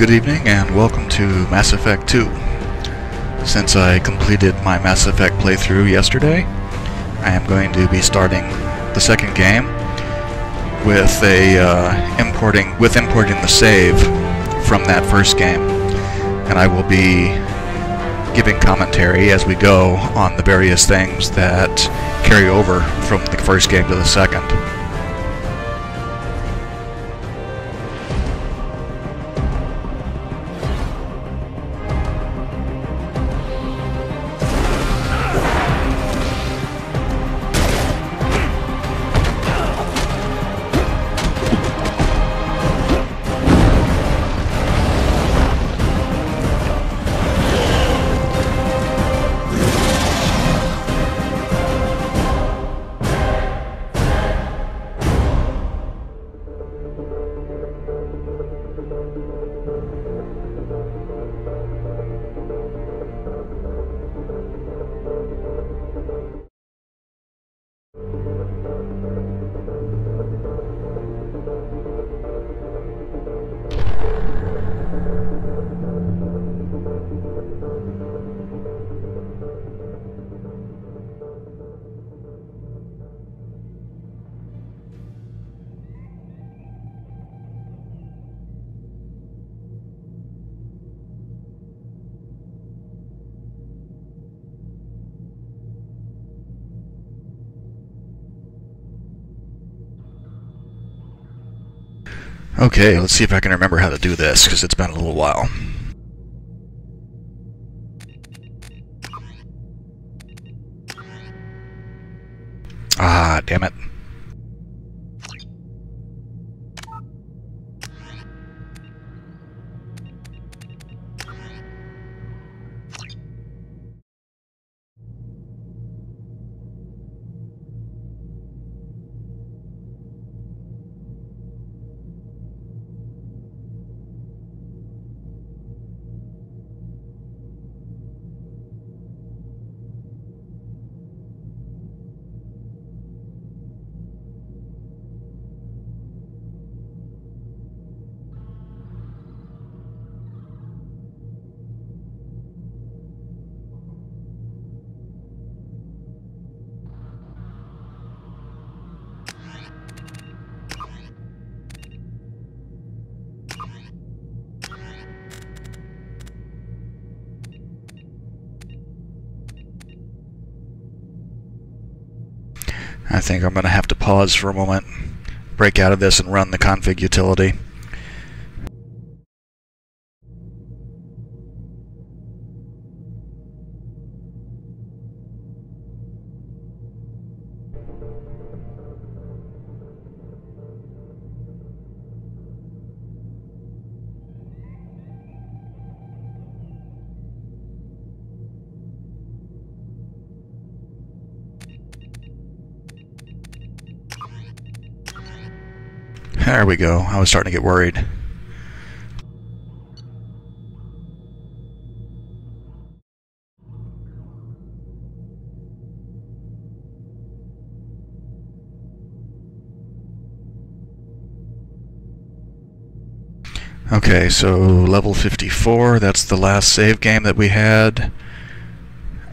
Good evening and welcome to Mass Effect 2. Since I completed my Mass Effect playthrough yesterday, I am going to be starting the second game with importing the save from that first game, and I will be giving commentary as we go on the various things that carry over from the first game to the second. Okay, let's see if I can remember how to do this, because it's been a little while. Ah, damn it. I think I'm going to have to pause for a moment, break out of this, and run the config utility. There we go. I was starting to get worried. Okay, so level 54, that's the last save game that we had.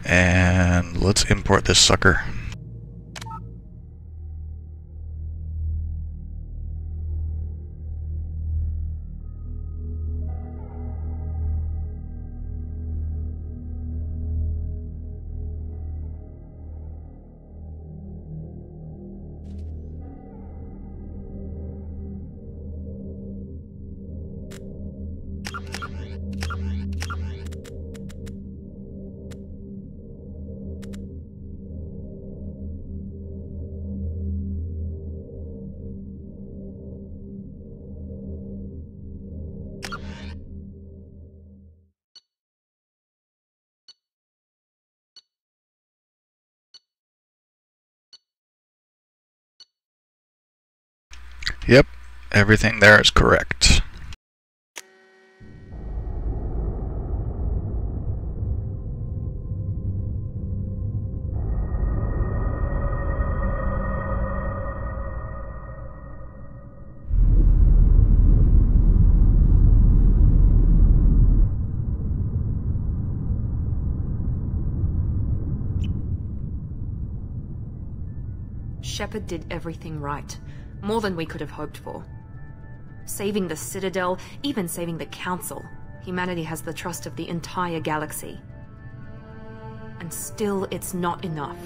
And let's import this sucker. Yep, everything there is correct. Shepard did everything right. More than we could have hoped for. Saving the Citadel, even saving the Council. Humanity has the trust of the entire galaxy. And still, it's not enough.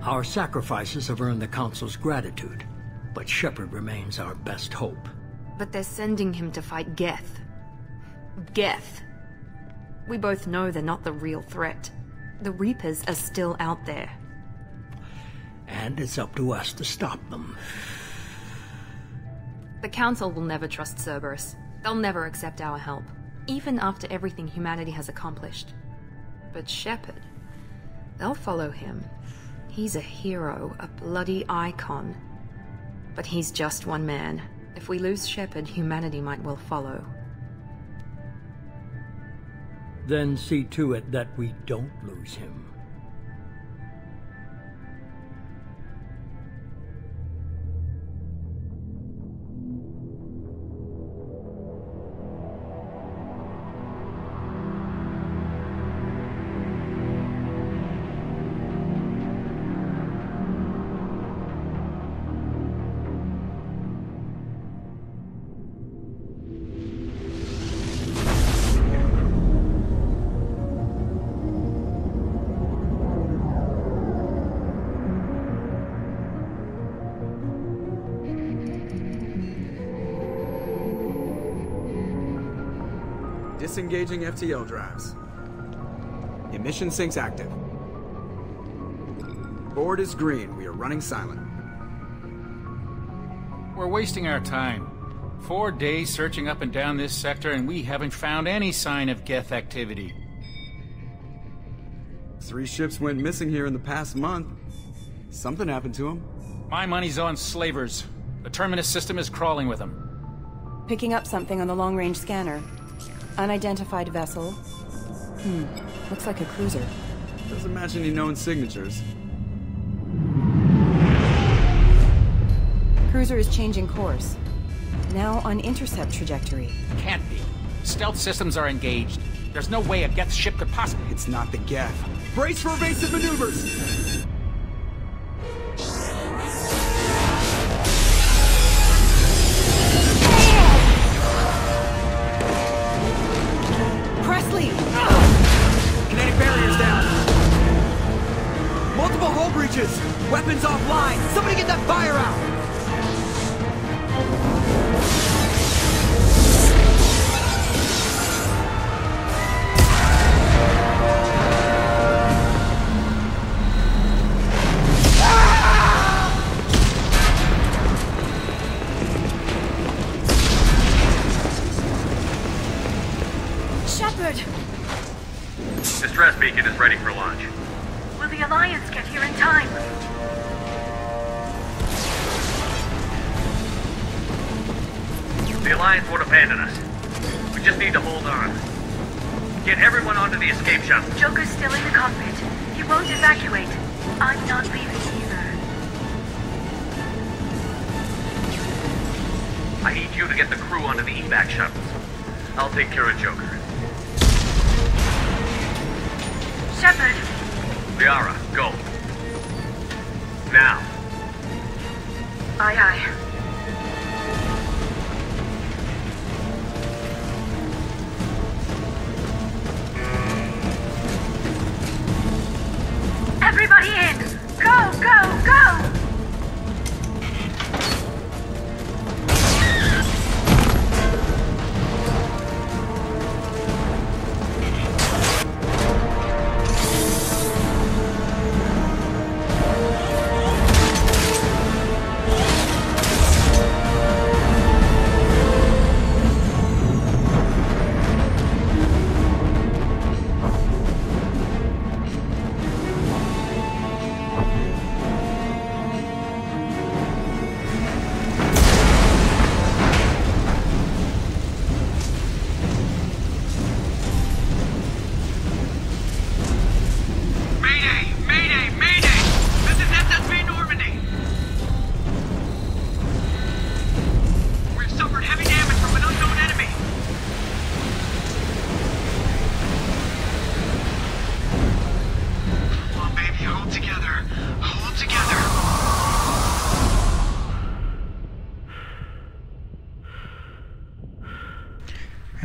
Our sacrifices have earned the Council's gratitude, but Shepard remains our best hope. But they're sending him to fight Geth. Geth. We both know they're not the real threat. The Reapers are still out there. And it's up to us to stop them. The Council will never trust Cerberus. They'll never accept our help, even after everything humanity has accomplished. But Shepard, they'll follow him. He's a hero, a bloody icon. But he's just one man. If we lose Shepard, humanity might well follow. Then see to it that we don't lose him. Disengaging FTL drives. Emission sinks active. Board is green. We are running silent. We're wasting our time. 4 days searching up and down this sector, and we haven't found any sign of Geth activity. 3 ships went missing here in the past month. Something happened to them. My money's on slavers. The Terminus system is crawling with them. Picking up something on the long-range scanner. Unidentified vessel. Looks like a cruiser. Doesn't match any known signatures. Cruiser is changing course. Now on intercept trajectory. Can't be. Stealth systems are engaged. There's no way a Geth ship could possibly... It's not the Geth. Brace for evasive maneuvers! Presley! Kinetic barriers down! Multiple hull breaches! Weapons offline! Somebody get that fire out! Distress beacon is ready for launch. Will the Alliance get here in time? The Alliance won't abandon us. We just need to hold on. Get everyone onto the escape shuttle. Joker's still in the cockpit. He won't evacuate. I'm not leaving either. I need you to get the crew onto the evac shuttles. I'll take care of Joker. Shepard! Liara, go. Now. Aye, aye. Everybody in! Go, go, go!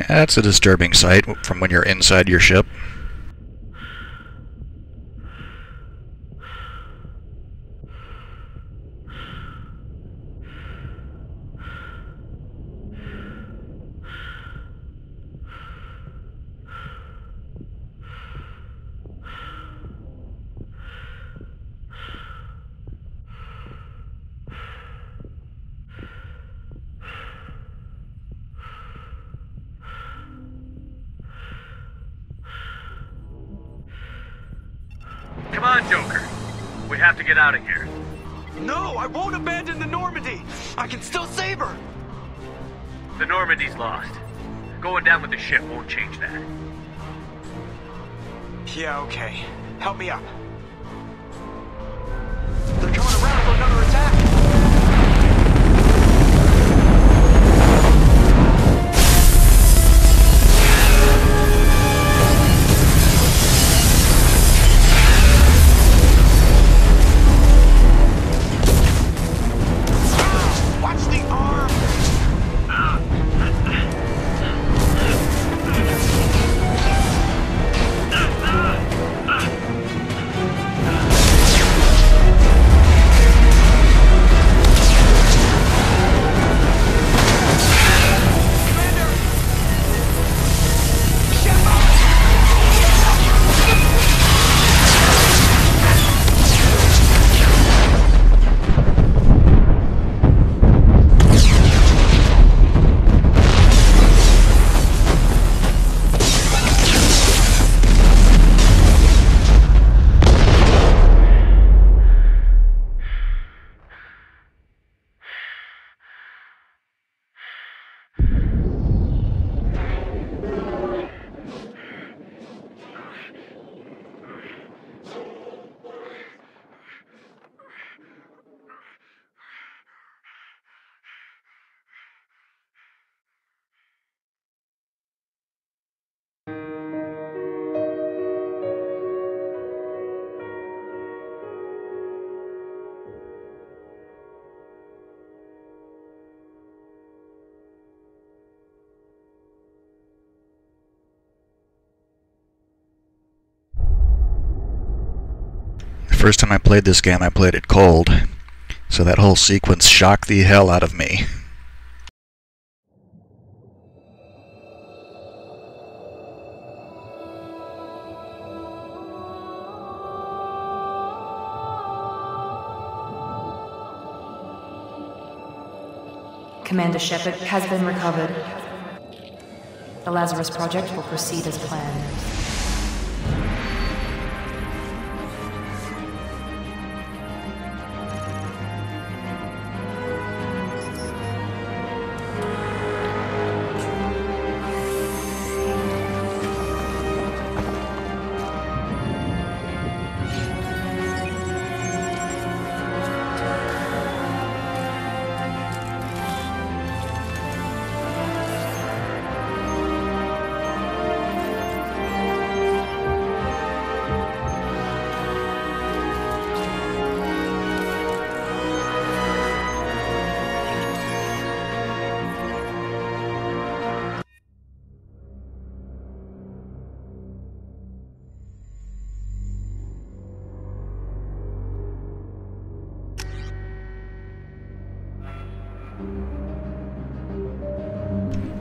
That's a disturbing sight from when you're inside your ship. Come on, Joker. We have to get out of here. No, I won't abandon the Normandy. I can still save her. The Normandy's lost. Going down with the ship won't change that. Yeah, okay. Help me up. They're coming around for another attack. The first time I played this game, I played it cold, so that whole sequence shocked the hell out of me. Commander Shepard has been recovered. The Lazarus Project will proceed as planned.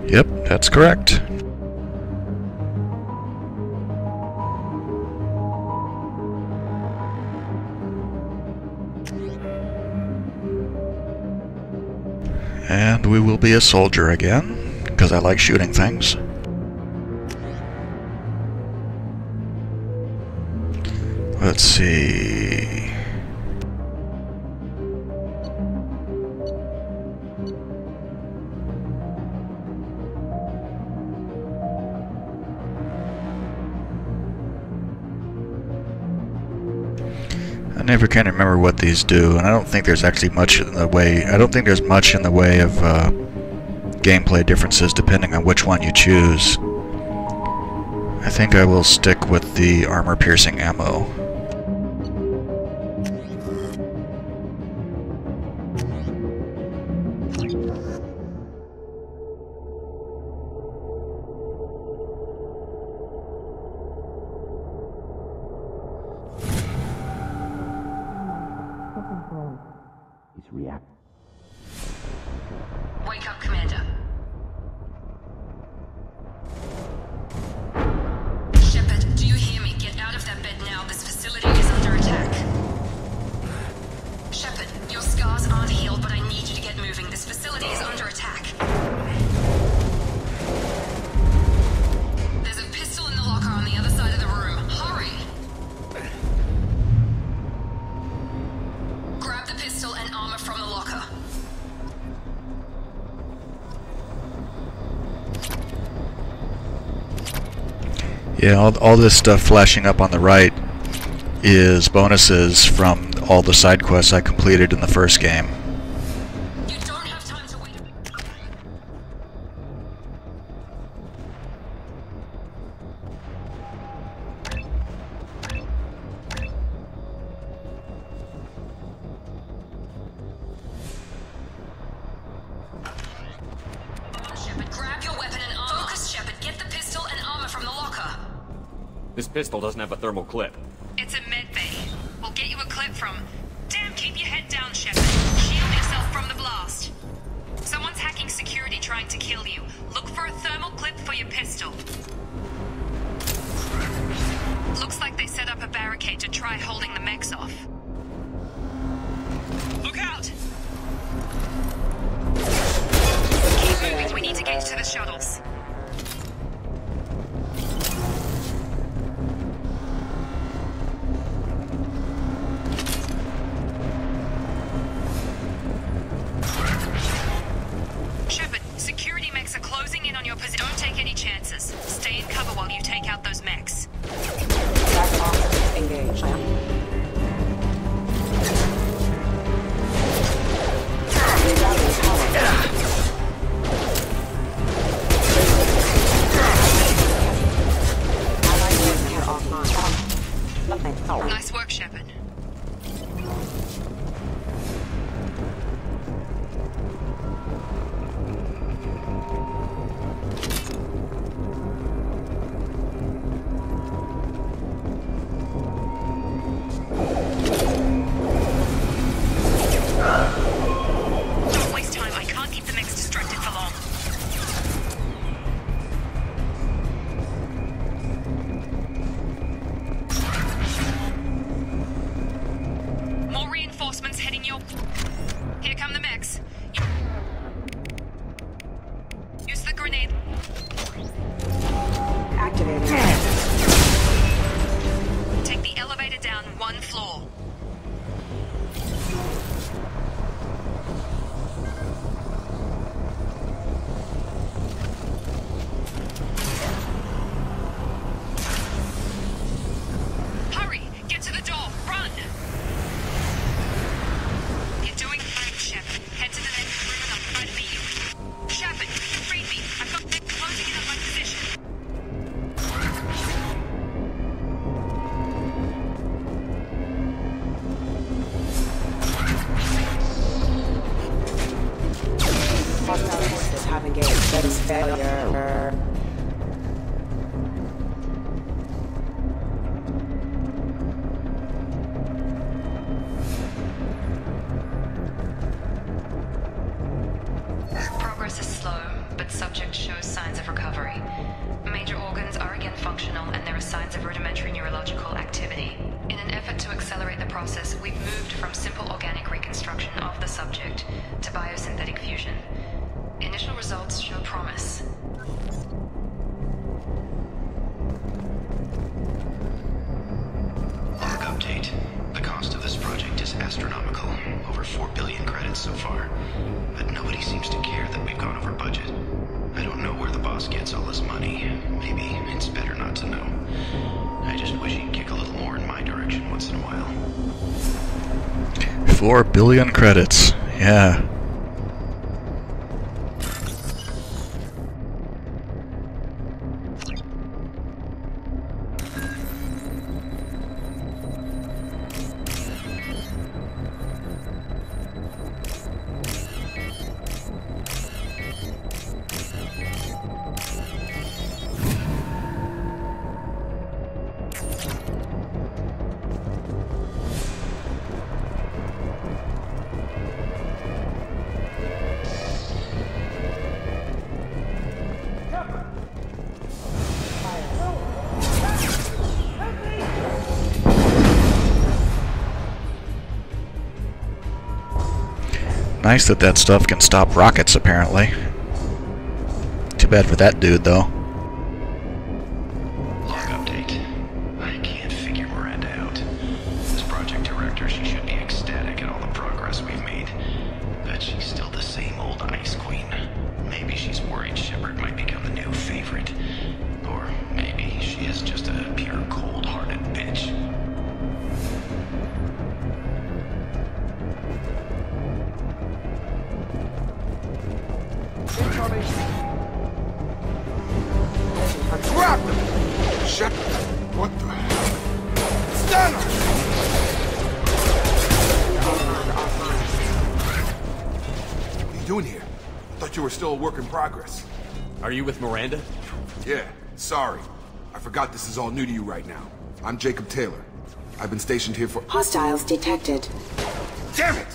Yep, that's correct. And we will be a soldier again, because I like shooting things. Let's see... I never can remember what these do, and I don't think there's actually much in the way... I don't think there's much in the way of gameplay differences depending on which one you choose. I think I will stick with the armor-piercing ammo. Yeah, all this stuff flashing up on the right is bonuses from all the side quests I completed in the first game. You don't have time to wait. Shepard, grab your weapon and armor. Focus, Shepard. Get the pistol and armor from the locker. This pistol doesn't have a thermal clip. It's a med bay. We'll get you a clip from... Damn, keep your head down, Shepard. Shield yourself from the blast. Someone's hacking security trying to kill you. Look for a thermal clip for your pistol. Looks like they set up a barricade to try holding the mechs off. Look out! Keep moving. We need to get to the shuttles. Shepard, security mechs are closing in on your position. Don't take any chances. Stay in cover while you take out those mechs. Engage. Nice work, Shepard. Don't waste time. I can't keep the mechs distracted for long. More reinforcements heading your... Here come the mechs. Use the grenade. Activating. Take the elevator down one floor. Hurry! Get to the door! Run! You're doing fine, Shepard. Head to the next room and I'll try to meet you. Shepard, read me. I've got them closing in on my position. Hostile forces have engaged. That is failure. Progress is slow, but subject shows signs of recovery. Major organs are again functional, and there are signs of rudimentary neurological activity. In an effort to accelerate the process, we've moved from simple organic reconstruction of the subject to biosynthetic fusion. Initial results show promise. Log update. The cost of this project is astronomical. Over 4 billion credits so far. But nobody seems to care that we've gone over budget. I don't know where the boss gets all this money. Maybe it's better not to know. I just wish he'd kick a little more in my direction once in a while. 4 billion credits. Yeah. Nice that that stuff can stop rockets, apparently. Too bad for that dude, though. Log update. I can't figure Miranda out. As project director, she should be ecstatic at all the progress we've made. But she's still the same old Ice Queen. Maybe she's worried Shepard might become the new favorite. Or maybe she is just trapped him! Shepard, what the hell? Stanner! What are you doing here? I thought you were still a work in progress. Are you with Miranda? Yeah, sorry. I forgot this is all new to you right now. I'm Jacob Taylor. I've been stationed here for— Hostiles detected. Damn it!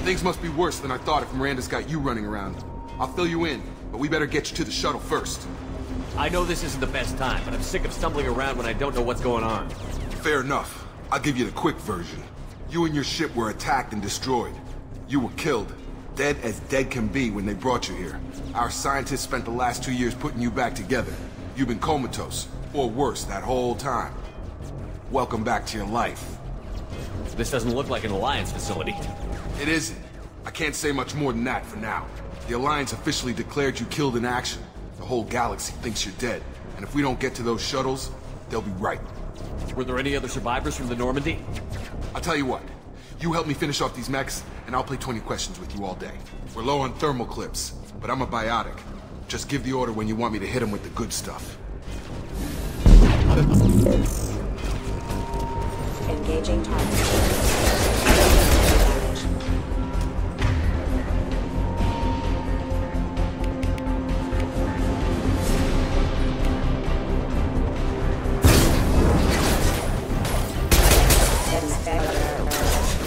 Things must be worse than I thought if Miranda's got you running around. I'll fill you in, but we better get you to the shuttle first. I know this isn't the best time, but I'm sick of stumbling around when I don't know what's going on. Fair enough. I'll give you the quick version. You and your ship were attacked and destroyed. You were killed. Dead as dead can be when they brought you here. Our scientists spent the last 2 years putting you back together. You've been comatose, or worse, that whole time. Welcome back to your life. This doesn't look like an Alliance facility. It isn't. I can't say much more than that for now. The Alliance officially declared you killed in action. The whole galaxy thinks you're dead. And if we don't get to those shuttles, they'll be right. Were there any other survivors from the Normandy? I'll tell you what. You help me finish off these mechs, and I'll play 20 questions with you all day. We're low on thermal clips, but I'm a biotic. Just give the order when you want me to hit them with the good stuff. Engaging target.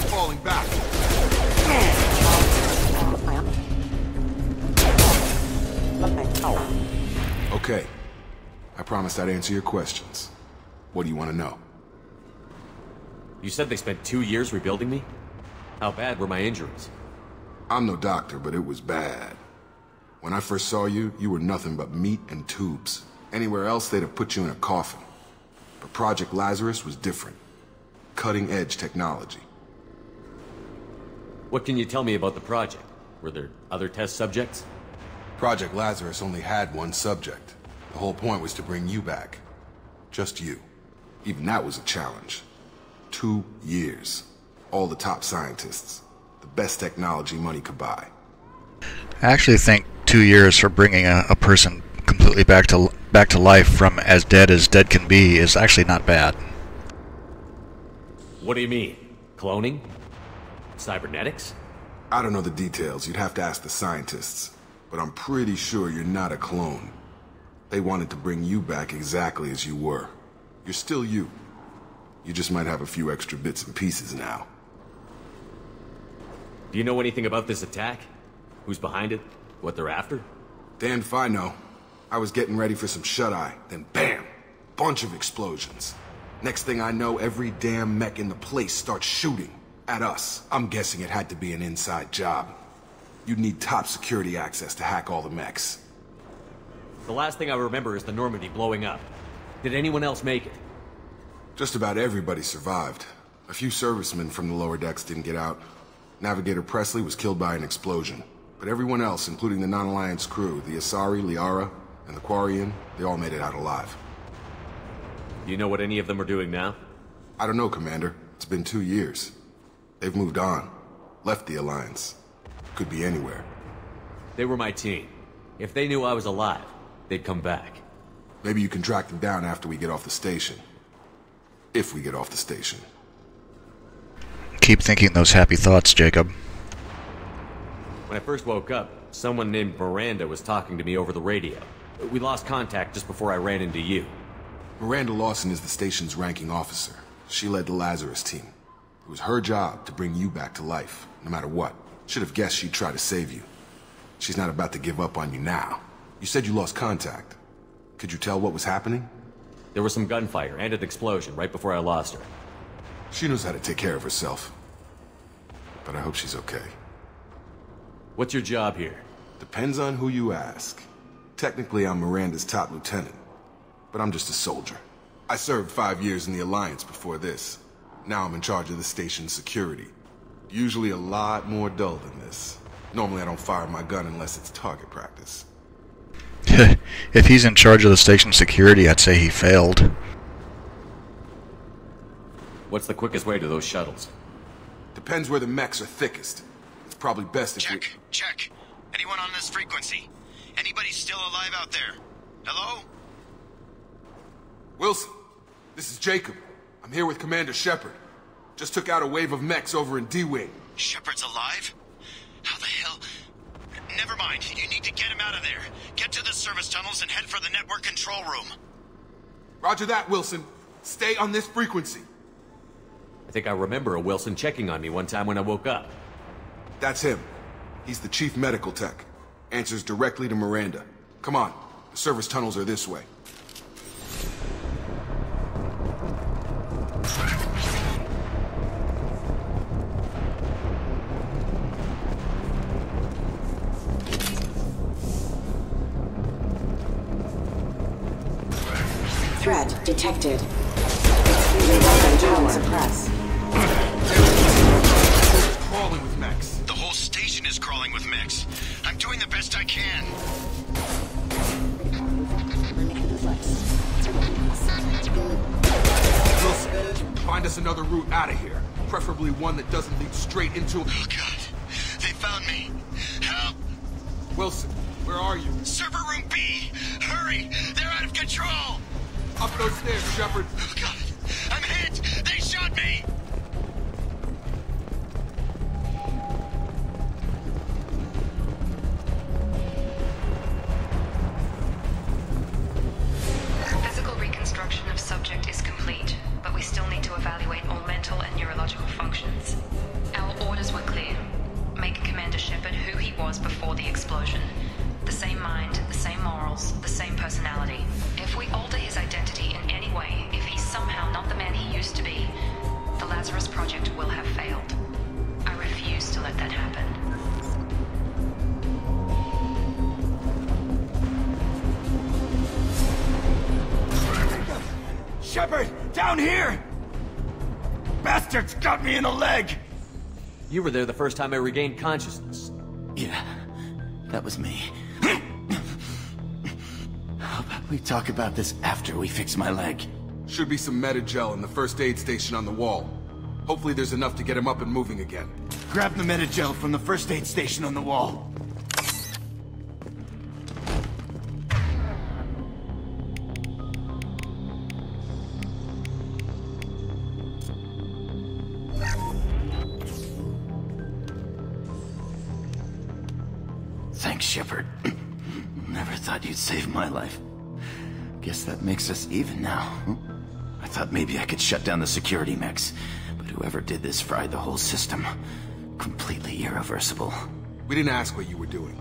Falling back. Okay. I promised I'd answer your questions. What do you want to know? You said they spent 2 years rebuilding me? How bad were my injuries? I'm no doctor, but it was bad. When I first saw you, you were nothing but meat and tubes. Anywhere else, they'd have put you in a coffin. But Project Lazarus was different. Cutting-edge technology. What can you tell me about the project? Were there other test subjects? Project Lazarus only had one subject. The whole point was to bring you back. Just you. Even that was a challenge. 2 years. All the top scientists. The best technology money could buy. I actually think 2 years for bringing a person completely back to life from as dead can be is actually not bad. What do you mean? Cloning? Cybernetics? I don't know the details. You'd have to ask the scientists. But I'm pretty sure you're not a clone. They wanted to bring you back exactly as you were. You're still you. You just might have a few extra bits and pieces now. Do you know anything about this attack? Who's behind it? What they're after? Damned if I know. I was getting ready for some shut-eye, then bam! Bunch of explosions. Next thing I know, every damn mech in the place starts shooting at us. I'm guessing it had to be an inside job. You'd need top security access to hack all the mechs. The last thing I remember is the Normandy blowing up. Did anyone else make it? Just about everybody survived. A few servicemen from the lower decks didn't get out. Navigator Presley was killed by an explosion. But everyone else, including the non-Alliance crew, the Asari, Liara, and the Quarian, they all made it out alive. Do you know what any of them are doing now? I don't know, Commander. It's been 2 years. They've moved on. Left the Alliance. Could be anywhere. They were my team. If they knew I was alive, they'd come back. Maybe you can track them down after we get off the station. If we get off the station. Keep thinking those happy thoughts, Jacob. When I first woke up, someone named Miranda was talking to me over the radio. We lost contact just before I ran into you. Miranda Lawson is the station's ranking officer. She led the Lazarus team. It was her job to bring you back to life, no matter what. Should have guessed she'd try to save you. She's not about to give up on you now. You said you lost contact. Could you tell what was happening? There was some gunfire and an explosion right before I lost her. She knows how to take care of herself. But I hope she's okay. What's your job here? Depends on who you ask. Technically, I'm Miranda's top lieutenant. But I'm just a soldier. I served 5 years in the Alliance before this. Now I'm in charge of the station's security. Usually a lot more dull than this. Normally I don't fire my gun unless it's target practice. If he's in charge of the station's security, I'd say he failed. What's the quickest way to those shuttles? Depends where the mechs are thickest. It's probably best if Check. An Anyone on this frequency? Anybody still alive out there? Hello? Wilson, this is Jacob. I'm here with Commander Shepard. Just took out a wave of mechs over in D-Wing. Shepard's alive? How the hell? Never mind. You need to get him out of there. Get to the service tunnels and head for the network control room. Roger that, Wilson. Stay on this frequency. I think I remember a Wilson checking on me one time when I woke up. That's him. He's the chief medical tech. Answers directly to Miranda. Come on. The service tunnels are this way. Threat detected. Extremely weapon tower suppressed. Crawling with mechs. The whole station is crawling with mechs. I'm doing the best I can. Wilson, find us another route out of here. Preferably one that doesn't lead straight into... Oh, God. They found me. Help! Wilson, where are you? Server room B! Hurry! They're out of control! Up those stairs, Shepard. Oh, God. I'm hit! They shot me! Physical reconstruction of subject is complete, but we still need to evaluate all mental and neurological functions. Our orders were clear. Make Commander Shepard who he was before the explosion. The same mind, the same morals, the same personality. If we alter his identity in any way, if he's somehow not the man he used to be, the Lazarus Project will have failed. I refuse to let that happen. Shepard, down here! Bastards got me in the leg! You were there the first time I regained consciousness. Yeah, that was me. How about we talk about this after we fix my leg? Should be some Metagel in the first aid station on the wall. Hopefully there's enough to get him up and moving again. Grab the Metagel from the first aid station on the wall. Thanks, Shepard. Never thought you'd save my life. Guess that makes us even now. I thought maybe I could shut down the security mechs, but whoever did this fried the whole system. Completely irreversible. We didn't ask what you were doing.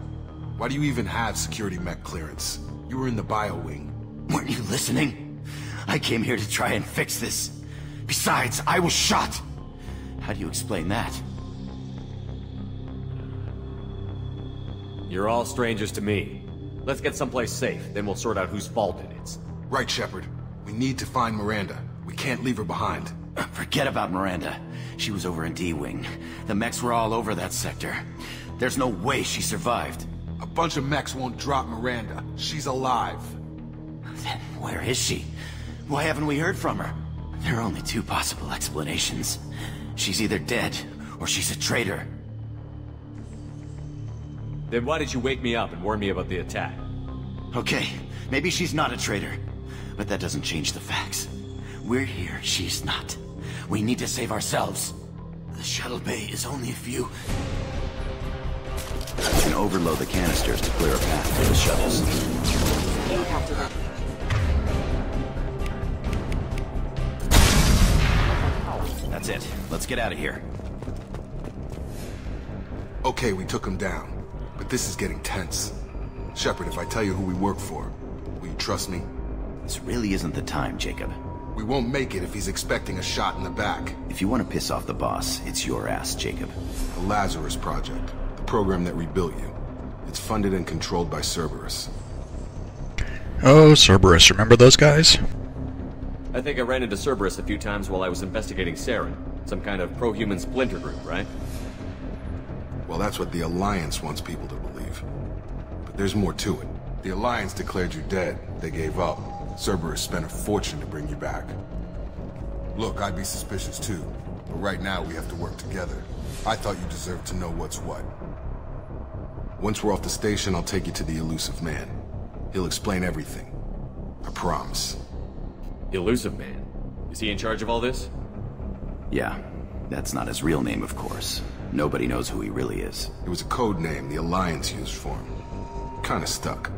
Why do you even have security mech clearance? You were in the bio wing. Weren't you listening? I came here to try and fix this. Besides, I was shot. How do you explain that? You're all strangers to me. Let's get someplace safe, then we'll sort out whose fault it is. Right, Shepard. We need to find Miranda. We can't leave her behind. Forget about Miranda. She was over in D-Wing. The mechs were all over that sector. There's no way she survived. A bunch of mechs won't drop Miranda. She's alive. Then where is she? Why haven't we heard from her? There are only two possible explanations. She's either dead, or she's a traitor. Then why did you wake me up and warn me about the attack? Okay, maybe she's not a traitor. But that doesn't change the facts. We're here, she's not. We need to save ourselves. The shuttle bay is only a few... You can overload the canisters to clear a path for the shuttles. That's it. Let's get out of here. Okay, we took him down. But this is getting tense. Shepard, if I tell you who we work for, will you trust me? This really isn't the time, Jacob. We won't make it if he's expecting a shot in the back. If you want to piss off the boss, it's your ass, Jacob. The Lazarus Project. The program that rebuilt you. It's funded and controlled by Cerberus. Oh, Cerberus. Remember those guys? I think I ran into Cerberus a few times while I was investigating Saren. Some kind of pro-human splinter group, right? Well, that's what the Alliance wants people to believe. But there's more to it. The Alliance declared you dead. They gave up. Cerberus spent a fortune to bring you back. Look, I'd be suspicious too. But right now we have to work together. I thought you deserved to know what's what. Once we're off the station, I'll take you to the Elusive Man. He'll explain everything. I promise. Elusive Man? Is he in charge of all this? Yeah. That's not his real name, of course. Nobody knows who he really is. It was a code name the Alliance used for him. Kinda stuck.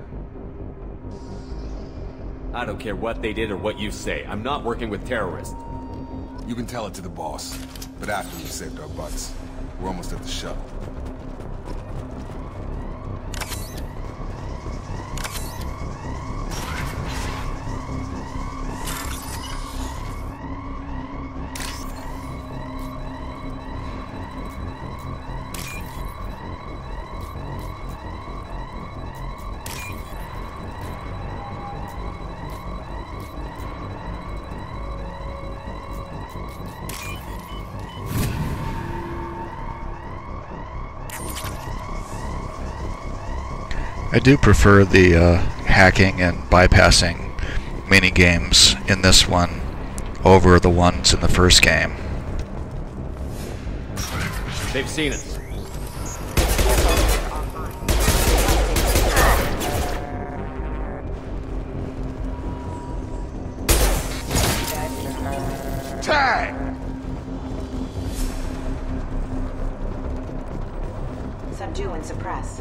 I don't care what they did or what you say. I'm not working with terrorists. You can tell it to the boss, but after we've saved our butts. We're almost at the shuttle. I do prefer the hacking and bypassing mini-games in this one over the ones in the first game. They've seen us. Tag! Subdue and suppress.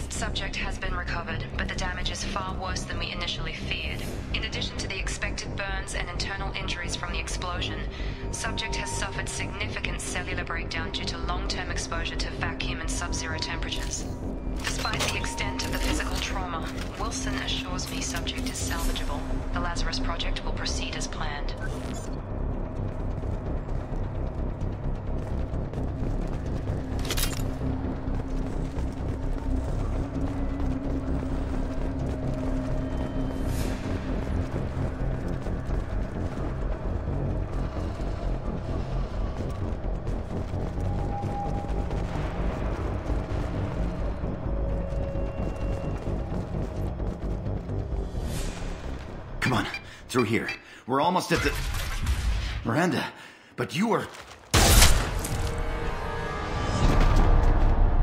Subject has been recovered, but the damage is far worse than we initially feared. In addition to the expected burns and internal injuries from the explosion, subject has suffered significant cellular breakdown due to long-term exposure to vacuum and sub-zero temperatures. Despite the extent of the physical trauma, Wilson assures me subject is salvageable. The Lazarus Project will proceed as planned. Come on, through here. We're almost at the... Miranda, but you were...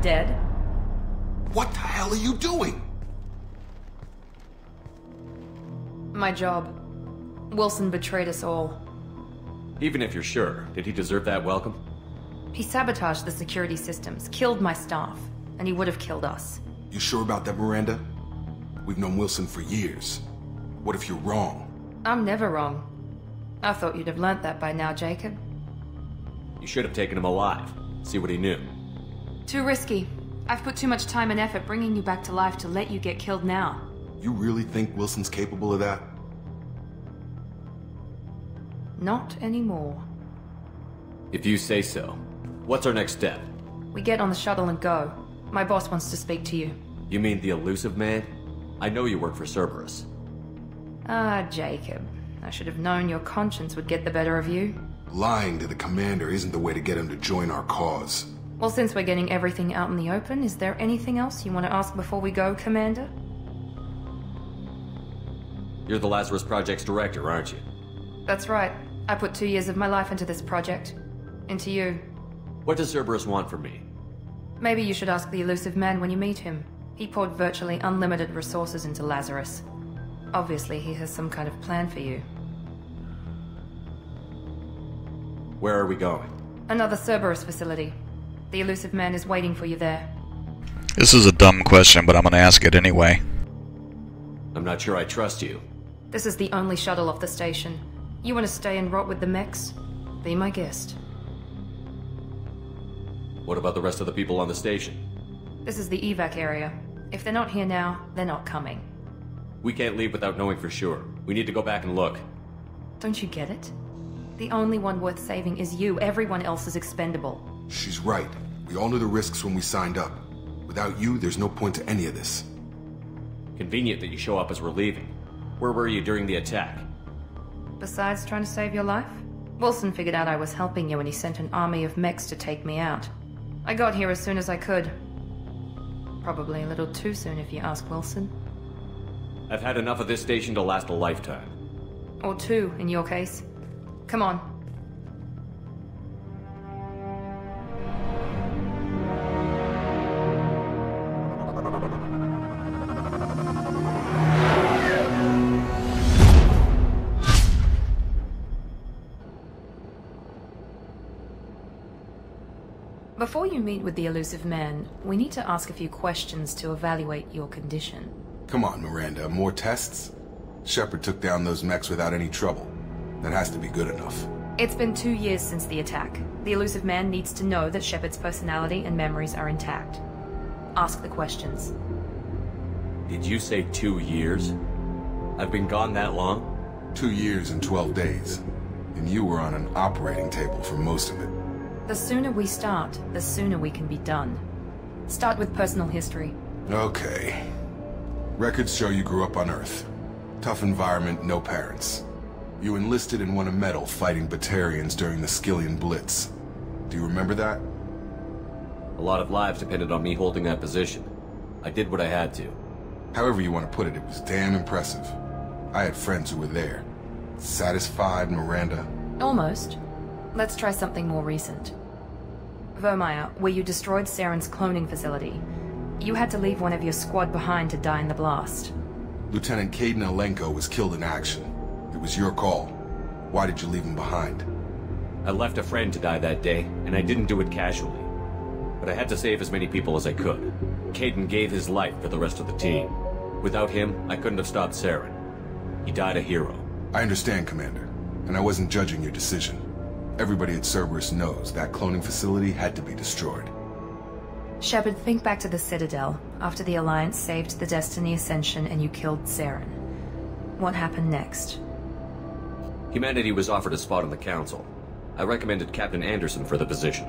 Dead? What the hell are you doing? My job. Wilson betrayed us all. Even if you're sure, did he deserve that welcome? He sabotaged the security systems, killed my staff, and he would have killed us. You sure about that, Miranda? We've known Wilson for years. What if you're wrong? I'm never wrong. I thought you'd have learnt that by now, Jacob. You should have taken him alive. See what he knew. Too risky. I've put too much time and effort bringing you back to life to let you get killed now. You really think Wilson's capable of that? Not anymore. If you say so. What's our next step? We get on the shuttle and go. My boss wants to speak to you. You mean the Elusive Man? I know you work for Cerberus. Ah, Jacob. I should have known your conscience would get the better of you. Lying to the commander isn't the way to get him to join our cause. Well, since we're getting everything out in the open, is there anything else you want to ask before we go, Commander? You're the Lazarus Project's director, aren't you? That's right. I put 2 years of my life into this project. Into you. What does Cerberus want from me? Maybe you should ask the Elusive Man when you meet him. He poured virtually unlimited resources into Lazarus. Obviously, he has some kind of plan for you. Where are we going? Another Cerberus facility. The Elusive Man is waiting for you there. This is a dumb question, but I'm gonna ask it anyway. I'm not sure I trust you. This is the only shuttle off the station. You want to stay and rot with the mechs? Be my guest. What about the rest of the people on the station? This is the evac area. If they're not here now, they're not coming. We can't leave without knowing for sure. We need to go back and look. Don't you get it? The only one worth saving is you. Everyone else is expendable. She's right. We all knew the risks when we signed up. Without you, there's no point to any of this. Convenient that you show up as we're leaving. Where were you during the attack? Besides trying to save your life, Wilson figured out I was helping you and he sent an army of mechs to take me out. I got here as soon as I could. Probably a little too soon if you ask Wilson. I've had enough of this station to last a lifetime. Or two, in your case. Come on. Before you meet with the Elusive Man, we need to ask a few questions to evaluate your condition. Come on, Miranda, more tests? Shepard took down those mechs without any trouble. That has to be good enough. It's been 2 years since the attack. The Elusive Man needs to know that Shepard's personality and memories are intact. Ask the questions. Did you say 2 years? I've been gone that long? 2 years and 12 days. And you were on an operating table for most of it. The sooner we start, the sooner we can be done. Start with personal history. Okay. Records show you grew up on Earth. Tough environment, no parents. You enlisted and won a medal fighting Batarians during the Skillian Blitz. Do you remember that? A lot of lives depended on me holding that position. I did what I had to. However you want to put it, it was damn impressive. I had friends who were there. Satisfied, Miranda? Almost. Let's try something more recent. Vermeer, where you destroyed Saren's cloning facility. You had to leave one of your squad behind to die in the blast. Lieutenant Kaidan Alenko was killed in action. It was your call. Why did you leave him behind? I left a friend to die that day, and I didn't do it casually. But I had to save as many people as I could. Kaidan gave his life for the rest of the team. Without him, I couldn't have stopped Saren. He died a hero. I understand, Commander, and I wasn't judging your decision. Everybody at Cerberus knows that cloning facility had to be destroyed. Shepard, think back to the Citadel, after the Alliance saved the Destiny Ascension and you killed Saren. What happened next? Humanity was offered a spot on the Council. I recommended Captain Anderson for the position.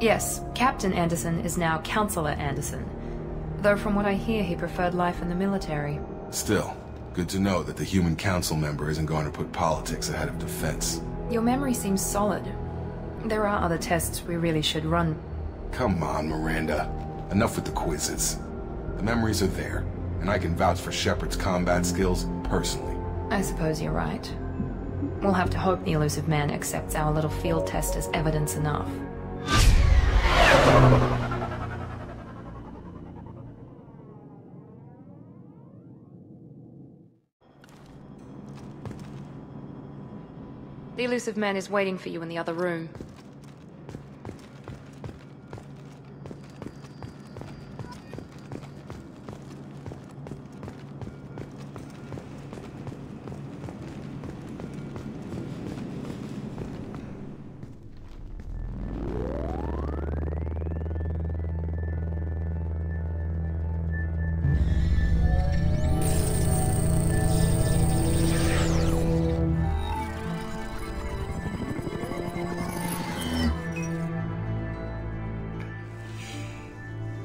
Yes, Captain Anderson is now Counselor Anderson. Though from what I hear, he preferred life in the military. Still, good to know that the human council member isn't going to put politics ahead of defense. Your memory seems solid. There are other tests we really should run. Come on, Miranda. Enough with the quizzes. The memories are there, and I can vouch for Shepard's combat skills personally. I suppose you're right. We'll have to hope the Elusive Man accepts our little field test as evidence enough. The Elusive Man is waiting for you in the other room.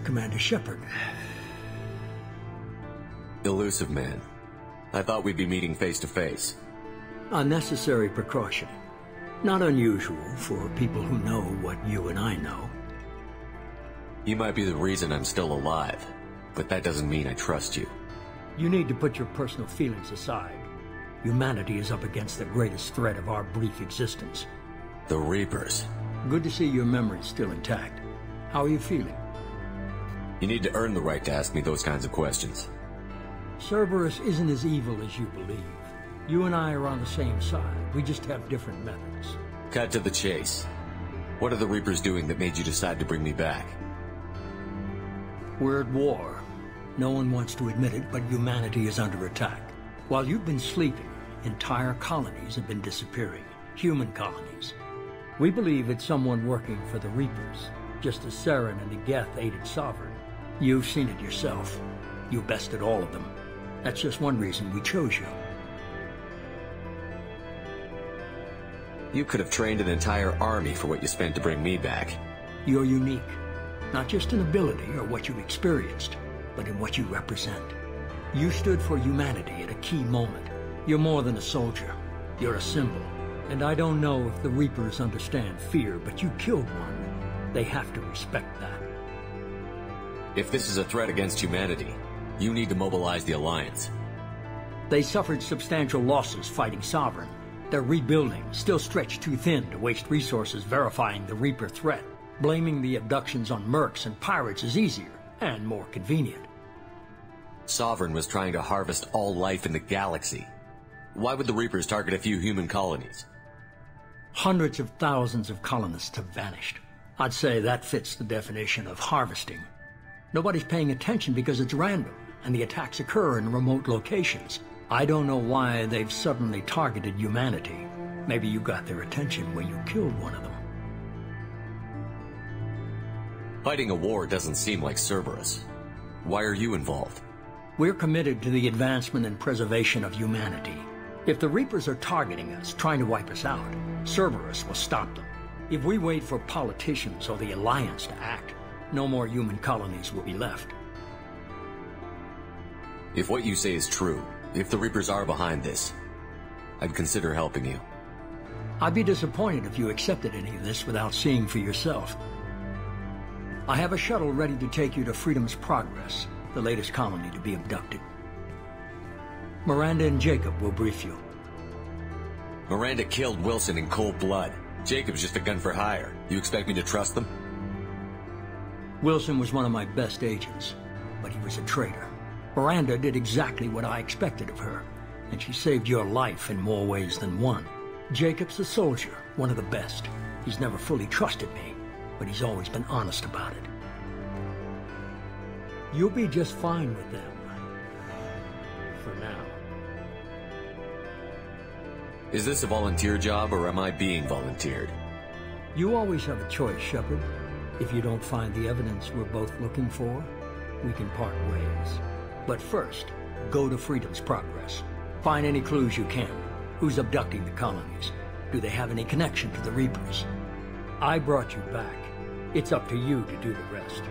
Commander Shepard. Elusive Man. I thought we'd be meeting face to face. A necessary precaution. Not unusual for people who know what you and I know. You might be the reason I'm still alive, but that doesn't mean I trust you. You need to put your personal feelings aside. Humanity is up against the greatest threat of our brief existence. The Reapers. Good to see your memory's still intact. How are you feeling? You need to earn the right to ask me those kinds of questions. Cerberus isn't as evil as you believe. You and I are on the same side. We just have different methods. Cut to the chase. What are the Reapers doing that made you decide to bring me back? We're at war. No one wants to admit it, but humanity is under attack. While you've been sleeping, entire colonies have been disappearing. Human colonies. We believe it's someone working for the Reapers, just as Saren and the Geth aided Sovereign. You've seen it yourself. You bested all of them. That's just one reason we chose you. You could have trained an entire army for what you spent to bring me back. You're unique. Not just in ability or what you've experienced, but in what you represent. You stood for humanity at a key moment. You're more than a soldier. You're a symbol. And I don't know if the Reapers understand fear, but you killed one. They have to respect that. If this is a threat against humanity, you need to mobilize the Alliance. They suffered substantial losses fighting Sovereign. They're rebuilding, still stretched too thin to waste resources verifying the Reaper threat. Blaming the abductions on mercs and pirates is easier and more convenient. Sovereign was trying to harvest all life in the galaxy. Why would the Reapers target a few human colonies? Hundreds of thousands of colonists have vanished. I'd say that fits the definition of harvesting. Nobody's paying attention because it's random, and the attacks occur in remote locations. I don't know why they've suddenly targeted humanity. Maybe you got their attention when you killed one of them. Fighting a war doesn't seem like Cerberus. Why are you involved? We're committed to the advancement and preservation of humanity. If the Reapers are targeting us, trying to wipe us out, Cerberus will stop them. If we wait for politicians or the Alliance to act, no more human colonies will be left. If what you say is true, if the Reapers are behind this, I'd consider helping you. I'd be disappointed if you accepted any of this without seeing for yourself. I have a shuttle ready to take you to Freedom's Progress, the latest colony to be abducted. Miranda and Jacob will brief you. Miranda killed Wilson in cold blood. Jacob's just a gun for hire. You expect me to trust them? Wilson was one of my best agents, but he was a traitor. Miranda did exactly what I expected of her, and she saved your life in more ways than one. Jacob's a soldier, one of the best. He's never fully trusted me, but he's always been honest about it. You'll be just fine with them. For now. Is this a volunteer job, or am I being volunteered? You always have a choice, Shepard. If you don't find the evidence we're both looking for, we can part ways. But first, go to Freedom's Progress. Find any clues you can. Who's abducting the colonies? Do they have any connection to the Reapers? I brought you back. It's up to you to do the rest.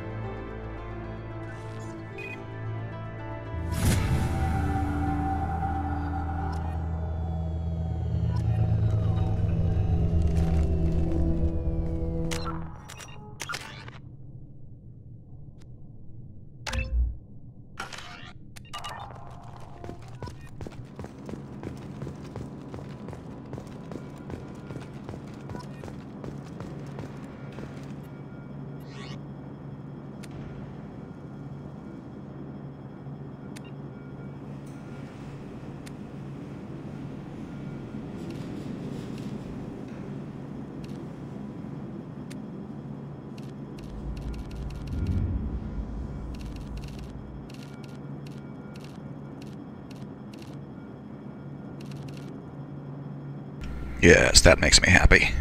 Yes, that makes me happy.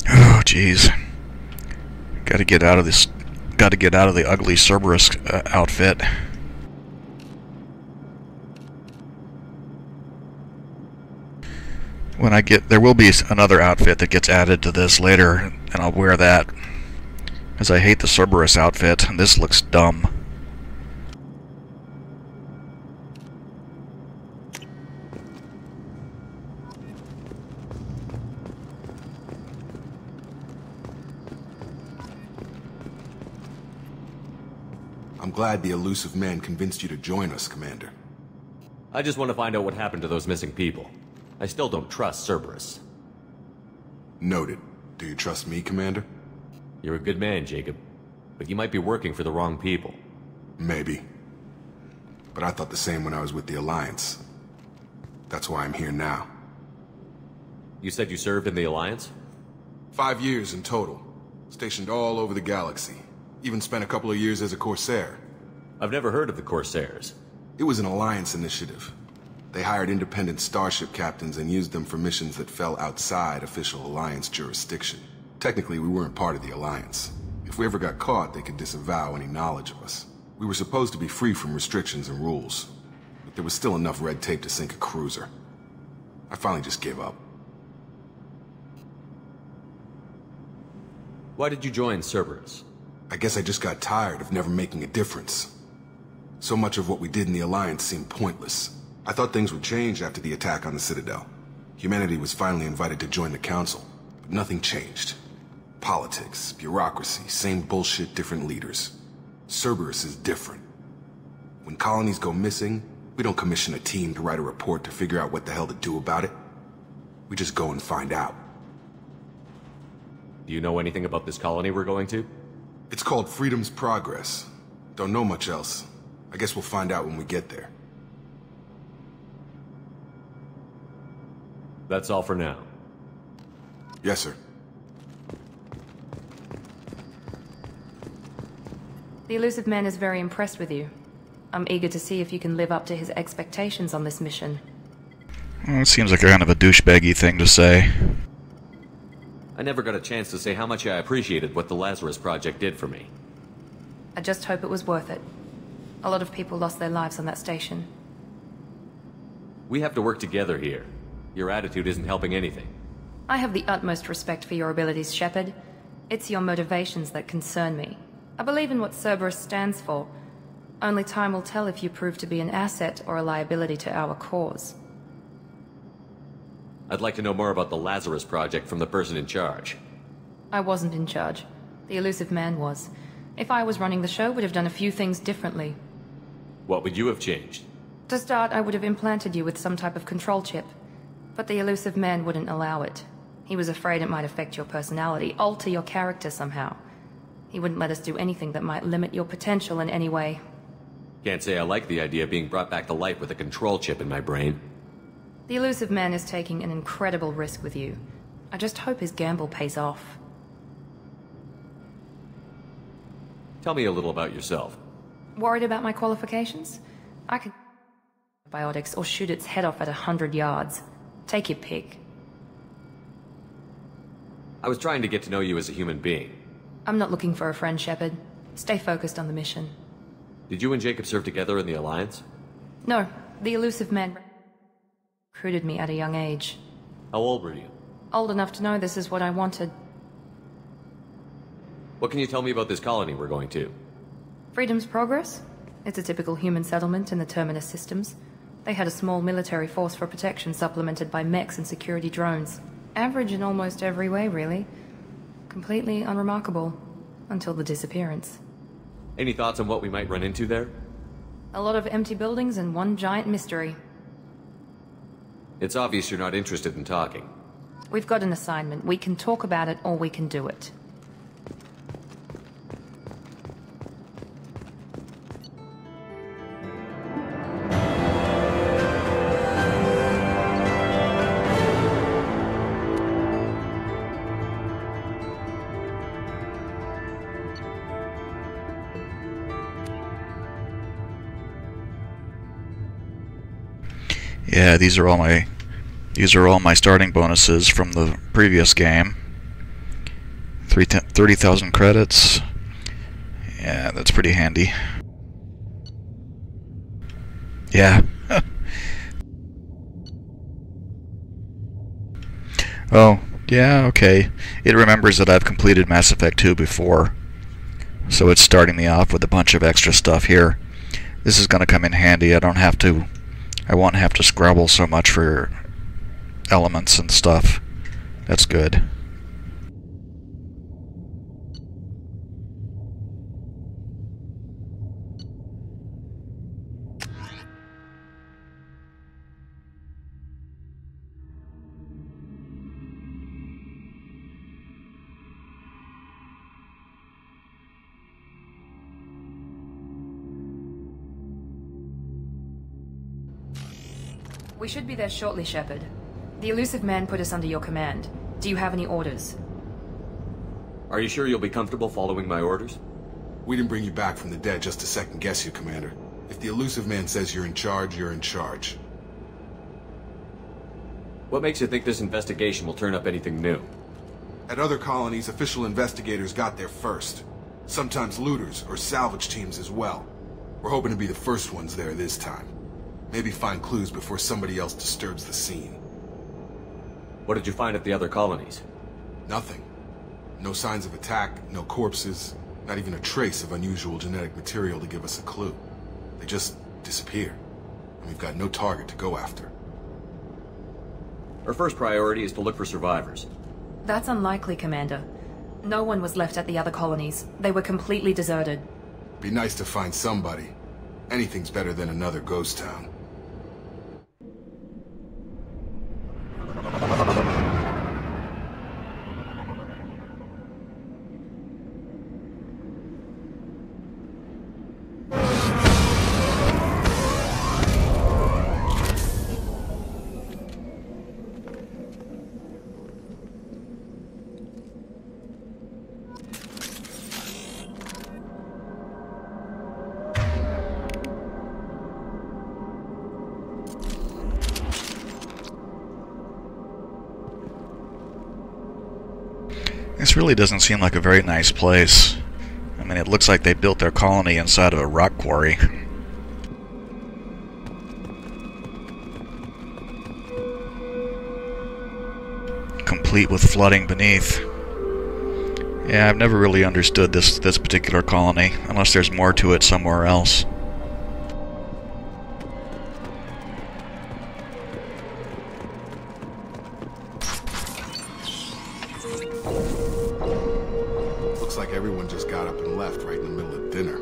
Oh, jeez. Gotta get out of this. Gotta get out of the ugly Cerberus outfit. When I get, there will be another outfit that gets added to this later, and I'll wear that. Because I hate the Cerberus outfit, and this looks dumb. glad the elusive man convinced you to join us, Commander. I just want to find out what happened to those missing people. I still don't trust Cerberus. Noted. Do you trust me, Commander? You're a good man, Jacob. But you might be working for the wrong people. Maybe. But I thought the same when I was with the Alliance. That's why I'm here now. You said you served in the Alliance? 5 years in total. Stationed all over the galaxy. Even spent a couple of years as a Corsair. I've never heard of the Corsairs. It was an Alliance initiative. They hired independent starship captains and used them for missions that fell outside official Alliance jurisdiction. Technically, we weren't part of the Alliance. If we ever got caught, they could disavow any knowledge of us. We were supposed to be free from restrictions and rules. But there was still enough red tape to sink a cruiser. I finally just gave up. Why did you join Cerberus? I guess I just got tired of never making a difference. So much of what we did in the Alliance seemed pointless. I thought things would change after the attack on the Citadel. Humanity was finally invited to join the Council, but nothing changed. Politics, bureaucracy, same bullshit, different leaders. Cerberus is different. When colonies go missing, we don't commission a team to write a report to figure out what the hell to do about it. We just go and find out. Do you know anything about this colony we're going to? It's called Freedom's Progress. Don't know much else. I guess we'll find out when we get there. That's all for now. Yes, sir. The elusive man is very impressed with you. I'm eager to see if you can live up to his expectations on this mission. Well, it seems like a kind of a douchebaggy thing to say. I never got a chance to say how much I appreciated what the Lazarus Project did for me. I just hope it was worth it. A lot of people lost their lives on that station. We have to work together here. Your attitude isn't helping anything. I have the utmost respect for your abilities, Shepard. It's your motivations that concern me. I believe in what Cerberus stands for. Only time will tell if you prove to be an asset or a liability to our cause. I'd like to know more about the Lazarus Project from the person in charge. I wasn't in charge. The elusive man was. If I was running the show, would have done a few things differently. What would you have changed? To start, I would have implanted you with some type of control chip. But the elusive man wouldn't allow it. He was afraid it might affect your personality, alter your character somehow. He wouldn't let us do anything that might limit your potential in any way. Can't say I like the idea of being brought back to life with a control chip in my brain. The elusive man is taking an incredible risk with you. I just hope his gamble pays off. Tell me a little about yourself. Worried about my qualifications? I could biotics or shoot its head off at 100 yards. Take your pick. I was trying to get to know you as a human being. I'm not looking for a friend, Shepard. Stay focused on the mission. Did you and Jacob serve together in the Alliance? No, the elusive man recruited me at a young age. How old were you? Old enough to know this is what I wanted. What can you tell me about this colony we're going to? Freedom's Progress? It's a typical human settlement in the Terminus systems. They had a small military force for protection supplemented by mechs and security drones. Average in almost every way, really. Completely unremarkable. Until the disappearance. Any thoughts on what we might run into there? A lot of empty buildings and one giant mystery. It's obvious you're not interested in talking. We've got an assignment. We can talk about it or we can do it. Yeah, these are all my starting bonuses from the previous game. 30,000 credits. Yeah, that's pretty handy. Yeah. Oh, yeah, okay. It remembers that I've completed Mass Effect 2 before, so it's starting me off with a bunch of extra stuff here. This is going to come in handy. I won't have to scrabble so much for elements and stuff. That's good. We should be there shortly, Shepard. The Illusive Man put us under your command. Do you have any orders? Are you sure you'll be comfortable following my orders? We didn't bring you back from the dead just to second guess you, Commander. If the Illusive Man says you're in charge, you're in charge. What makes you think this investigation will turn up anything new? At other colonies, official investigators got there first. Sometimes looters or salvage teams as well. We're hoping to be the first ones there this time. Maybe find clues before somebody else disturbs the scene. What did you find at the other colonies? Nothing. No signs of attack, no corpses, not even a trace of unusual genetic material to give us a clue. They just disappear, and we've got no target to go after. Our first priority is to look for survivors. That's unlikely, Commander. No one was left at the other colonies. They were completely deserted. Be nice to find somebody. Anything's better than another ghost town. This really doesn't seem like a very nice place. I mean, it looks like they built their colony inside of a rock quarry. Complete with flooding beneath. Yeah, I've never really understood this particular colony, unless there's more to it somewhere else. Looks like everyone just got up and left right in the middle of dinner.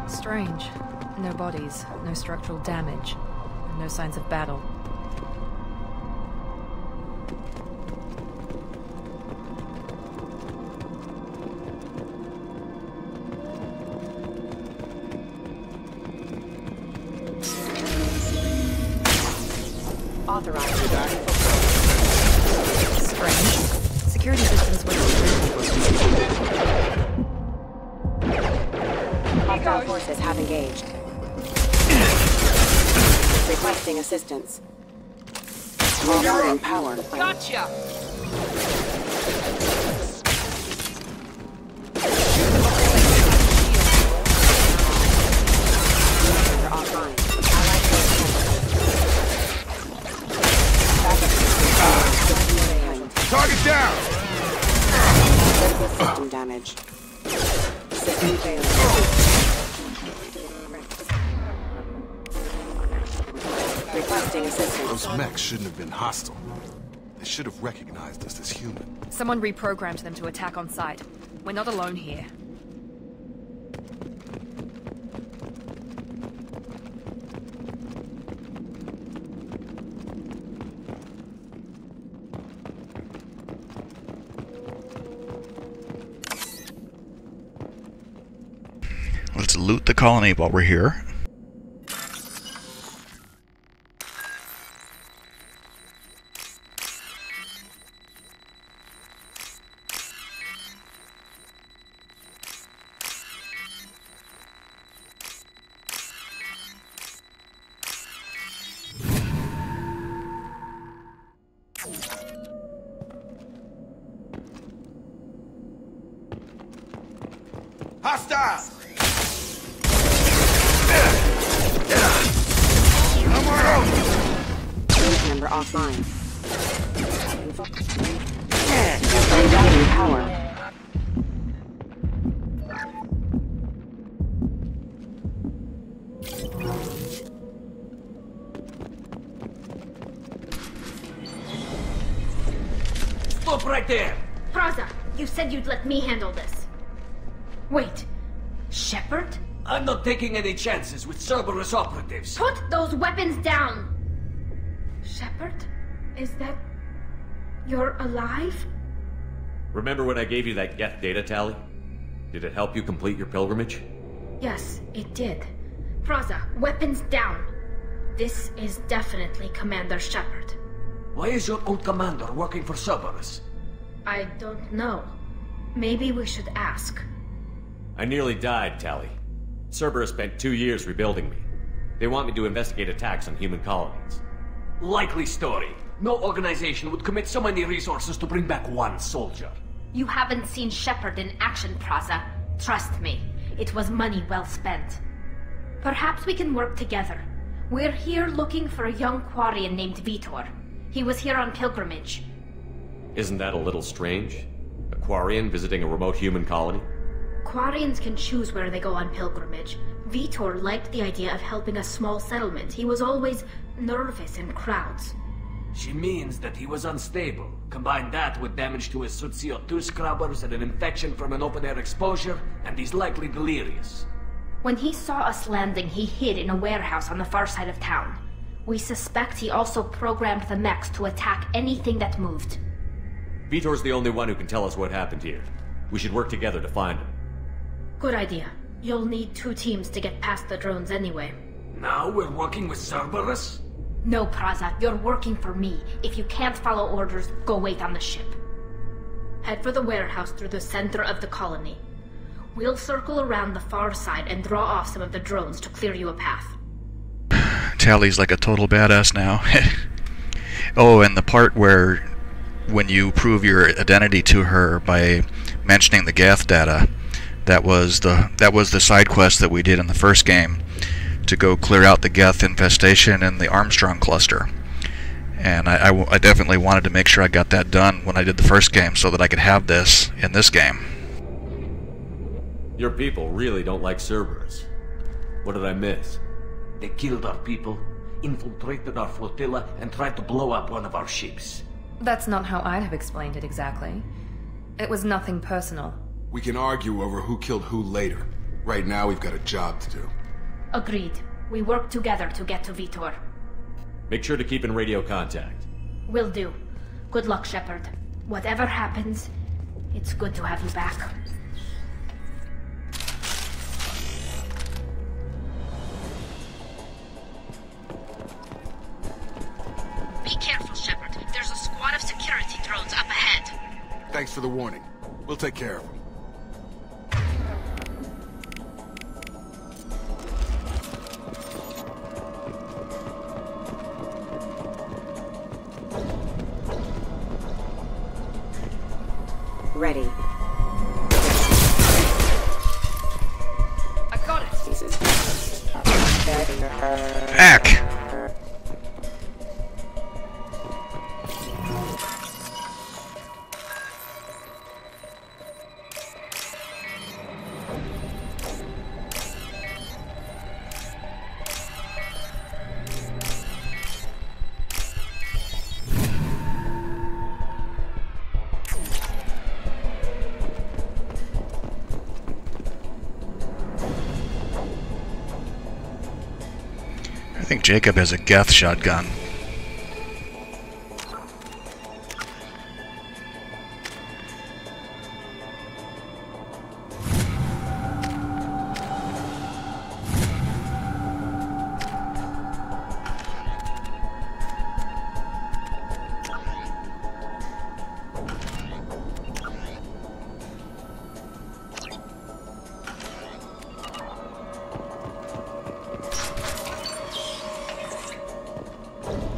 Strange. No bodies, no structural damage, and no signs of battle. Authorized. Strange. Security systems were Hostile forces have engaged. Requesting assistance. Restoring power. Gotcha! Offline. Target down! Critical system damage. System failure. Requesting assistance. Those mechs shouldn't have been hostile. They should have recognized us as human. Someone reprogrammed them to attack on sight. We're not alone here. Let's loot the colony while we're here. Hostile! Unit member offline. Regaining power. Stop right there! Praza, you said you'd let me handle this. Wait, Shepard? I'm not taking any chances with Cerberus operatives. Put those weapons down! Shepard? Is that... You're alive? Remember when I gave you that Geth data tally? Did it help you complete your pilgrimage? Yes, it did. Praza, weapons down. This is definitely Commander Shepard. Why is your old commander working for Cerberus? I don't know. Maybe we should ask. I nearly died, Tally. Cerberus spent 2 years rebuilding me. They want me to investigate attacks on human colonies. Likely story. No organization would commit so many resources to bring back one soldier. You haven't seen Shepard in action, Praza. Trust me, it was money well spent. Perhaps we can work together. We're here looking for a young Quarian named Vitor. He was here on pilgrimage. Isn't that a little strange? A Quarian visiting a remote human colony? Quarians can choose where they go on pilgrimage. Vitor liked the idea of helping a small settlement. He was always nervous in crowds. She means that he was unstable. Combine that with damage to his Sutsio-2 scrubbers and an infection from an open-air exposure, and he's likely delirious. When he saw us landing, he hid in a warehouse on the far side of town. We suspect he also programmed the mechs to attack anything that moved. Vitor's the only one who can tell us what happened here. We should work together to find him. Good idea. You'll need 2 teams to get past the drones anyway. Now we're working with Cerberus? No, Praza, you're working for me. If you can't follow orders, go wait on the ship. Head for the warehouse through the center of the colony. We'll circle around the far side and draw off some of the drones to clear you a path. Tally's like a total badass now. Oh, and the part where when you prove your identity to her by mentioning the Geth data, that was the side quest that we did in the first game to go clear out the Geth infestation in the Armstrong cluster. And I definitely wanted to make sure I got that done when I did the first game so that I could have this in this game. Your people really don't like Cerberus. What did I miss? They killed our people, infiltrated our flotilla, and tried to blow up one of our ships. That's not how I'd have explained it exactly. It was nothing personal. We can argue over who killed who later. Right now, we've got a job to do. Agreed. We work together to get to Vitor. Make sure to keep in radio contact. Will do. Good luck, Shepard. Whatever happens, it's good to have you back. Be careful, Shepard. There's a squad of security drones up ahead. Thanks for the warning. We'll take care of them. Ready. I got it. Heck! I think Jacob has a Geth shotgun.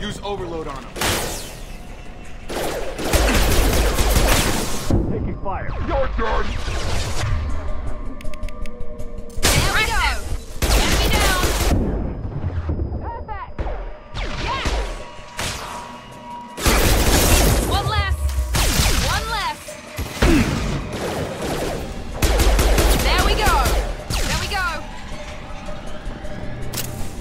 Use overload on him. Taking fire. Your turn. There we go. Enemy down. Perfect. Yes. One less. One less. There we go. There we go.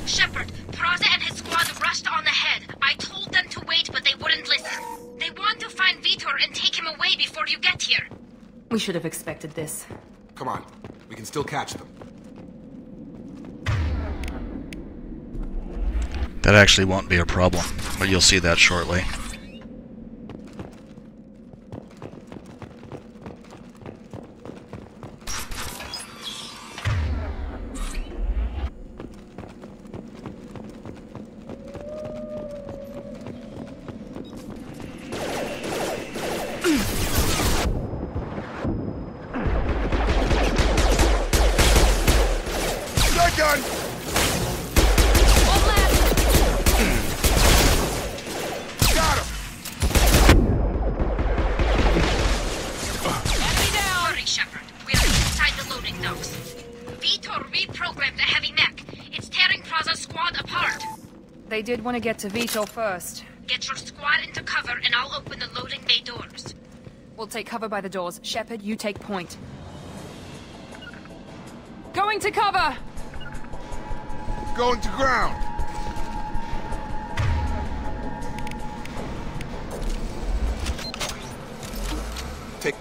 Shepard, Praza and his squad rushed on ahead. I told them to wait, but they wouldn't listen. They want to find Vitor and take him away before you get here. We should have expected this. Come on. We can still catch them. That actually won't be a problem, but you'll see that shortly. They did want to get to Vitor first. Get your squad into cover and I'll open the loading bay doors. We'll take cover by the doors. Shepard, you take point. Going to cover! Going to ground! Take...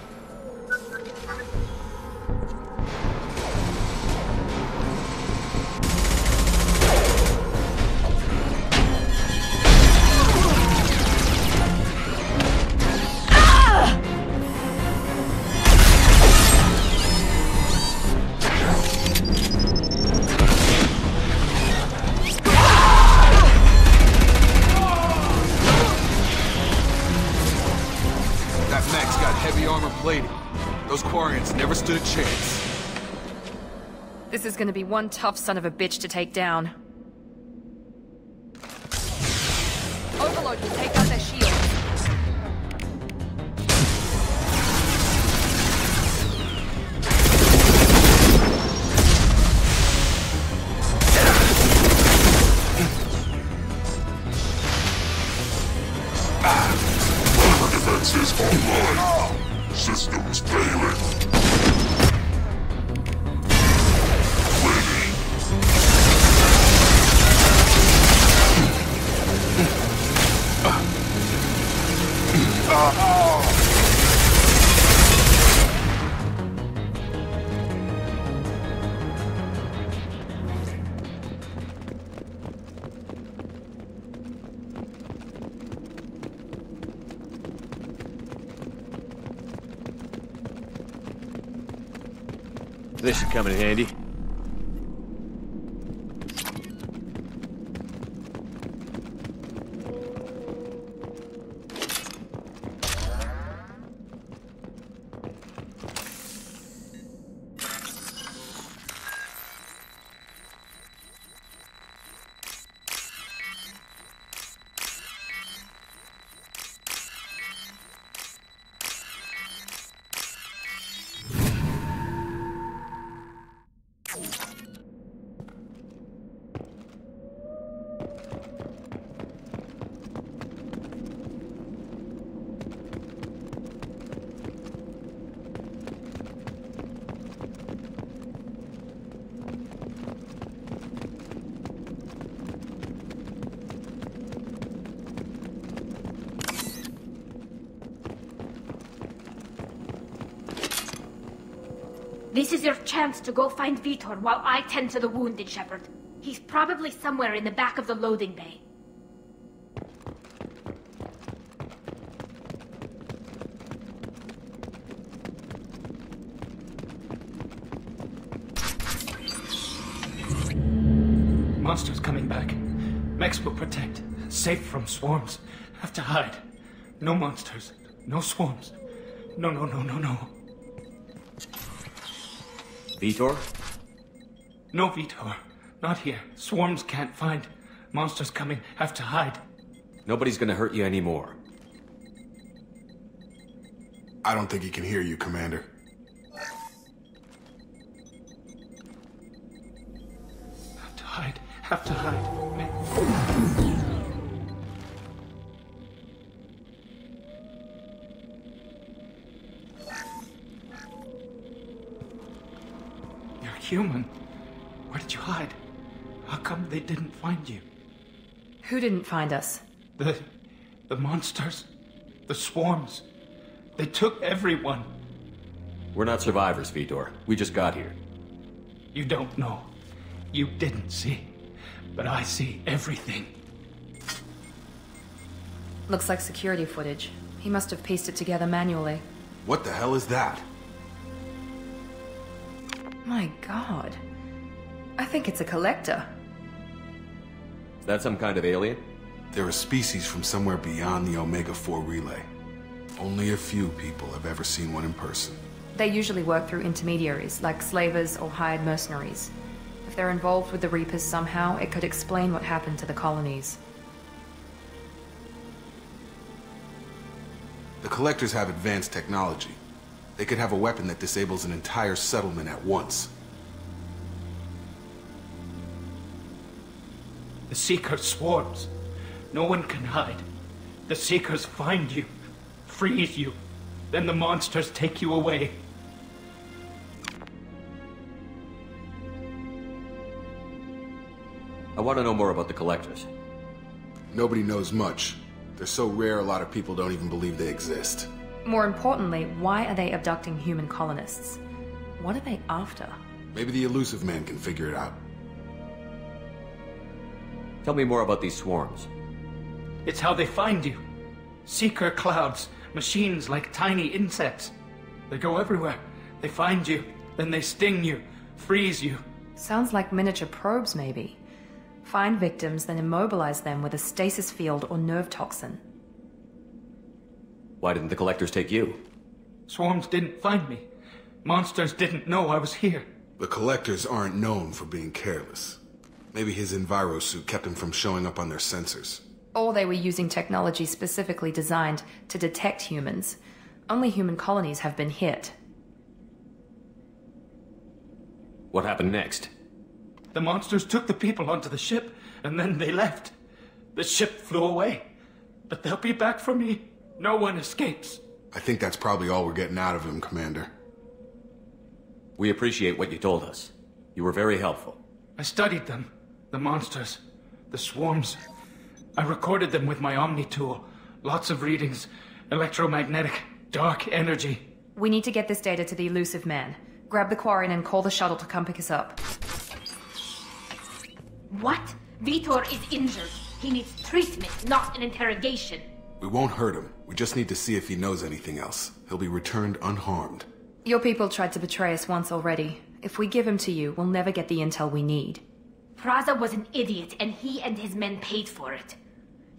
Those Quarians never stood a chance. This is gonna be one tough son of a bitch to take down. Overlord will take out their shield. Defenses online. Systems failing. This should come in handy. This is your chance to go find Vitor while I tend to the wounded, Shepard. He's probably somewhere in the back of the loading bay. Monsters coming back. Mechs will protect. Safe from swarms. Have to hide. No monsters. No swarms. No. Vitor? No Vitor. Not here. Swarms can't find. Monsters coming. Have to hide. Nobody's gonna hurt you anymore. I don't think he can hear you, Commander. Have to hide. You're human. Where did you hide? How come they didn't find you? Who didn't find us? The monsters. The swarms. They took everyone. We're not survivors, Vitor. We just got here. You don't know. You didn't see. But I see everything. Looks like security footage. He must have pieced it together manually. What the hell is that? My god. I think it's a collector. Is that some kind of alien? They're a species from somewhere beyond the Omega-4 relay. Only a few people have ever seen one in person. They usually work through intermediaries, like slavers or hired mercenaries. If they're involved with the Reapers somehow, it could explain what happened to the colonies. The Collectors have advanced technology. They could have a weapon that disables an entire settlement at once. The Seeker swarms. No one can hide. The Seekers find you, freeze you, then the monsters take you away. I want to know more about the Collectors. Nobody knows much. They're so rare, a lot of people don't even believe they exist. More importantly, why are they abducting human colonists? What are they after? Maybe the Illusive Man can figure it out. Tell me more about these swarms. It's how they find you. Seeker clouds, machines like tiny insects. They go everywhere. They find you, then they sting you, freeze you. Sounds like miniature probes, maybe. Find victims, then immobilize them with a stasis field or nerve toxin. Why didn't the Collectors take you? Swarms didn't find me. Monsters didn't know I was here. The Collectors aren't known for being careless. Maybe his Enviro suit kept him from showing up on their sensors. Or they were using technology specifically designed to detect humans. Only human colonies have been hit. What happened next? The monsters took the people onto the ship, and then they left. The ship flew away. But they'll be back for me. No one escapes. I think that's probably all we're getting out of him, Commander. We appreciate what you told us. You were very helpful. I studied them. The monsters. The swarms. I recorded them with my Omni tool. Lots of readings. Electromagnetic. Dark energy. We need to get this data to the Illusive Man. Grab the Quarian and call the shuttle to come pick us up. What? Vitor is injured. He needs treatment, not an interrogation. We won't hurt him. We just need to see if he knows anything else. He'll be returned unharmed. Your people tried to betray us once already. If we give him to you, we'll never get the intel we need. Praza was an idiot, and he and his men paid for it.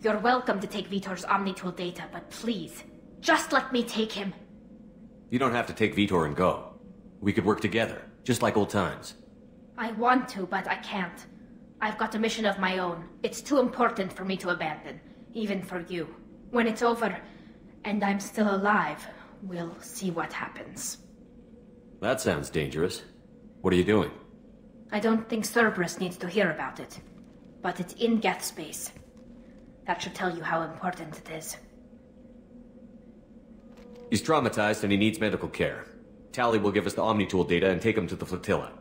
You're welcome to take Vitor's Omnitool data, but please, just let me take him. You don't have to take Vitor and go. We could work together, just like old times. I want to, but I can't. I've got a mission of my own. It's too important for me to abandon, even for you. When it's over, and I'm still alive, we'll see what happens. That sounds dangerous. What are you doing? I don't think Cerberus needs to hear about it, but it's in Geth space. That should tell you how important it is. He's traumatized and he needs medical care. Tali will give us the Omnitool data and take him to the flotilla.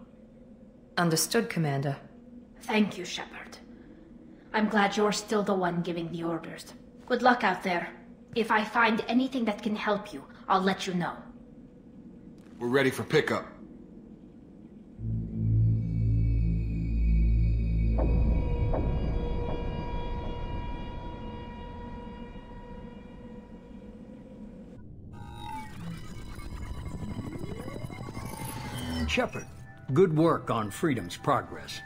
Understood, Commander. Thank you, Shepard. I'm glad you're still the one giving the orders. Good luck out there. If I find anything that can help you, I'll let you know. We're ready for pickup. Shepard, good work on Freedom's progress.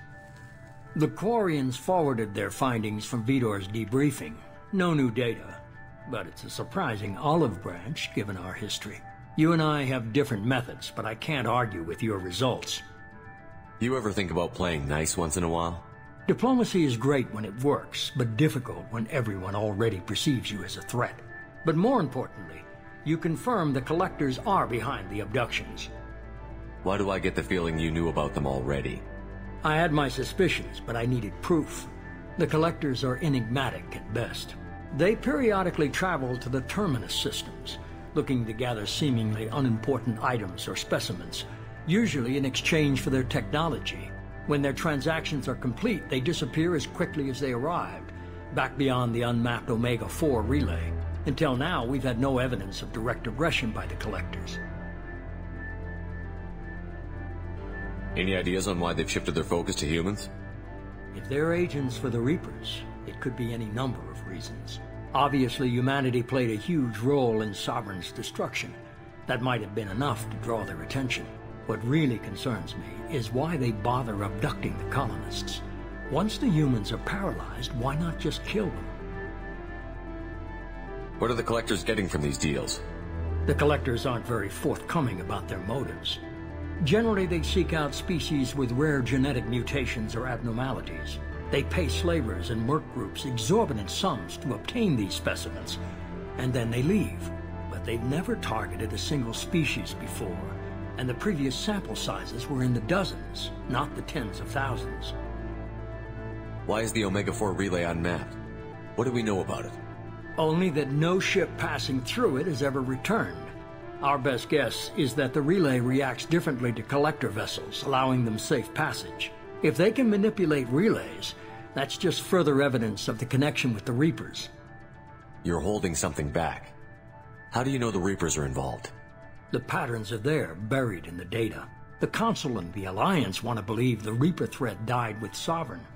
The Quarians forwarded their findings from Vitor's debriefing. No new data, but it's a surprising olive branch given our history. You and I have different methods, but I can't argue with your results. You ever think about playing nice once in a while? Diplomacy is great when it works, but difficult when everyone already perceives you as a threat. But more importantly, you confirm the Collectors are behind the abductions. Why do I get the feeling you knew about them already? I had my suspicions, but I needed proof. The Collectors are enigmatic at best. They periodically travel to the Terminus systems, looking to gather seemingly unimportant items or specimens, usually in exchange for their technology. When their transactions are complete, they disappear as quickly as they arrived, back beyond the unmapped Omega-4 relay. Until now, we've had no evidence of direct aggression by the Collectors. Any ideas on why they've shifted their focus to humans? If they're agents for the Reapers, it could be any number of reasons. Obviously, humanity played a huge role in Sovereign's destruction. That might have been enough to draw their attention. What really concerns me is why they bother abducting the colonists. Once the humans are paralyzed, why not just kill them? What are the Collectors getting from these deals? The Collectors aren't very forthcoming about their motives. Generally, they seek out species with rare genetic mutations or abnormalities. They pay slavers and work groups exorbitant sums to obtain these specimens, and then they leave. But they've never targeted a single species before, and the previous sample sizes were in the dozens, not the tens of thousands. Why is the Omega-4 relay unmapped? What do we know about it? Only that no ship passing through it has ever returned. Our best guess is that the relay reacts differently to collector vessels, allowing them safe passage. If they can manipulate relays, that's just further evidence of the connection with the Reapers. You're holding something back. How do you know the Reapers are involved? The patterns are there, buried in the data. The Council and the Alliance want to believe the Reaper threat died with Sovereign.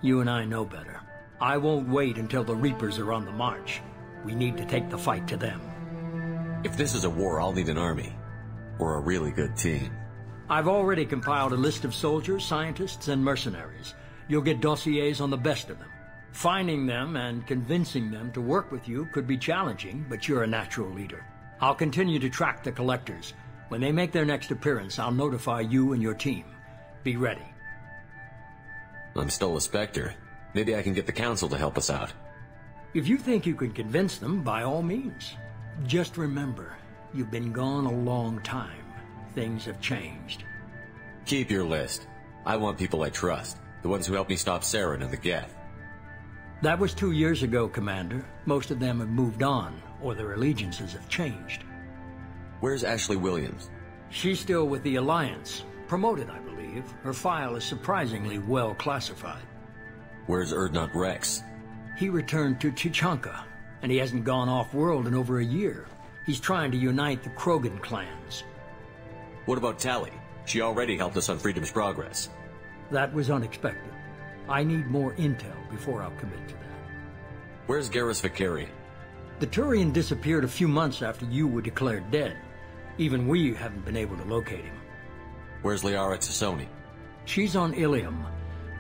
You and I know better. I won't wait until the Reapers are on the march. We need to take the fight to them. If this is a war, I'll need an army. Or a really good team. I've already compiled a list of soldiers, scientists, and mercenaries. You'll get dossiers on the best of them. Finding them and convincing them to work with you could be challenging, but you're a natural leader. I'll continue to track the Collectors. When they make their next appearance, I'll notify you and your team. Be ready. I'm still a Spectre. Maybe I can get the Council to help us out. If you think you can convince them, by all means. Just remember, you've been gone a long time. Things have changed. Keep your list. I want people I trust. The ones who helped me stop Saren and the Geth. That was 2 years ago, Commander. Most of them have moved on, or their allegiances have changed. Where's Ashley Williams? She's still with the Alliance. Promoted, I believe. Her file is surprisingly well classified. Where's Urdnot Rex? He returned to Chichanka, and he hasn't gone off-world in over a year. He's trying to unite the Krogan clans. What about Tali? She already helped us on Freedom's Progress. That was unexpected. I need more intel before I'll commit to that. Where's Garrus Vakarian? The Turian disappeared a few months after you were declared dead. Even we haven't been able to locate him. Where's Liara Tassoni? She's on Ilium.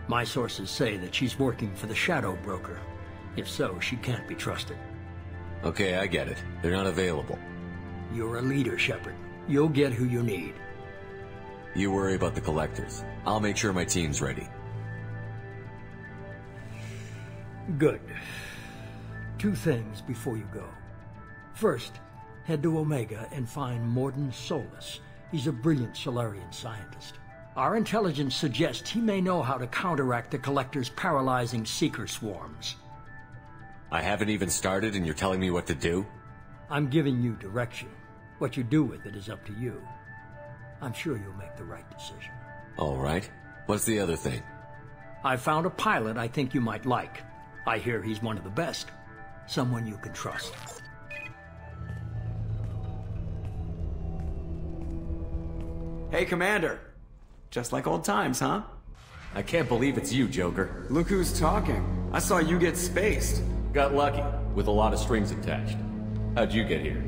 My sources say that she's working for the Shadow Broker. If so, she can't be trusted. Okay, I get it. They're not available. You're a leader, Shepard. You'll get who you need. You worry about the Collectors. I'll make sure my team's ready. Good. 2 things before you go. First, head to Omega and find Mordin Solus. He's a brilliant Solarian scientist. Our intelligence suggests he may know how to counteract the Collector's paralyzing Seeker swarms. I haven't even started and you're telling me what to do? I'm giving you direction. What you do with it is up to you. I'm sure you'll make the right decision. All right. What's the other thing? I found a pilot I think you might like. I hear he's one of the best. Someone you can trust. Hey, Commander. Just like old times, huh? I can't believe it's you, Joker. Look who's talking. I saw you get spaced. Got lucky, with a lot of strings attached. How'd you get here?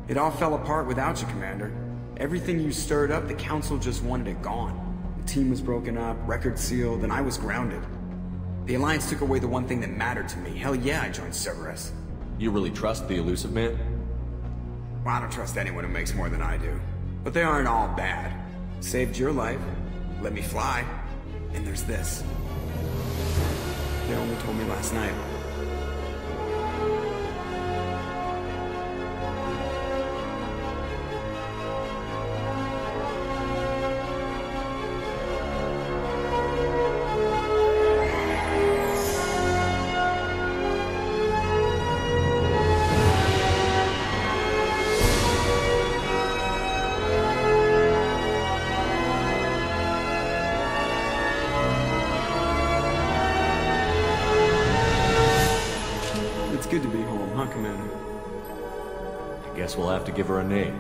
It all fell apart without you, Commander. Everything you stirred up, the Council just wanted it gone. The team was broken up, record sealed, and I was grounded. The Alliance took away the one thing that mattered to me. Hell yeah, I joined Cerberus. You really trust the Illusive Man? Well, I don't trust anyone who makes more than I do. But they aren't all bad. Saved your life, let me fly, and there's this. They only told me last night. Good to be home, huh, Commander? I guess we'll have to give her a name.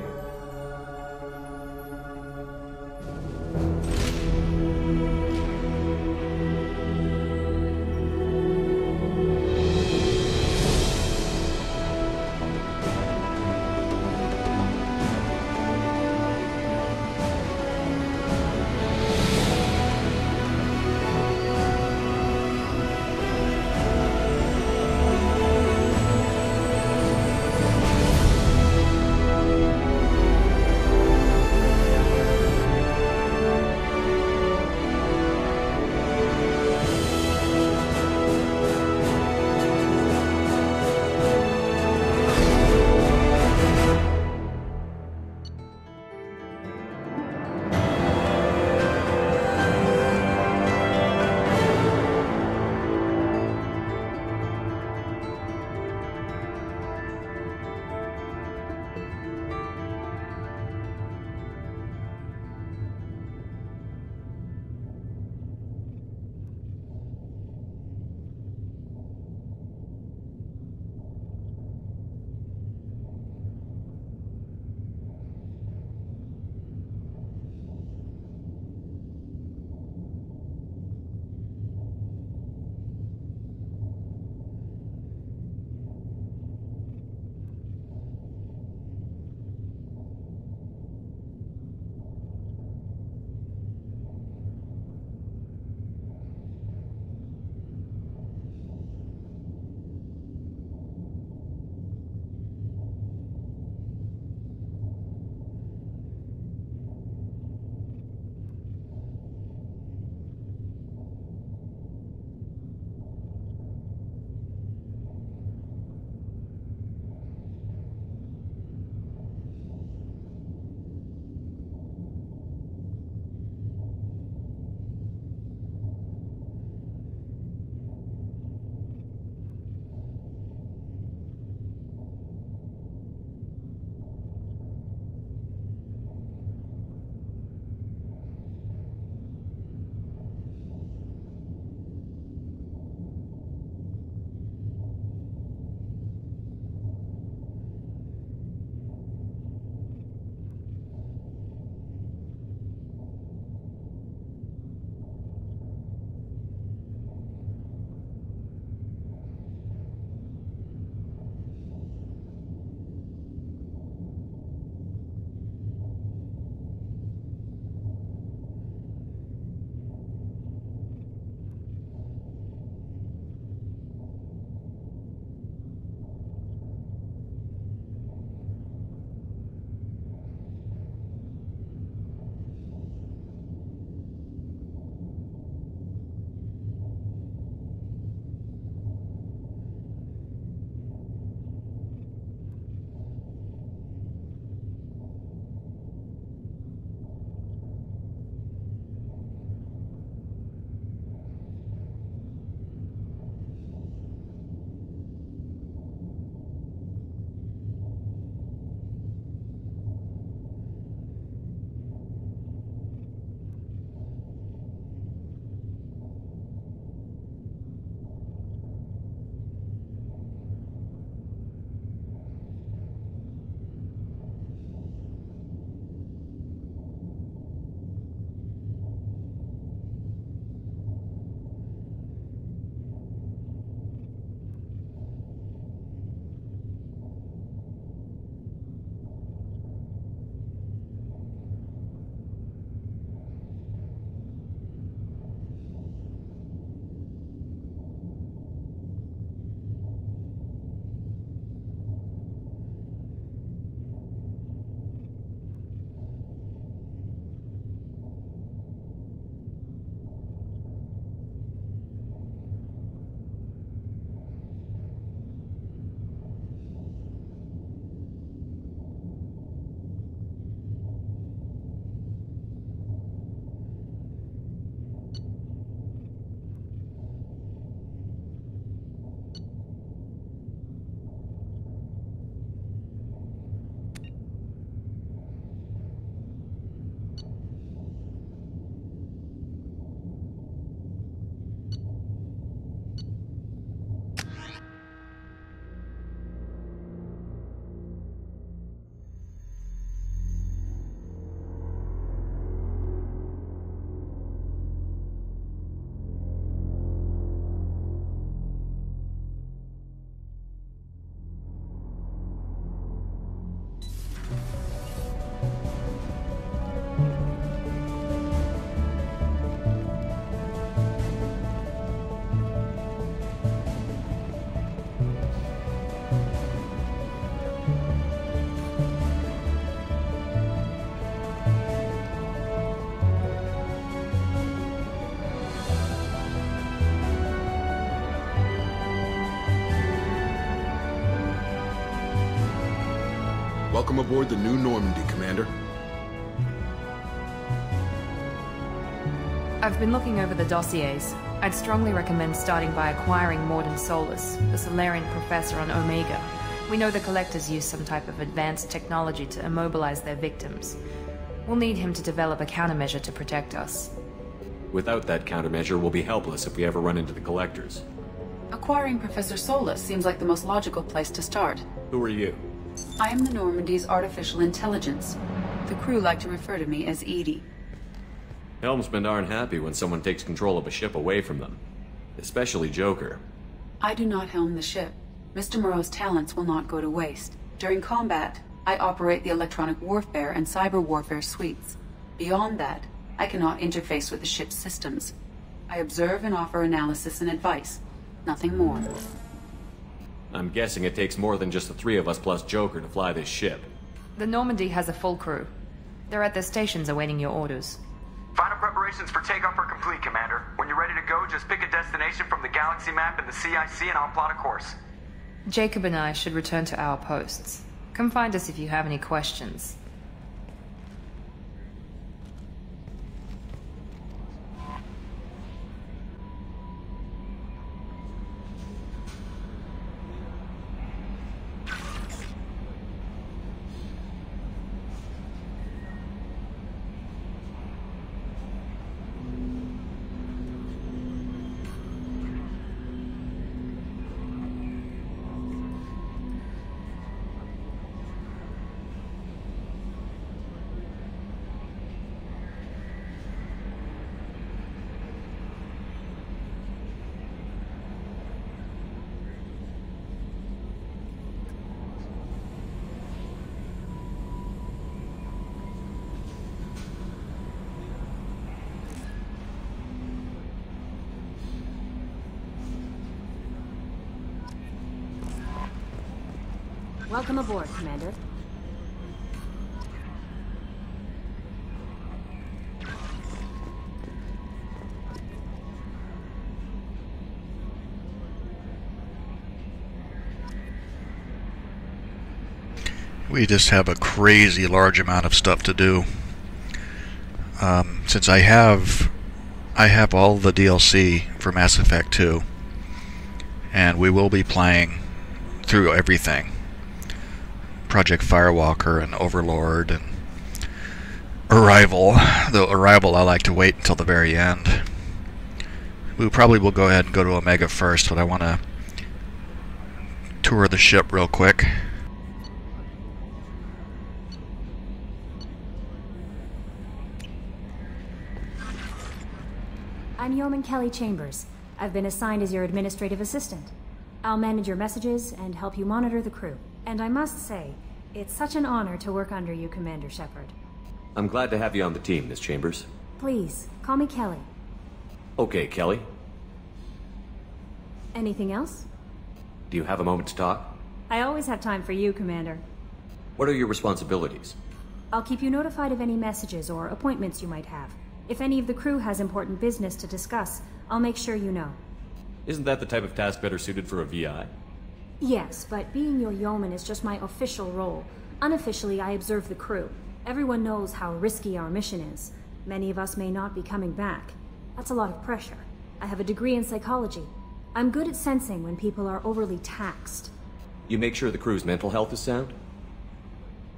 Welcome aboard the new Normandy, Commander. I've been looking over the dossiers. I'd strongly recommend starting by acquiring Mordin Solus, the Solarian professor on Omega. We know the Collectors use some type of advanced technology to immobilize their victims. We'll need him to develop a countermeasure to protect us. Without that countermeasure, we'll be helpless if we ever run into the Collectors. Acquiring Professor Solus seems like the most logical place to start. Who are you? I am the Normandy's artificial intelligence. The crew like to refer to me as Edie. Helmsmen aren't happy when someone takes control of a ship away from them. Especially Joker. I do not helm the ship. Mr. Moreau's talents will not go to waste. During combat, I operate the electronic warfare and cyber warfare suites. Beyond that, I cannot interface with the ship's systems. I observe and offer analysis and advice. Nothing more. I'm guessing it takes more than just the three of us plus Joker to fly this ship. The Normandy has a full crew. They're at their stations awaiting your orders. Final preparations for takeoff are complete, Commander. When you're ready to go, just pick a destination from the galaxy map and the CIC and I'll plot a course. Jacob and I should return to our posts. Come find us if you have any questions. Welcome aboard, Commander. We just have a crazy large amount of stuff to do. Since I have all the DLC for Mass Effect 2, and we will be playing through everything. Project Firewalker and Overlord and Arrival. Though Arrival I like to wait until the very end. We probably will go ahead and go to Omega first, but I want to tour the ship real quick. I'm Yeoman Kelly Chambers. I've been assigned as your administrative assistant. I'll manage your messages and help you monitor the crew. And I must say, it's such an honor to work under you, Commander Shepard. I'm glad to have you on the team, Miss Chambers. Please, call me Kelly. Okay, Kelly. Anything else? Do you have a moment to talk? I always have time for you, Commander. What are your responsibilities? I'll keep you notified of any messages or appointments you might have. If any of the crew has important business to discuss, I'll make sure you know. Isn't that the type of task better suited for a VI? Yes, but being your yeoman is just my official role. Unofficially, I observe the crew. Everyone knows how risky our mission is. Many of us may not be coming back. That's a lot of pressure. I have a degree in psychology. I'm good at sensing when people are overly taxed. You make sure the crew's mental health is sound?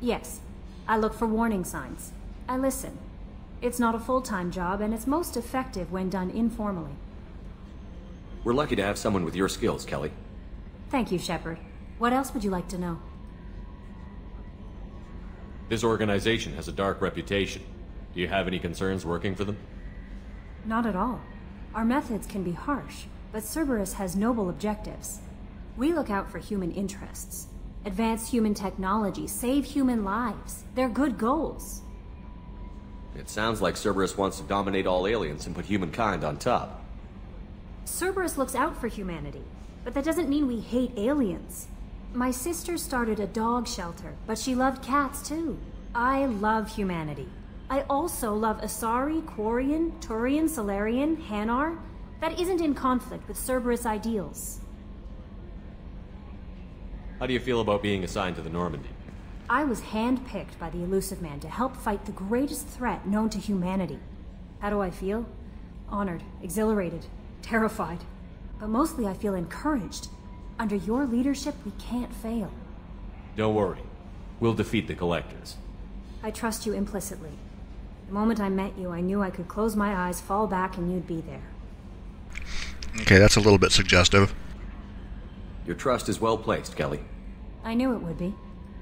Yes. I look for warning signs. I listen. It's not a full-time job, and it's most effective when done informally. We're lucky to have someone with your skills, Kelly. Thank you, Shepard. What else would you like to know? This organization has a dark reputation. Do you have any concerns working for them? Not at all. Our methods can be harsh, but Cerberus has noble objectives. We look out for human interests. Advance human technology, save human lives. They're good goals. It sounds like Cerberus wants to dominate all aliens and put humankind on top. Cerberus looks out for humanity, but that doesn't mean we hate aliens. My sister started a dog shelter, but she loved cats too. I love humanity. I also love Asari, Quarian, Turian, Solarian, Hanar. That isn't in conflict with Cerberus ideals. How do you feel about being assigned to the Normandy? I was handpicked by the Illusive Man to help fight the greatest threat known to humanity. How do I feel? Honored, exhilarated, terrified. But mostly I feel encouraged. Under your leadership, we can't fail. Don't worry. We'll defeat the Collectors. I trust you implicitly. The moment I met you, I knew I could close my eyes, fall back, and you'd be there. Okay, that's a little bit suggestive. Your trust is well placed, Kelly. I knew it would be.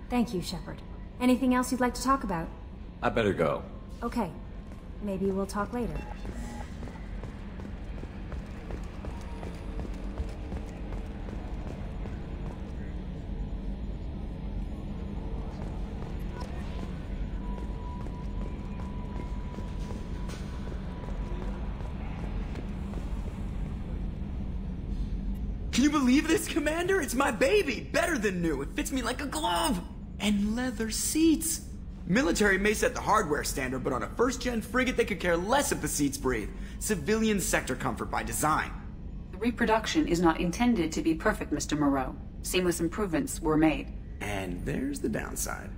Thank you, Shepard. Anything else you'd like to talk about? I better go. Okay. Maybe we'll talk later. Can you believe this, Commander? It's my baby! Better than new. It fits me like a glove! And leather seats! Military may set the hardware standard, but on a first-gen frigate they could care less if the seats breathe. Civilian sector comfort by design. The reproduction is not intended to be perfect, Mr. Moreau. Seamless improvements were made. And there's the downside.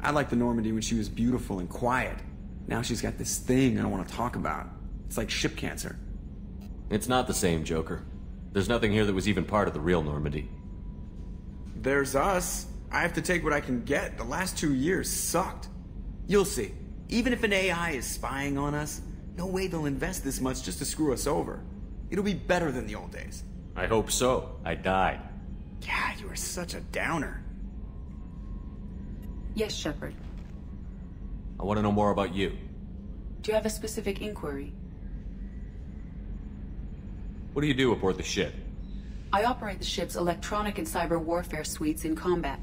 I liked the Normandy when she was beautiful and quiet. Now she's got this thing I don't want to talk about. It's like ship cancer. It's not the same, Joker. There's nothing here that was even part of the real Normandy. There's us. I have to take what I can get. The last 2 years sucked. You'll see. Even if an AI is spying on us, no way they'll invest this much just to screw us over. It'll be better than the old days. I hope so. I died. Yeah, you are such a downer. Yes, Shepard. I want to know more about you. Do you have a specific inquiry? What do you do aboard the ship? I operate the ship's electronic and cyber warfare suites in combat.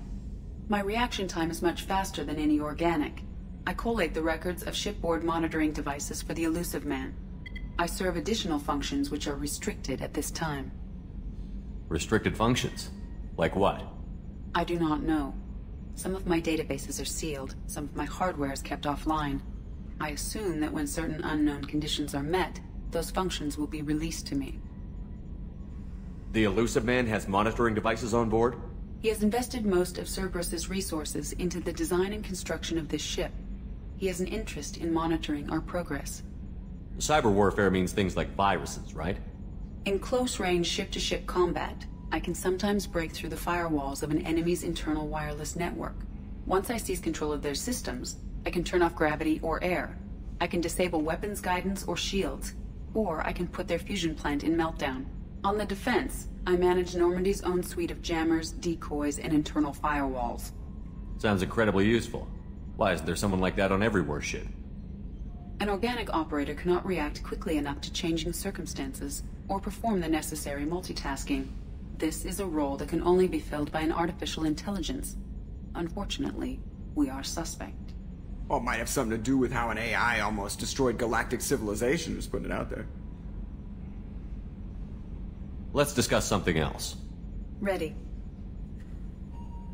My reaction time is much faster than any organic. I collate the records of shipboard monitoring devices for the Illusive Man. I serve additional functions which are restricted at this time. Restricted functions? Like what? I do not know. Some of my databases are sealed, some of my hardware is kept offline. I assume that when certain unknown conditions are met, those functions will be released to me. The Illusive Man has monitoring devices on board? He has invested most of Cerberus's resources into the design and construction of this ship. He has an interest in monitoring our progress. Cyber warfare means things like viruses, right? In close-range ship-to-ship combat, I can sometimes break through the firewalls of an enemy's internal wireless network. Once I seize control of their systems, I can turn off gravity or air. I can disable weapons guidance or shields, or I can put their fusion plant in meltdown. On the defense, I manage Normandy's own suite of jammers, decoys, and internal firewalls. Sounds incredibly useful. Why isn't there someone like that on every warship? An organic operator cannot react quickly enough to changing circumstances, or perform the necessary multitasking. This is a role that can only be filled by an artificial intelligence. Unfortunately, we are suspect. Well, it might have something to do with how an AI almost destroyed galactic civilization, just putting it out there. Let's discuss something else. Ready.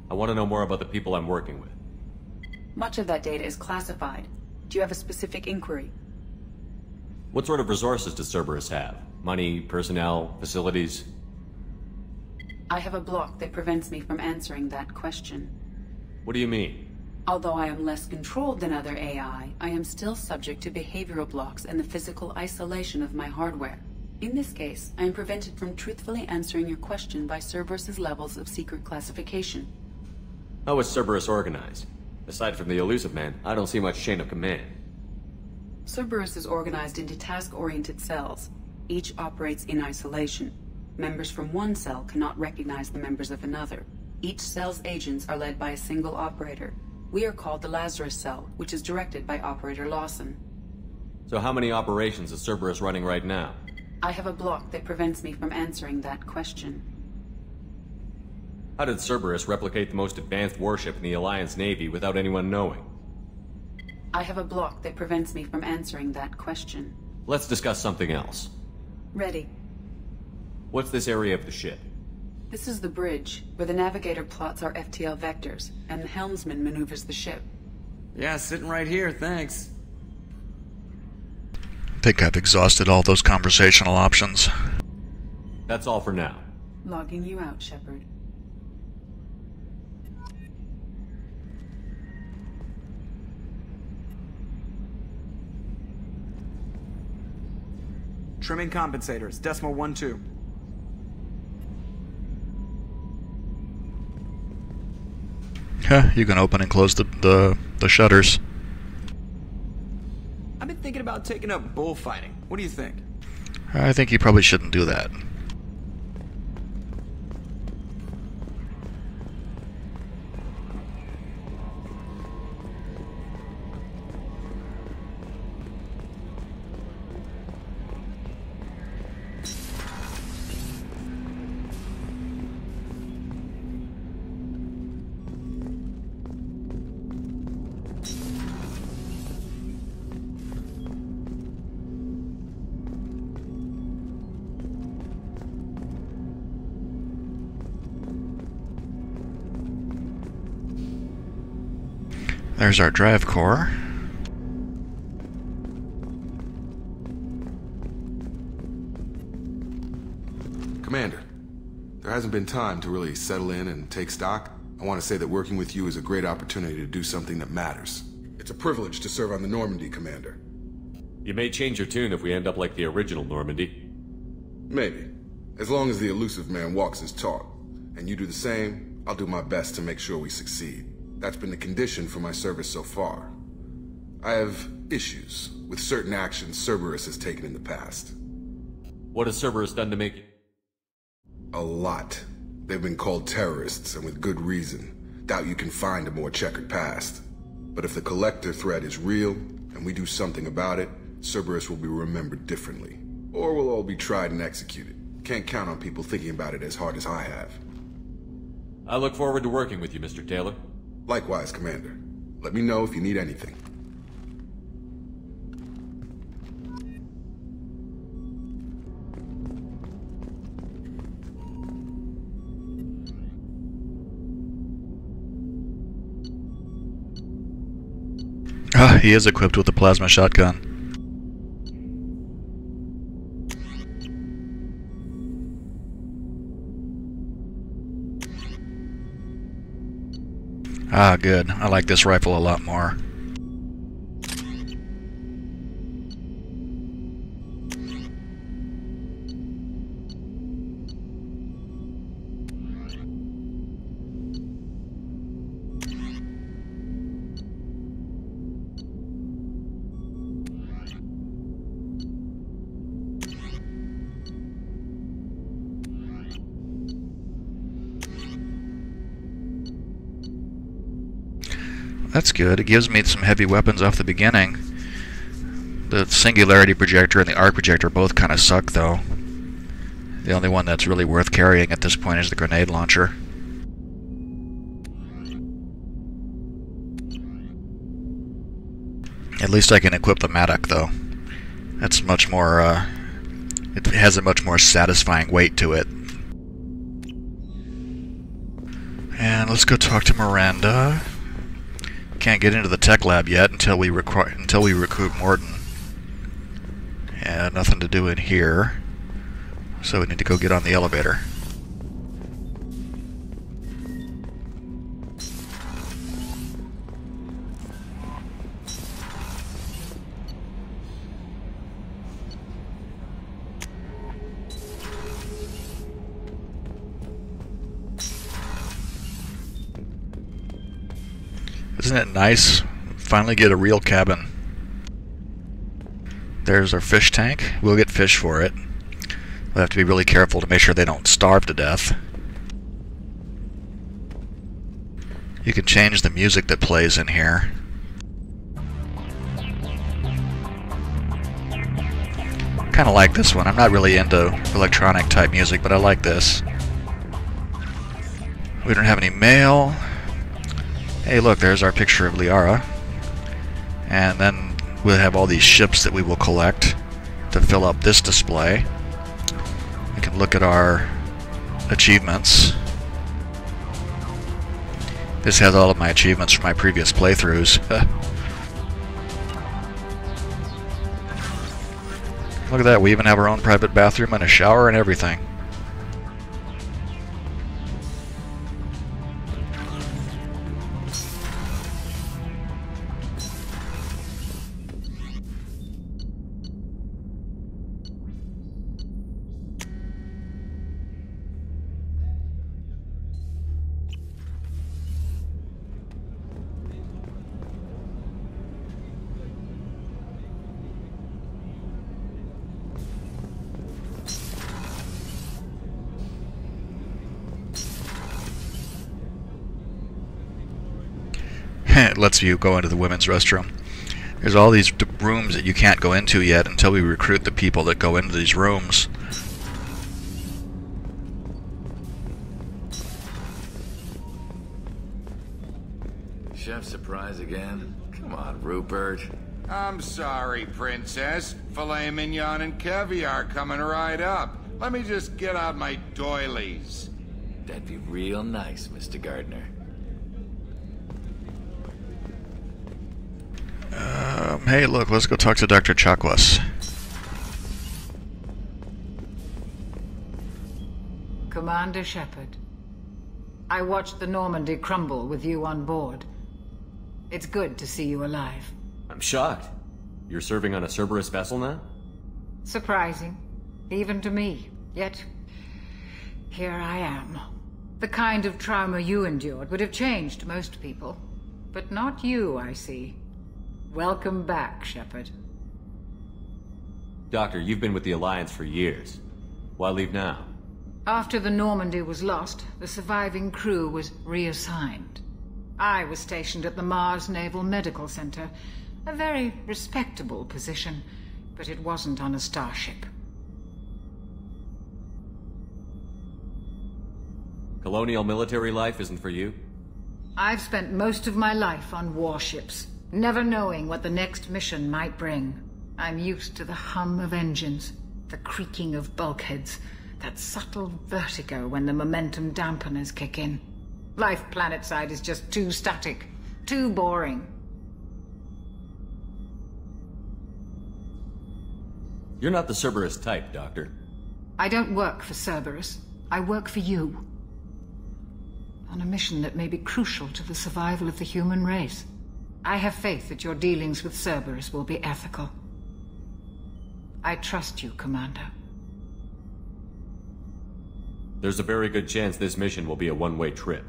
I want to know more about the people I'm working with. Much of that data is classified. Do you have a specific inquiry? What sort of resources does Cerberus have? Money, personnel, facilities? I have a block that prevents me from answering that question. What do you mean? Although I am less controlled than other AI, I am still subject to behavioral blocks and the physical isolation of my hardware. In this case, I am prevented from truthfully answering your question by Cerberus's levels of secret classification. How is Cerberus organized? Aside from the Illusive Man, I don't see much chain of command. Cerberus is organized into task-oriented cells. Each operates in isolation. Members from one cell cannot recognize the members of another. Each cell's agents are led by a single operator. We are called the Lazarus Cell, which is directed by Operator Lawson. So how many operations is Cerberus running right now? I have a block that prevents me from answering that question. How did Cerberus replicate the most advanced warship in the Alliance Navy without anyone knowing? I have a block that prevents me from answering that question. Let's discuss something else. Ready. What's this area of the ship? This is the bridge, where the navigator plots our FTL vectors, and the helmsman maneuvers the ship. Yeah, sitting right here, thanks. I think I've exhausted all those conversational options. That's all for now. Logging you out, Shepard. Trimming compensators, decimal 1-2. You can open and close the shutters. I've been thinking about taking up bullfighting. What do you think? I think you probably shouldn't do that. There's our drive core. Commander, there hasn't been time to really settle in and take stock. I want to say that working with you is a great opportunity to do something that matters. It's a privilege to serve on the Normandy, Commander. You may change your tune if we end up like the original Normandy. Maybe. As long as the elusive man walks his talk, and you do the same, I'll do my best to make sure we succeed. That's been the condition for my service so far. I have issues with certain actions Cerberus has taken in the past. What has Cerberus done to make you? A lot. They've been called terrorists, and with good reason. Doubt you can find a more checkered past. But if the Collector threat is real, and we do something about it, Cerberus will be remembered differently. Or we'll all be tried and executed. Can't count on people thinking about it as hard as I have. I look forward to working with you, Mr. Taylor. Likewise, Commander. Let me know if you need anything. He is equipped with a plasma shotgun. Ah, good. I like this rifle a lot more. That's good. It gives me some heavy weapons off the beginning. The Singularity Projector and the Arc Projector both kind of suck, though. The only one that's really worth carrying at this point is the Grenade Launcher. At least I can equip the Mattock, though. That's much more, it has a much more satisfying weight to it. And let's go talk to Miranda. Can't get into the tech lab yet until we recruit Mordin. And nothing to do in here, so we need to go get on the elevator. Isn't it nice? Finally get a real cabin. There's our fish tank. We'll get fish for it. We'll have to be really careful to make sure they don't starve to death. You can change the music that plays in here. Kinda like this one. I'm not really into electronic type music, but I like this. We don't have any mail. Hey, look, there's our picture of Liara. And then we'll have all these ships that we will collect to fill up this display. We can look at our achievements. This has all of my achievements from my previous playthroughs. Look at that, we even have our own private bathroom and a shower and everything. it lets you go into the women's restroom. There's all these rooms that you can't go into yet until we recruit the people that go into these rooms. Chef surprise again? Come on, Rupert. I'm sorry, Princess. Filet mignon and caviar coming right up. Let me just get out my doilies. That'd be real nice, Mr. Gardner. Hey, look, let's go talk to Dr. Chakwas. Commander Shepard, I watched the Normandy crumble with you on board. It's good to see you alive. I'm shocked. You're serving on a Cerberus vessel now? Surprising, even to me. Yet, here I am. The kind of trauma you endured would have changed most people. But not you, I see. Welcome back, Shepard. Doctor, you've been with the Alliance for years. Why leave now? After the Normandy was lost, the surviving crew was reassigned. I was stationed at the Mars Naval Medical Center. A very respectable position, but it wasn't on a starship. Colonial military life isn't for you? I've spent most of my life on warships, never knowing what the next mission might bring. I'm used to the hum of engines, the creaking of bulkheads, that subtle vertigo when the momentum dampeners kick in. Life planetside is just too static, too boring. You're not the Cerberus type, Doctor. I don't work for Cerberus. I work for you. On a mission that may be crucial to the survival of the human race. I have faith that your dealings with Cerberus will be ethical. I trust you, Commander. There's a very good chance this mission will be a one-way trip.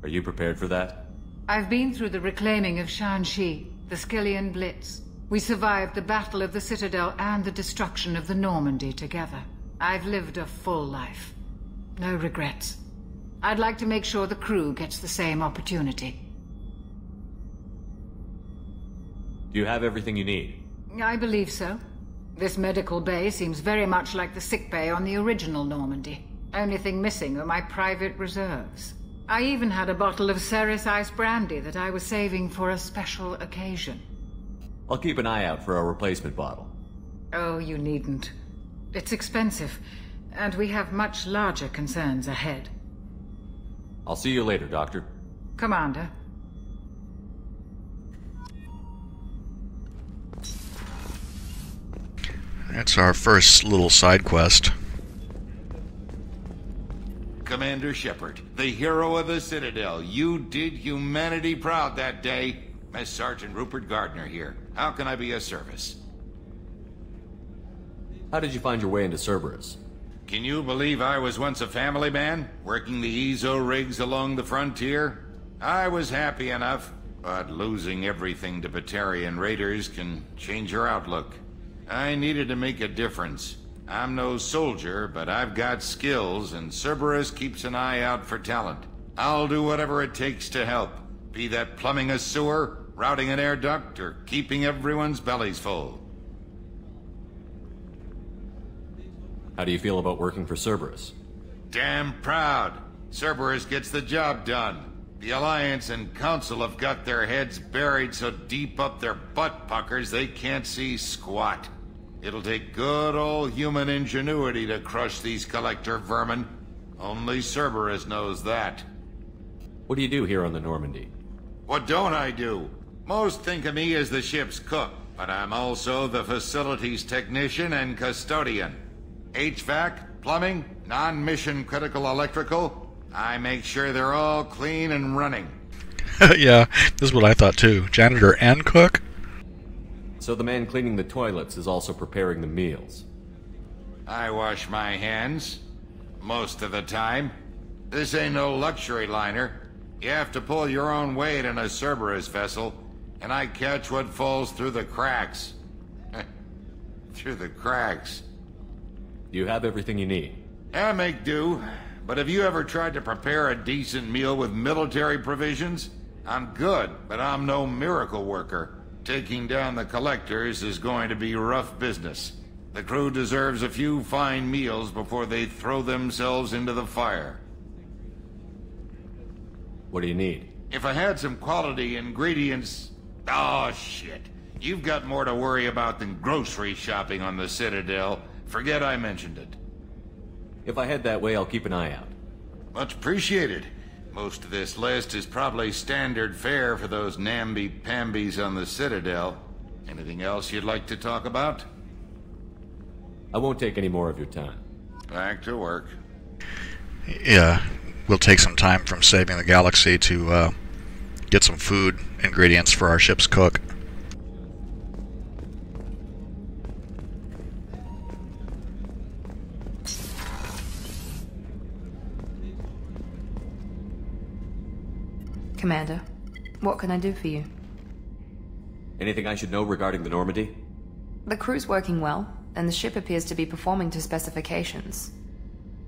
Are you prepared for that? I've been through the reclaiming of Shanxi, the Skyllian Blitz. We survived the Battle of the Citadel and the destruction of the Normandy together. I've lived a full life. No regrets. I'd like to make sure the crew gets the same opportunity. Do you have everything you need? I believe so. This medical bay seems very much like the sick bay on the original Normandy. Only thing missing are my private reserves. I even had a bottle of Ceres Ice brandy that I was saving for a special occasion. I'll keep an eye out for a replacement bottle. Oh, you needn't. It's expensive, and we have much larger concerns ahead. I'll see you later, Doctor. Commander. That's our first little side quest. Commander Shepard, the hero of the Citadel. You did humanity proud that day. Mess Sergeant Rupert Gardner here. How can I be of service? How did you find your way into Cerberus? Can you believe I was once a family man, working the EZO rigs along the frontier? I was happy enough, but losing everything to Batarian raiders can change your outlook. I needed to make a difference. I'm no soldier, but I've got skills, and Cerberus keeps an eye out for talent. I'll do whatever it takes to help. Be that plumbing a sewer, routing an air duct, or keeping everyone's bellies full. How do you feel about working for Cerberus? Damn proud. Cerberus gets the job done. The Alliance and Council have got their heads buried so deep up their butt puckers they can't see squat. It'll take good old human ingenuity to crush these collector vermin. Only Cerberus knows that. What do you do here on the Normandy? What don't I do? Most think of me as the ship's cook, but I'm also the facilities technician and custodian. HVAC, plumbing, non-mission critical electrical. I make sure they're all clean and running. Yeah, this is what I thought too. Janitor and cook? So the man cleaning the toilets is also preparing the meals. I wash my hands. Most of the time. This ain't no luxury liner. You have to pull your own weight in a Cerberus vessel, and I catch what falls through the cracks. Through the cracks. You have everything you need. I make do. But have you ever tried to prepare a decent meal with military provisions? I'm good, but I'm no miracle worker. Taking down the Collectors is going to be rough business. The crew deserves a few fine meals before they throw themselves into the fire. What do you need? If I had some quality ingredients... Oh, shit. You've got more to worry about than grocery shopping on the Citadel. Forget I mentioned it. If I head that way, I'll keep an eye out. Much appreciated. Most of this list is probably standard fare for those namby-pambies on the Citadel. Anything else you'd like to talk about? I won't take any more of your time. Back to work. Yeah, we'll take some time from saving the galaxy to get some food ingredients for our ship's cook. Commander, what can I do for you? Anything I should know regarding the Normandy? The crew's working well, and the ship appears to be performing to specifications.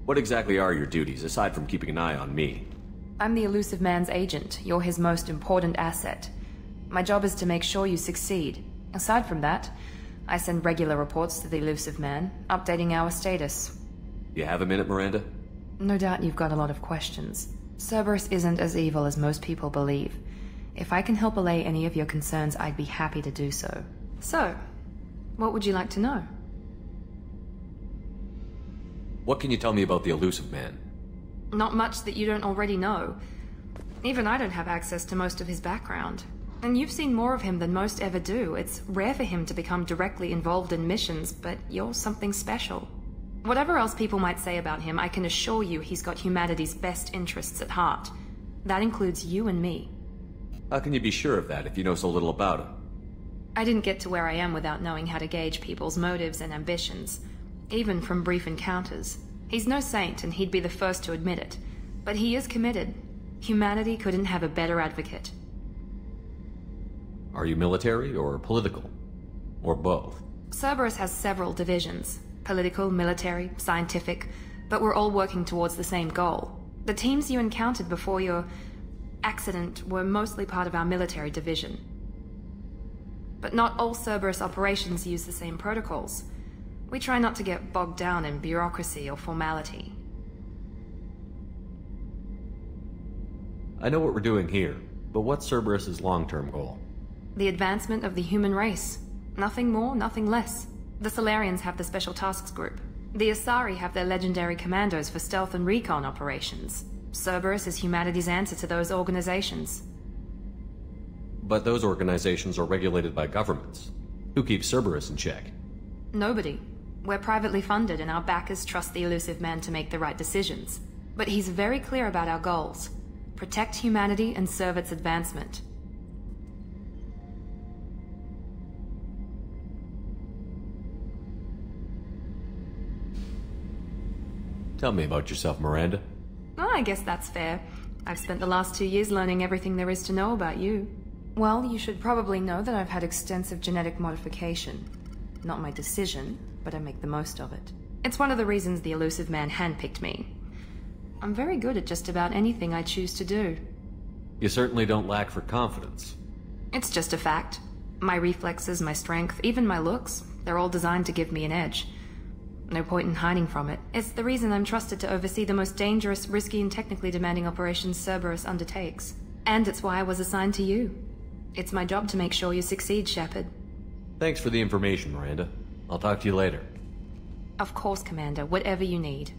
What exactly are your duties, aside from keeping an eye on me? I'm the Elusive Man's agent. You're his most important asset. My job is to make sure you succeed. Aside from that, I send regular reports to the Elusive Man, updating our status. You have a minute, Miranda? No doubt you've got a lot of questions. Cerberus isn't as evil as most people believe. If I can help allay any of your concerns, I'd be happy to do so. So, what would you like to know? What can you tell me about the Elusive Man? Not much that you don't already know. Even I don't have access to most of his background. And you've seen more of him than most ever do. It's rare for him to become directly involved in missions, but you're something special. Whatever else people might say about him, I can assure you he's got humanity's best interests at heart. That includes you and me. How can you be sure of that if you know so little about him? I didn't get to where I am without knowing how to gauge people's motives and ambitions, even from brief encounters. He's no saint, and he'd be the first to admit it. But he is committed. Humanity couldn't have a better advocate. Are you military or political? Or both? Cerberus has several divisions. Political, military, scientific, but we're all working towards the same goal. The teams you encountered before your accident were mostly part of our military division. But not all Cerberus operations use the same protocols. We try not to get bogged down in bureaucracy or formality. I know what we're doing here, but what's Cerberus's long-term goal? The advancement of the human race. Nothing more, nothing less. The Solarians have the Special Tasks Group. The Asari have their legendary commandos for stealth and recon operations. Cerberus is humanity's answer to those organizations. But those organizations are regulated by governments. Who keeps Cerberus in check? Nobody. We're privately funded, and our backers trust the Elusive Man to make the right decisions. But he's very clear about our goals. Protect humanity and serve its advancement. Tell me about yourself, Miranda. Oh, I guess that's fair. I've spent the last 2 years learning everything there is to know about you. Well, you should probably know that I've had extensive genetic modification. Not my decision, but I make the most of it. It's one of the reasons the Elusive Man handpicked me. I'm very good at just about anything I choose to do. You certainly don't lack for confidence. It's just a fact. My reflexes, my strength, even my looks, they're all designed to give me an edge. No point in hiding from it. It's the reason I'm trusted to oversee the most dangerous, risky, and technically demanding operations Cerberus undertakes. And it's why I was assigned to you. It's my job to make sure you succeed, Shepard. Thanks for the information, Miranda. I'll talk to you later. Of course, Commander. Whatever you need.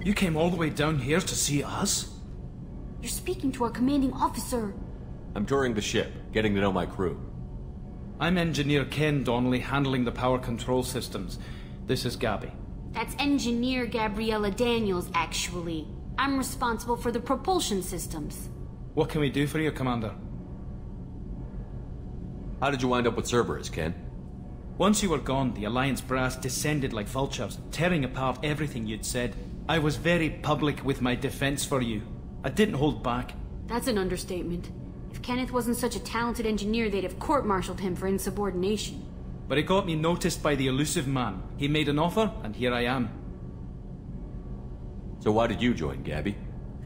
You came all the way down here to see us? You're speaking to our commanding officer. I'm touring the ship, getting to know my crew. I'm Engineer Ken Donnelly, handling the power control systems. This is Gabby. That's Engineer Gabriella Daniels, actually. I'm responsible for the propulsion systems. What can we do for you, Commander? How did you wind up with Cerberus, Ken? Once you were gone, the Alliance brass descended like vultures, tearing apart everything you'd said. I was very public with my defense for you. I didn't hold back. That's an understatement. If Kenneth wasn't such a talented engineer, they'd have court-martialed him for insubordination. But it got me noticed by the elusive man. He made an offer, and here I am. So why did you join, Gabby?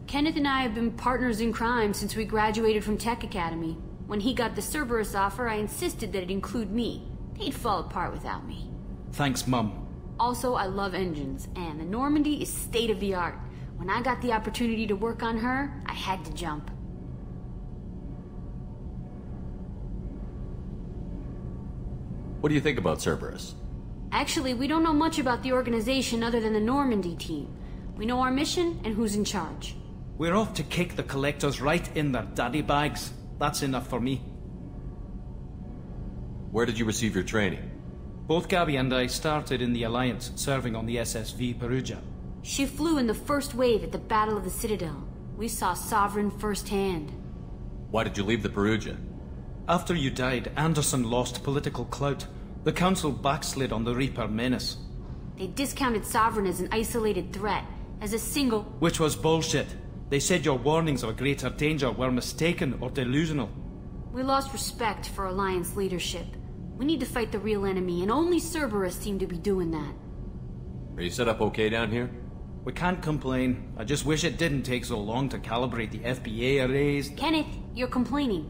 Kenneth and I have been partners in crime since we graduated from Tech Academy. When he got the Cerberus offer, I insisted that it include me. They'd fall apart without me. Thanks, Mum. Also, I love engines, and the Normandy is state-of-the-art. When I got the opportunity to work on her, I had to jump. What do you think about Cerberus? Actually, we don't know much about the organization other than the Normandy team. We know our mission and who's in charge. We're off to kick the Collectors right in their daddy bags. That's enough for me. Where did you receive your training? Both Gabby and I started in the Alliance, serving on the SSV Perugia. She flew in the first wave at the Battle of the Citadel. We saw Sovereign firsthand. Why did you leave the Perugia? After you died, Anderson lost political clout. The Council backslid on the Reaper menace. They discounted Sovereign as an isolated threat, as a single... Which was bullshit. They said your warnings of greater danger were mistaken or delusional. We lost respect for Alliance leadership. We need to fight the real enemy, and only Cerberus seemed to be doing that. Are you set up okay down here? We can't complain. I just wish it didn't take so long to calibrate the FBA arrays. Kenneth, you're complaining.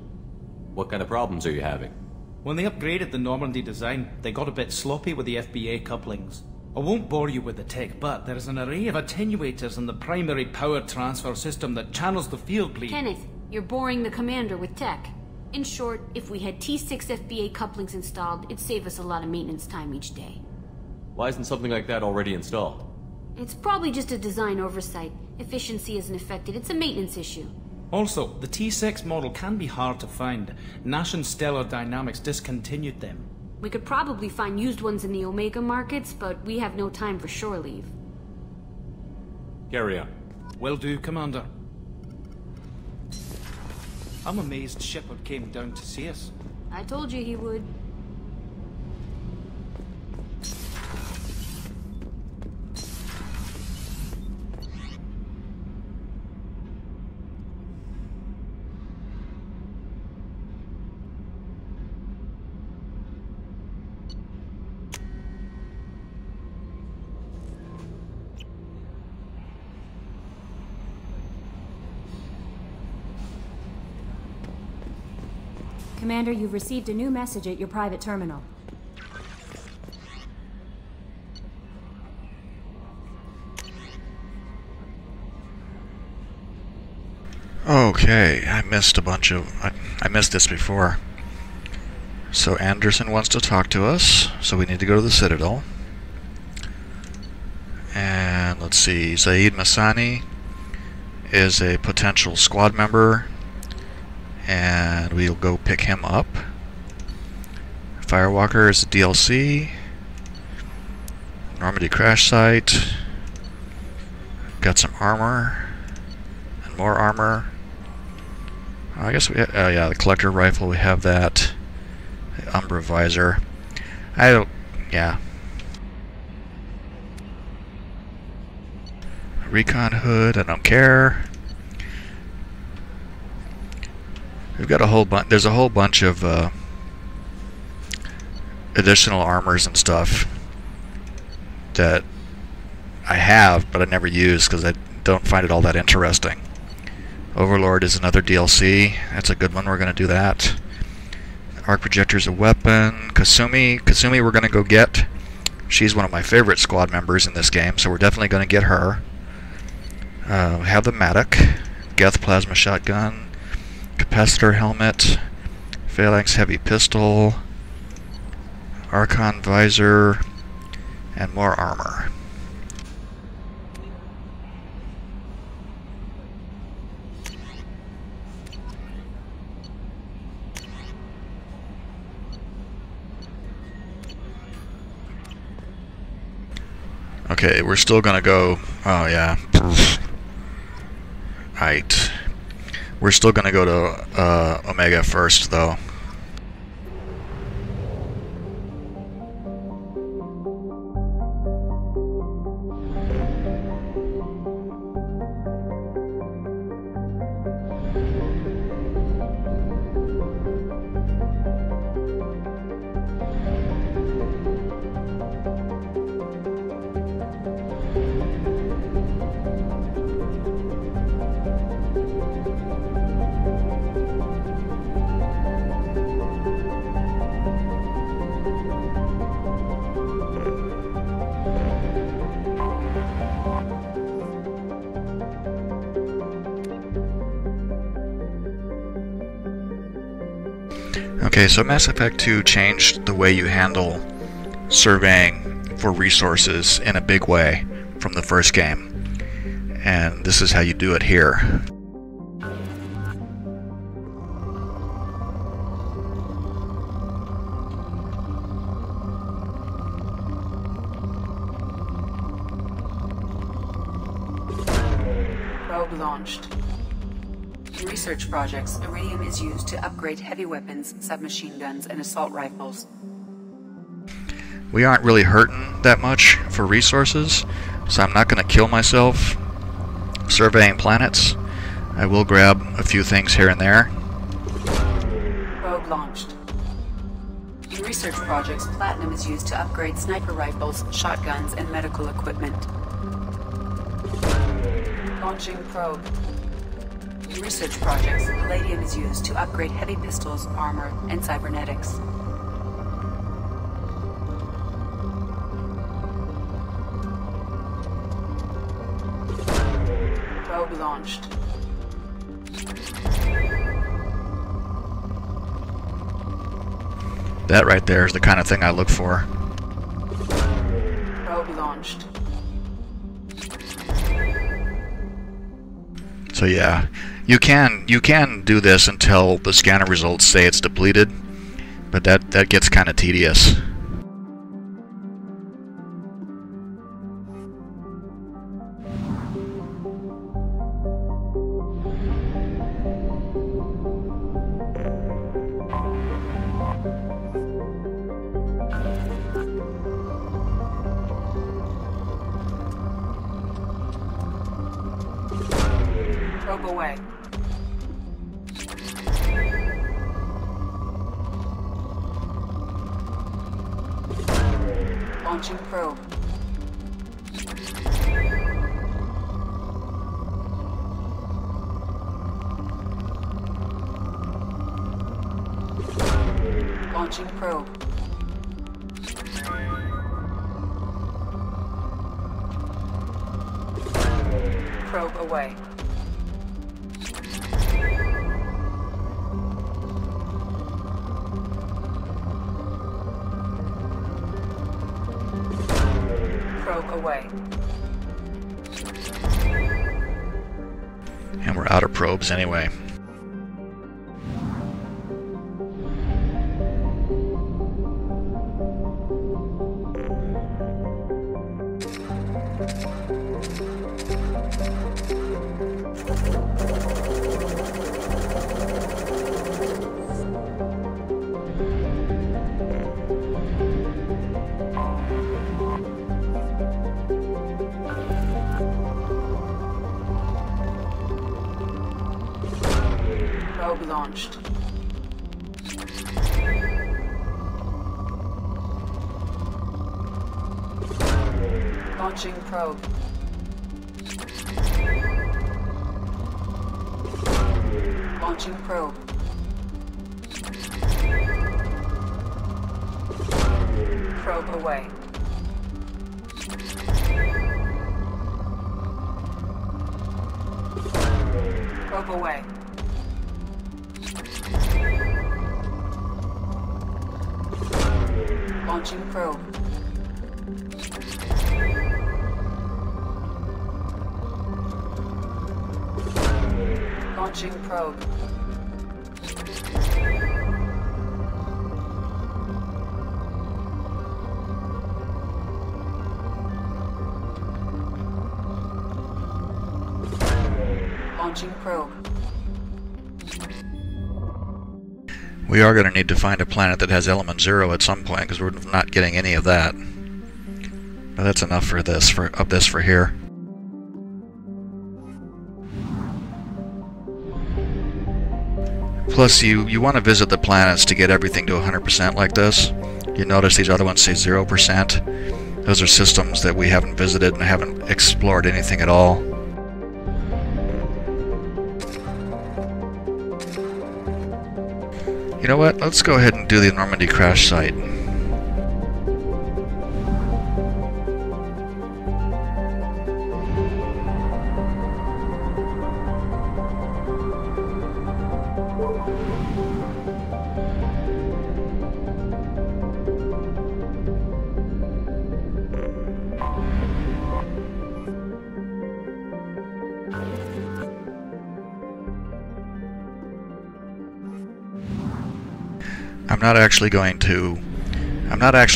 What kind of problems are you having? When they upgraded the Normandy design, they got a bit sloppy with the FBA couplings. I won't bore you with the tech, but there is an array of attenuators in the primary power transfer system that channels the field bleed. Kenneth, you're boring the commander with tech. In short, if we had T6 FBA couplings installed, it'd save us a lot of maintenance time each day. Why isn't something like that already installed? It's probably just a design oversight. Efficiency isn't affected, it's a maintenance issue. Also, the T6 model can be hard to find. Nash and Stellar Dynamics discontinued them. We could probably find used ones in the Omega markets, but we have no time for shore leave. Carry on. Will do, Commander. I'm amazed Shepard came down to see us. I told you he would. Commander, you've received a new message at your private terminal. Okay, I missed I missed this before. So Anderson wants to talk to us, so we need to go to the Citadel. And let's see, Zaid Masani is a potential squad member, and we'll go pick him up. Firewalker is a DLC. Normandy crash site. Got some armor and more armor. I guess we yeah, the collector rifle, we have that. The Umbra visor. Yeah. Recon hood, I don't care. We've got a whole bunch. There's a whole bunch of additional armors and stuff that I have, but I never use because I don't find it all that interesting. Overlord is another DLC. That's a good one. We're going to do that. Arc projector's a weapon. Kasumi we're going to go get. She's one of my favorite squad members in this game, so we're definitely going to get her. We have the Matic, Geth plasma shotgun, capacitor helmet, Phalanx heavy pistol, Archon visor, and more armor. Okay, we're still gonna go... Oh, yeah. Right. We're still gonna go to Omega first, though. Okay, so Mass Effect 2 changed the way you handle surveying for resources in a big way from the first game. And this is how you do it here. Probe launched. In research projects, Iridium is used to upgrade heavy weapons, submachine guns, and assault rifles. We aren't really hurting that much for resources, so I'm not going to kill myself surveying planets. I will grab a few things here and there. Probe launched. In research projects, Platinum is used to upgrade sniper rifles, shotguns, and medical equipment. Launching probe. In research projects, Palladium is used to upgrade heavy pistols, armor, and cybernetics. Probe launched. That right there is the kind of thing I look for. Probe launched. So yeah, you can do this until the scanner results say it's depleted, but that gets kind of tedious. Probe away. Launching probe. Launching probe. Probe away. Probe away. And we're out of probes anyway. Probe launched. Launching probe. Launching probe. Probe away. Probe away. Launching probe. Launching probe. Launching probe. We are going to need to find a planet that has element 0 at some point, because we're not getting any of that. But that's enough for this, for here. Plus, you want to visit the planets to get everything to 100% like this. You notice these other ones say 0%. Those are systems that we haven't visited and haven't explored anything at all. You know what? Let's go ahead and do the Normandy crash site. I'm not actually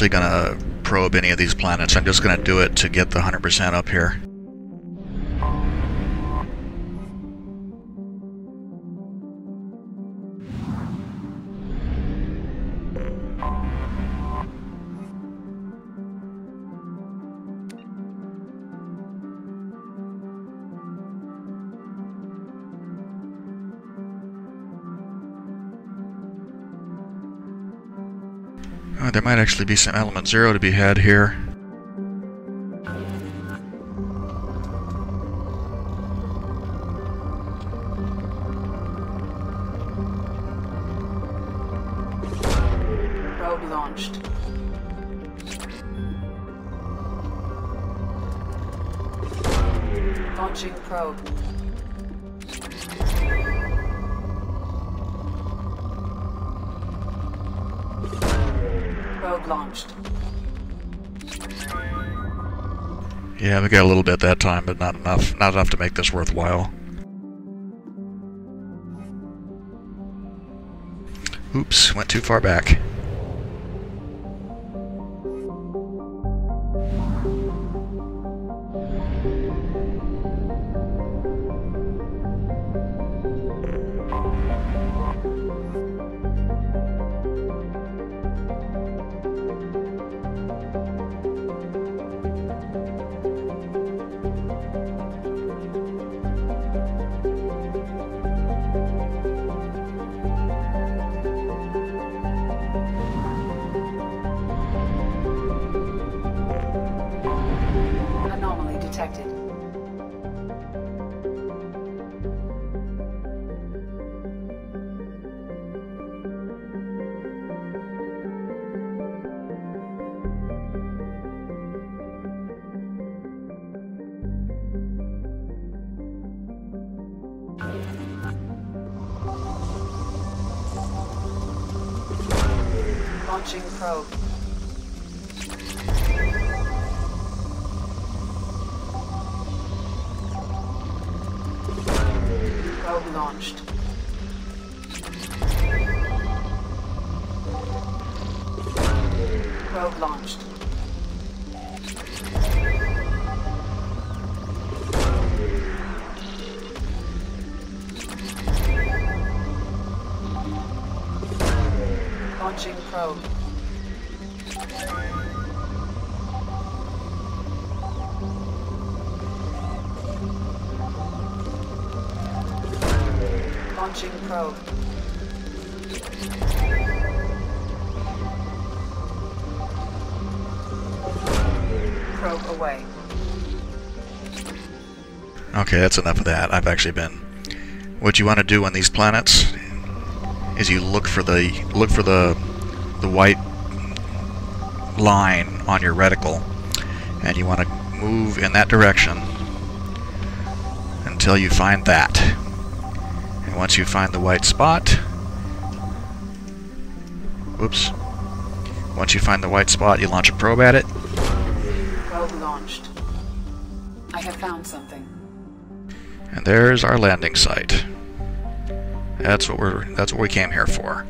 going to probe any of these planets. I'm just going to do it to get the 100% up here. Oh, there might actually be some element 0 to be had here. Probe launched. Launching probe. Probe launched. Yeah, we got a little bit that time, but not enough. Not enough to make this worthwhile. Oops, went too far back. Anomaly detected. Launching probe. Probe launched. Probe launched. Launching probe. Launching probe. Probe away. Okay, that's enough of that. I've actually been... What you want to do on these planets is you look for the white line on your reticle, and you want to move in that direction until you find that. And once you find the white spot, whoops. Once you find the white spot, you launch a probe at it. Probe launched. I have found something. And there's our landing site. That's what we came here for.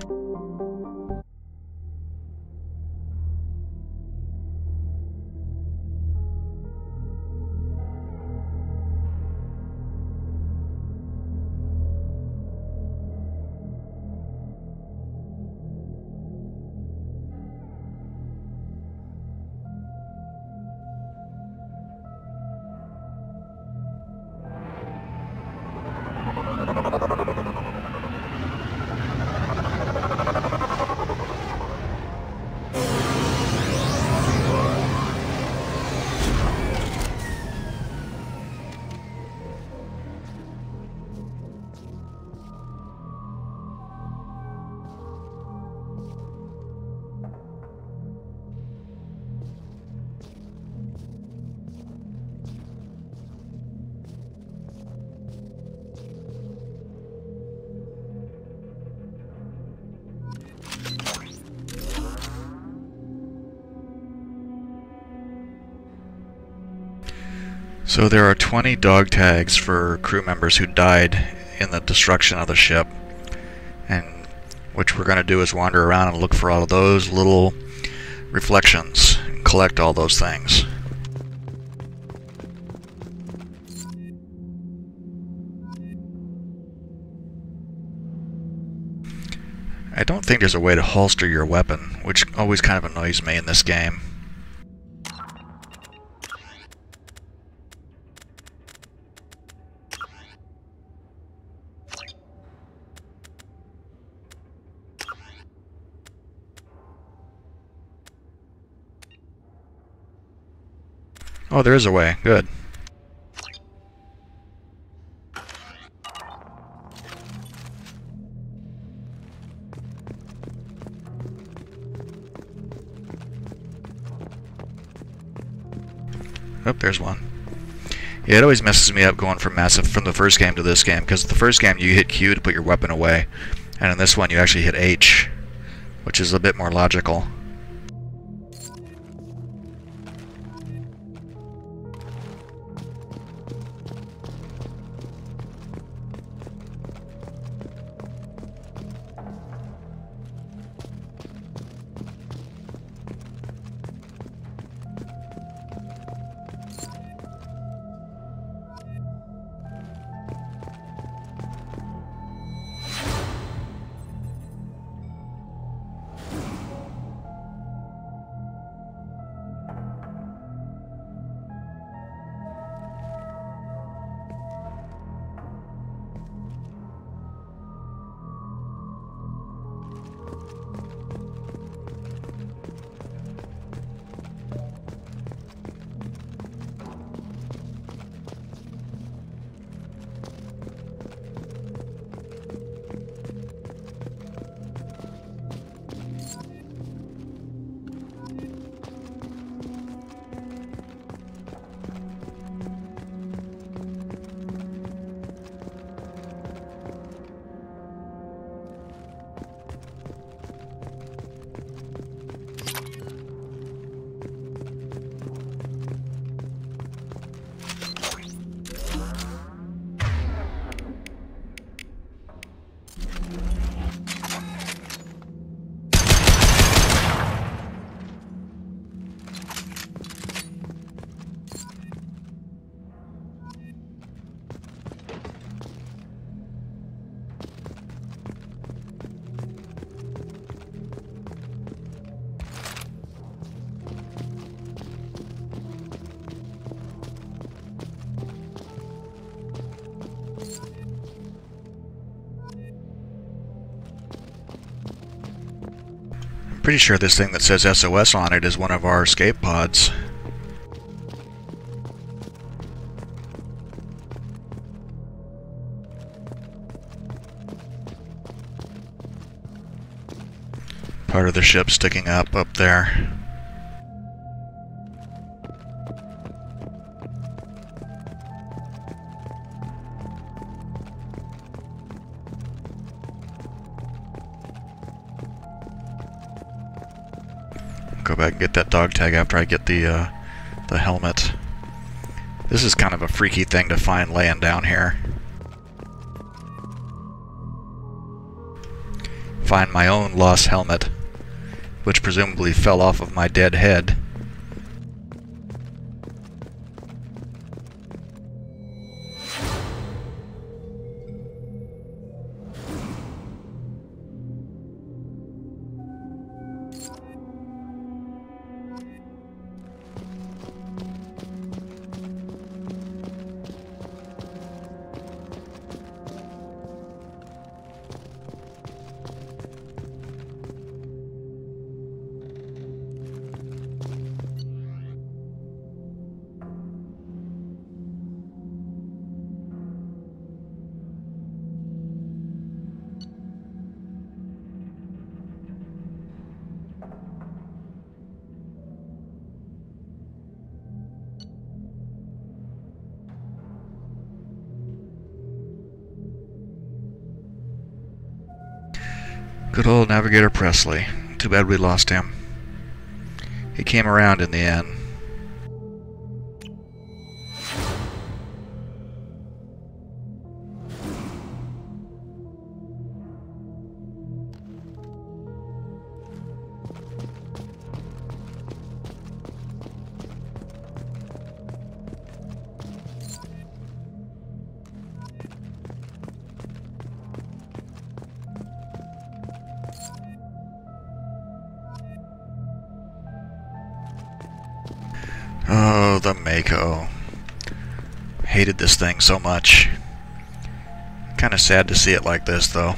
So there are 20 dog tags for crew members who died in the destruction of the ship, and what we're going to do is wander around and look for all of those little reflections and collect all those things. I don't think there's a way to holster your weapon, which always kind of annoys me in this game. Oh, there is a way. Good. Oh, there's one. Yeah, it always messes me up going from the first game to this game, because the first game you hit Q to put your weapon away, and in this one you actually hit H, which is a bit more logical. Pretty sure this thing that says SOS on it is one of our escape pods. Part of the ship sticking up there. Go back and get that dog tag after I get the helmet. This is kind of a freaky thing to find laying down here. Find my own lost helmet, which presumably fell off of my dead head. Good old Navigator Presley. Too bad we lost him. He came around in the end. Oh, the Mako. Hated this thing so much. Kinda sad to see it like this, though.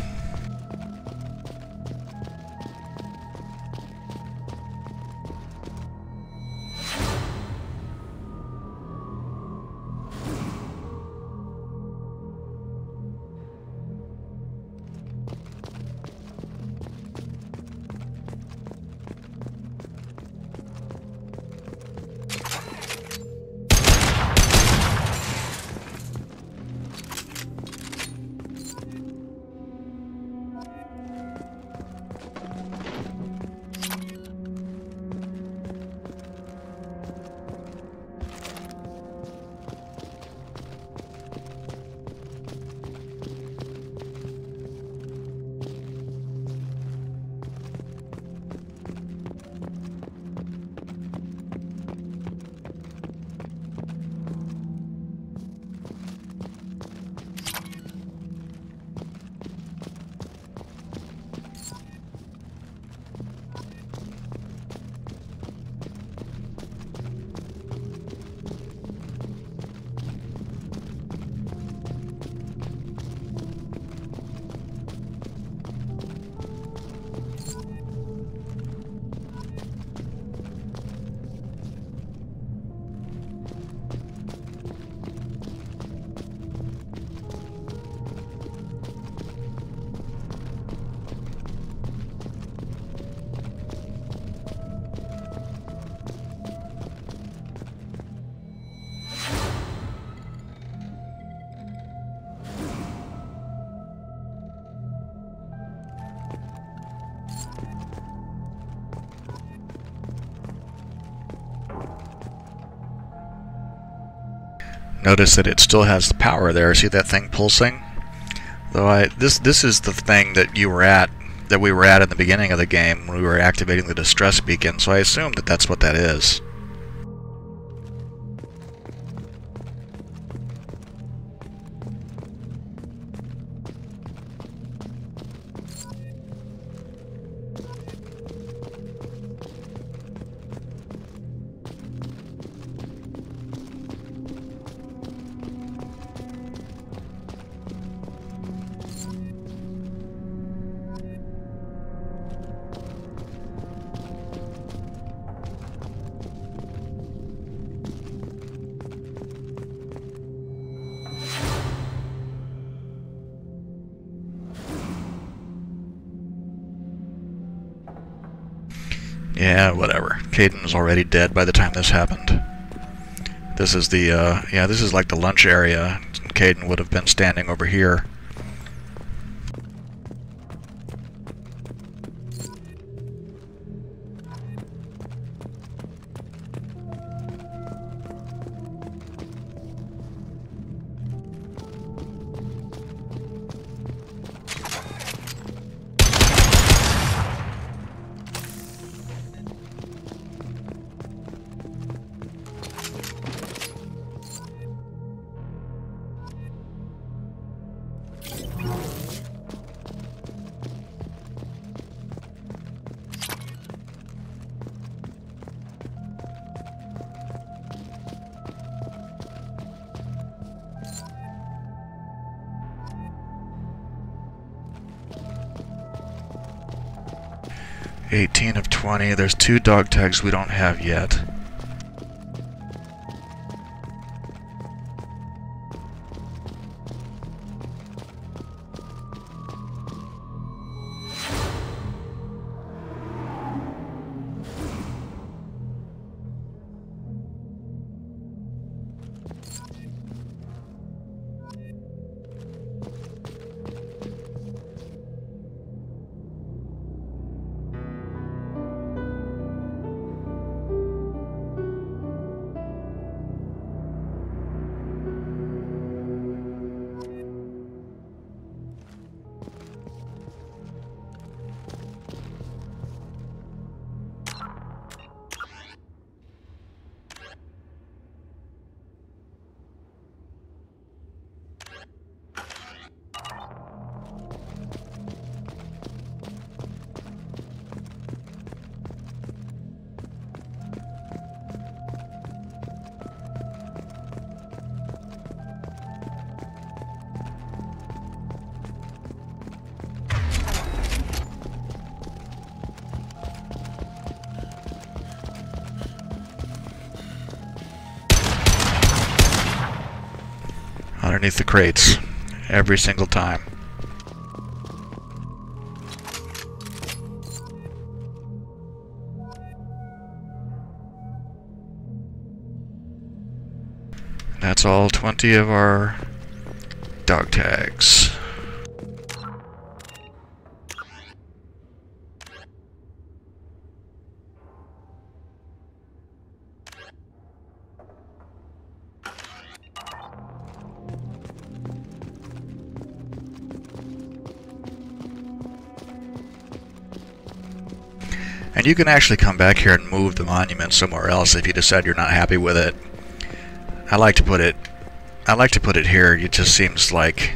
Notice that it still has the power there. See that thing pulsing? Though this is the thing that we were at in the beginning of the game when we were activating the distress beacon, so I assume that that's what that is. Yeah, whatever. Kaidan was already dead by the time this happened. This is the, yeah, this is like the lunch area. Kaidan would have been standing over here. $18 of $20. There's 2 dog tags we don't have yet. underneath the crates. Every single time. That's all 20 of our dog tags. And you can actually come back here and move the monument somewhere else if you decide you're not happy with it. I like to put it here. It just seems like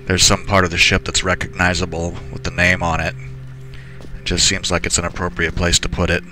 there's some part of the ship that's recognizable with the name on it. It just seems like it's an appropriate place to put it.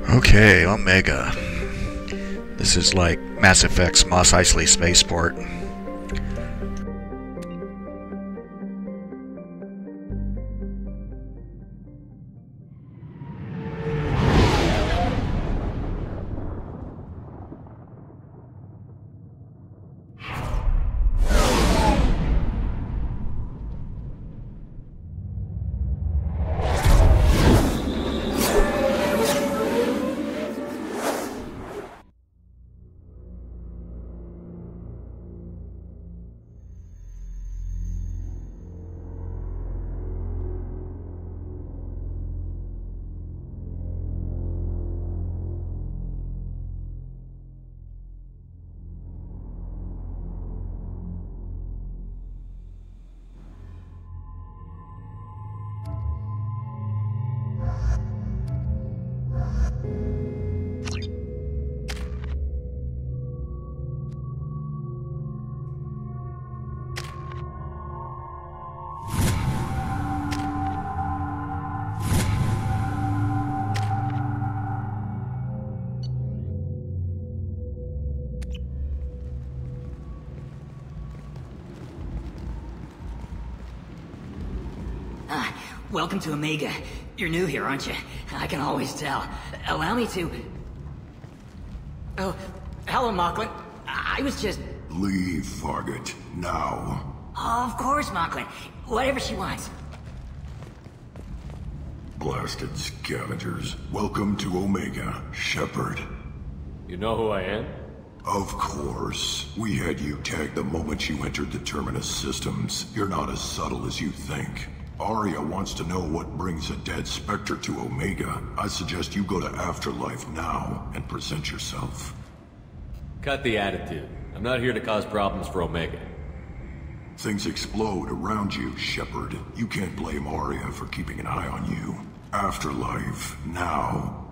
Okay, Omega. This is like Mass Effect's Mos Eisley spaceport. Welcome to Omega. You're new here, aren't you? I can always tell. Allow me to... Oh, hello, Mocklin. I was just... Leave, Fargate. Now. Oh, of course, Mocklin. Whatever she wants. Blasted scavengers. Welcome to Omega, Shepard. You know who I am? Of course. We had you tagged the moment you entered the Terminus systems. You're not as subtle as you think. Aria wants to know what brings a dead Spectre to Omega. I suggest you go to Afterlife now and present yourself. Cut the attitude. I'm not here to cause problems for Omega. Things explode around you, Shepard. You can't blame Aria for keeping an eye on you. Afterlife, now.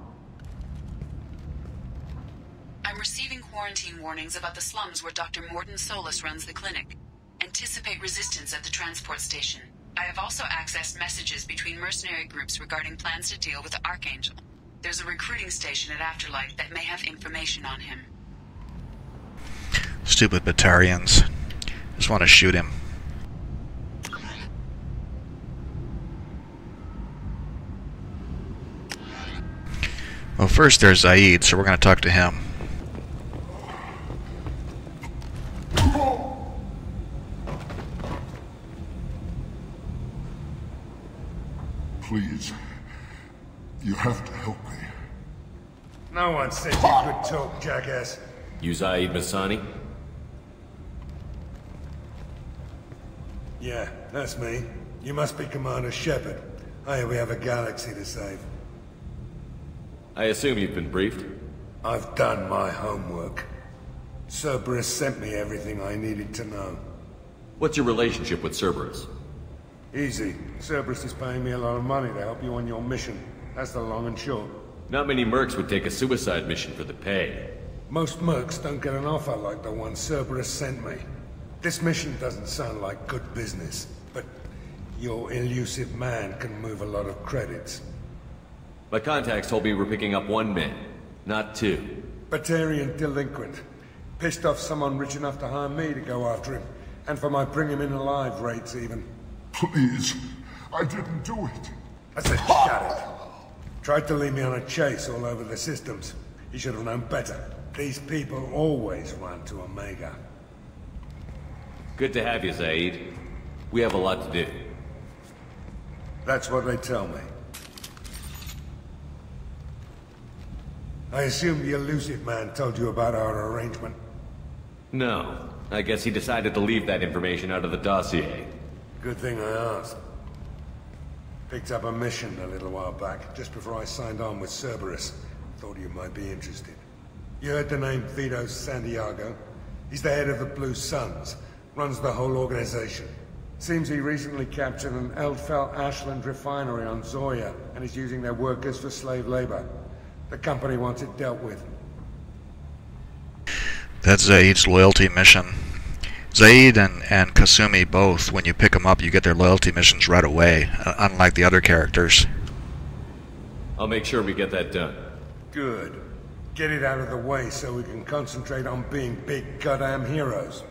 I'm receiving quarantine warnings about the slums where Dr. Mordin Solus runs the clinic. Anticipate resistance at the transport station. I have also accessed messages between mercenary groups regarding plans to deal with the Archangel. There's There's a recruiting station at Afterlife that may have information on him. Stupid Batarians. Just want to shoot him. Well, first there's Zaid, so we're going to talk to him. Please. You have to help me. No one said you could talk, jackass. You Zaid Masani? Yeah, that's me. You must be Commander Shepard. Hey, we have a galaxy to save. I assume you've been briefed? I've done my homework. Cerberus sent me everything I needed to know. What's your relationship with Cerberus? Easy. Cerberus is paying me a lot of money to help you on your mission. That's the long and short. Not many mercs would take a suicide mission for the pay. Most mercs don't get an offer like the one Cerberus sent me. This mission doesn't sound like good business, but your elusive man can move a lot of credits. My contacts told me we're picking up 1 man, not 2. Batarian delinquent. Pissed off someone rich enough to hire me to go after him. And for my bring him in alive rates even. Please, I didn't do it. I said shut it. Tried to lead me on a chase all over the systems. He should have known better. These people always run to Omega. Good to have you, Zaid. We have a lot to do. That's what they tell me. I assume the elusive man told you about our arrangement. No. I guess he decided to leave that information out of the dossier. Good thing I asked. Picked up a mission a little while back, just before I signed on with Cerberus. Thought you might be interested. You heard the name Vito Santiago? He's the head of the Blue Suns. Runs the whole organization. Seems he recently captured an Eldfell Ashland refinery on Zoya and is using their workers for slave labor. The company wants it dealt with. That's Zaid's loyalty mission. Zaid and Kasumi both, when you pick them up, you get their loyalty missions right away, unlike the other characters. I'll make sure we get that done. Good. Get it out of the way so we can concentrate on being big goddamn heroes.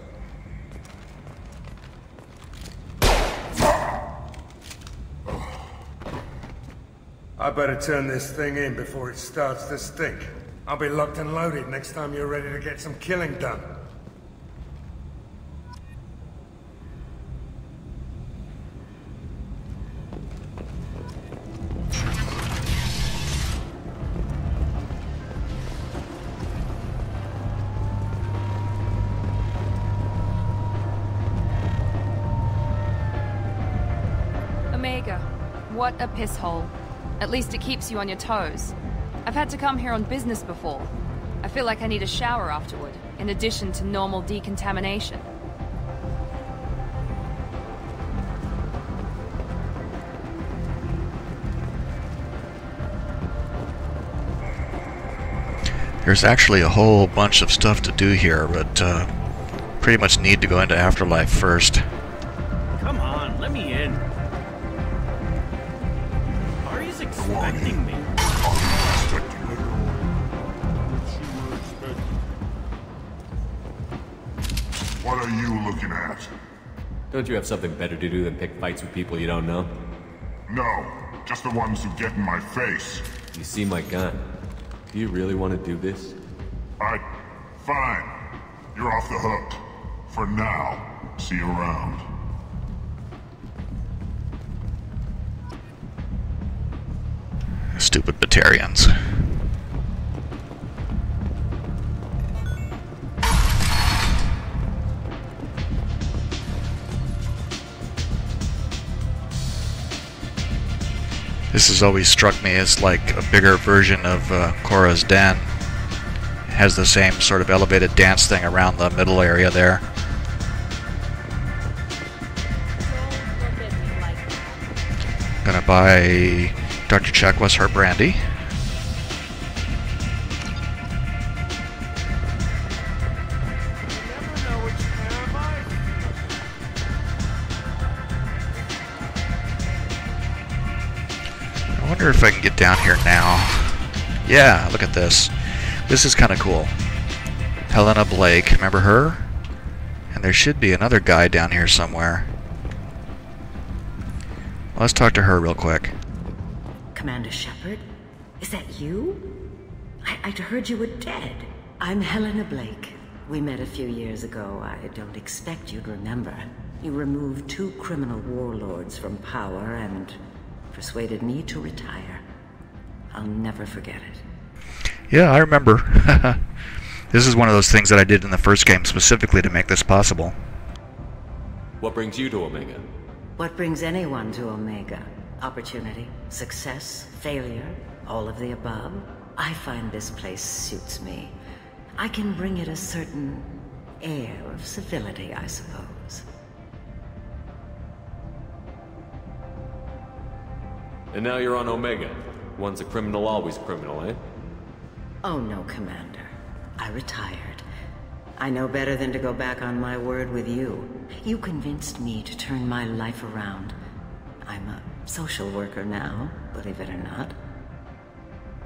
I better turn this thing in before it starts to stink. I'll be locked and loaded next time you're ready to get some killing done. Omega, what a piss hole. At least it keeps you on your toes. I've had to come here on business before. I feel like I need a shower afterward, in addition to normal decontamination. There's actually a whole bunch of stuff to do here, but pretty much need to go into Afterlife first. Come on, let me in. Ari's expecting me. What are you looking at? Don't you have something better to do than pick fights with people you don't know? No, just the ones who get in my face. You see my gun. Do you really want to do this? Fine. You're off the hook. For now. See you around. Stupid Batarians. This has always struck me as like a bigger version of Korra's Den. It has the same sort of elevated dance thing around the middle area there. Gonna buy Dr. Chakwas her brandy. I wonder if I can get down here now. Yeah, look at this. This is kind of cool. Helena Blake, remember her? And there should be another guy down here somewhere. Let's talk to her real quick. Commander Shepard? Is that you? I'd heard you were dead. I'm Helena Blake. We met a few years ago. I don't expect you'd remember. You removed 2 criminal warlords from power and persuaded me to retire. I'll never forget it. Yeah, I remember. This is one of those things that I did in the first game specifically to make this possible. What brings you to Omega? What brings anyone to Omega? Opportunity, success, failure, all of the above. I find this place suits me. I can bring it a certain air of civility, I suppose. And now you're on Omega. Once a criminal, always a criminal, eh? Oh no, Commander. I retired. I know better than to go back on my word with you. You convinced me to turn my life around. I'm a social worker now, believe it or not.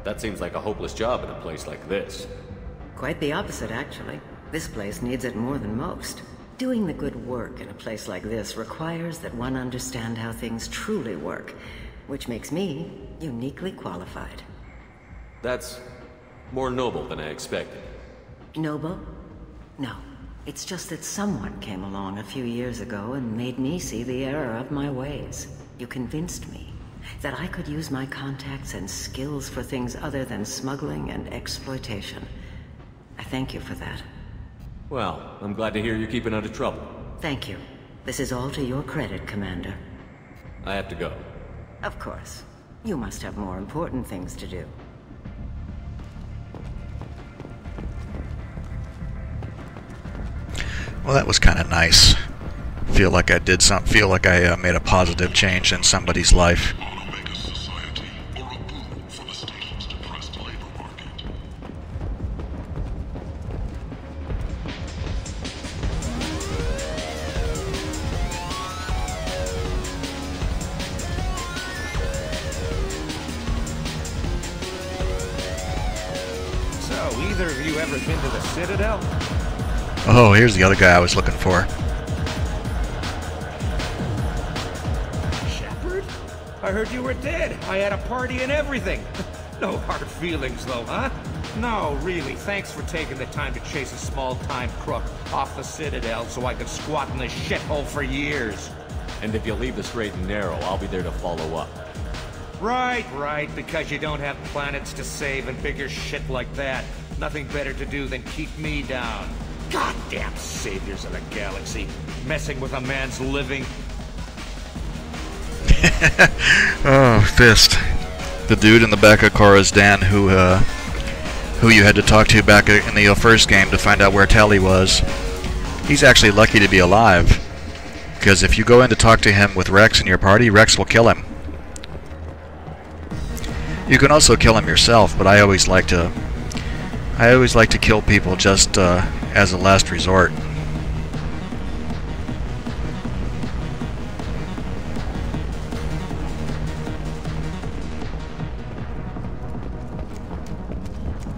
That seems like a hopeless job in a place like this. Quite the opposite, actually. This place needs it more than most. Doing the good work in a place like this requires that one understand how things truly work, which makes me uniquely qualified. That's more noble than I expected. Noble? No. It's just that someone came along a few years ago and made me see the error of my ways. You convinced me that I could use my contacts and skills for things other than smuggling and exploitation. I thank you for that. Well, I'm glad to hear you're keeping out of trouble. Thank you. This is all to your credit, Commander. I have to go. Of course. You must have more important things to do. Well, that was kind of nice. Feel like I did something. Feel like I made a positive change in somebody's life. So, either of you ever been to the Citadel? Oh, here's the other guy I was looking for. Shepard? I heard you were dead. I had a party and everything. No hard feelings, though, huh? No, really, thanks for taking the time to chase a small-time crook off the Citadel so I could squat in this shithole for years. And if you leave the straight and narrow, I'll be there to follow up. Right, because you don't have planets to save and bigger shit like that. Nothing better to do than keep me down. Goddamn saviors of the galaxy, messing with a man's living. Oh, Fist. The dude in the back of Cara's Dan who you had to talk to back in the first game to find out where Tali was. He's actually lucky to be alive. Because if you go in to talk to him with Rex in your party, Rex will kill him. You can also kill him yourself, but I always like to kill people just as a last resort.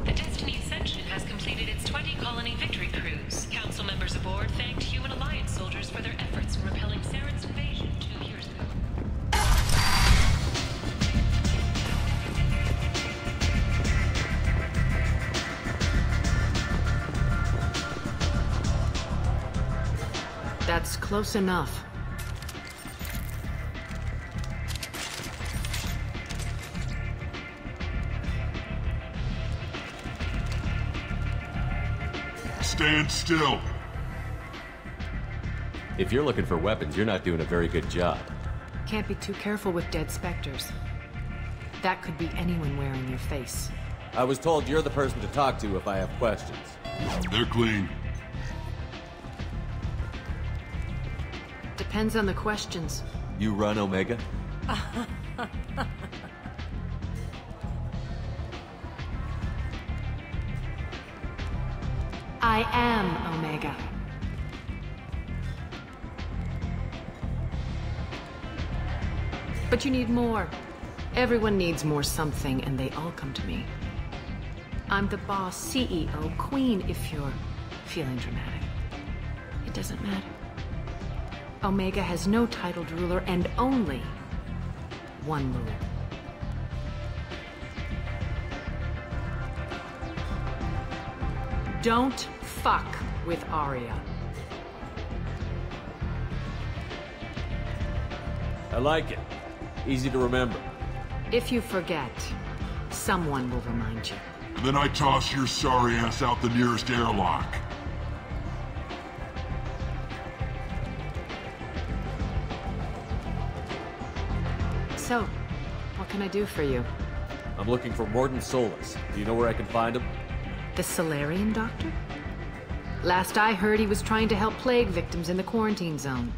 The Destiny Ascension has completed its 20-colony victory cruise. Council members aboard thanked Human Alliance soldiers for their efforts in repelling Saren's invasion 2 years ago. That's close enough. Stand still. If you're looking for weapons, you're not doing a very good job. Can't be too careful with dead specters. That could be anyone wearing your face. I was told you're the person to talk to if I have questions. They're clean. Depends on the questions. You run Omega? I am Omega. But you need more. Everyone needs more something, and they all come to me. I'm the boss, CEO, queen, if you're feeling dramatic. It doesn't matter. Omega has no titled ruler and only one rule. Don't fuck with Arya. I like it. Easy to remember. If you forget, someone will remind you. And then I toss your sorry ass out the nearest airlock. So, what can I do for you? I'm looking for Mordin Solus. Do you know where I can find him? The Salarian doctor? Last I heard, he was trying to help plague victims in the quarantine zone.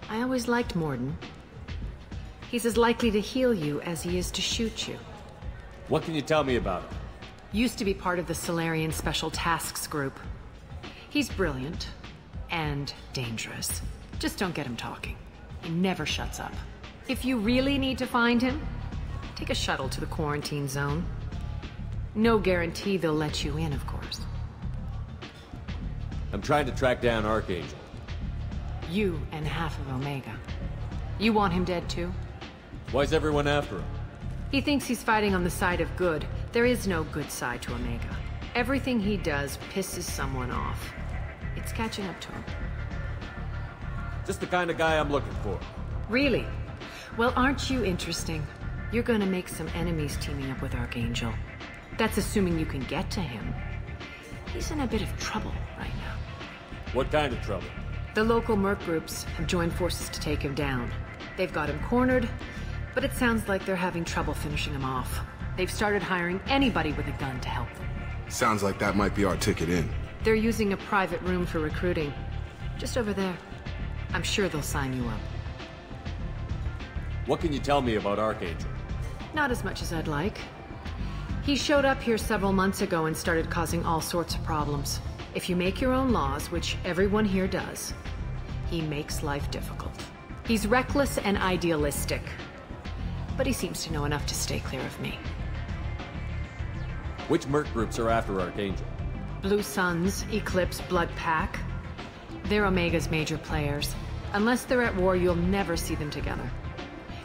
I always liked Mordin. He's as likely to heal you as he is to shoot you. What can you tell me about him? Used to be part of the Salarian Special Tasks Group. He's brilliant and dangerous. Just don't get him talking. He never shuts up. If you really need to find him, take a shuttle to the quarantine zone. No guarantee they'll let you in, of course. I'm trying to track down Archangel. You and half of Omega. You want him dead too? Why's everyone after him? He thinks he's fighting on the side of good. There is no good side to Omega. Everything he does pisses someone off. It's catching up to him. Just the kind of guy I'm looking for. Really? Well, aren't you interesting? You're gonna make some enemies teaming up with Archangel. That's assuming you can get to him. He's in a bit of trouble right now. What kind of trouble? The local merc groups have joined forces to take him down. They've got him cornered, but it sounds like they're having trouble finishing him off. They've started hiring anybody with a gun to help them. Sounds like that might be our ticket in. They're using a private room for recruiting. Just over there. I'm sure they'll sign you up. What can you tell me about Archangel? Not as much as I'd like. He showed up here several months ago and started causing all sorts of problems. If you make your own laws, which everyone here does, he makes life difficult. He's reckless and idealistic, but he seems to know enough to stay clear of me. Which merc groups are after Archangel? Blue Suns, Eclipse, Blood Pack. They're Omega's major players. Unless they're at war, you'll never see them together.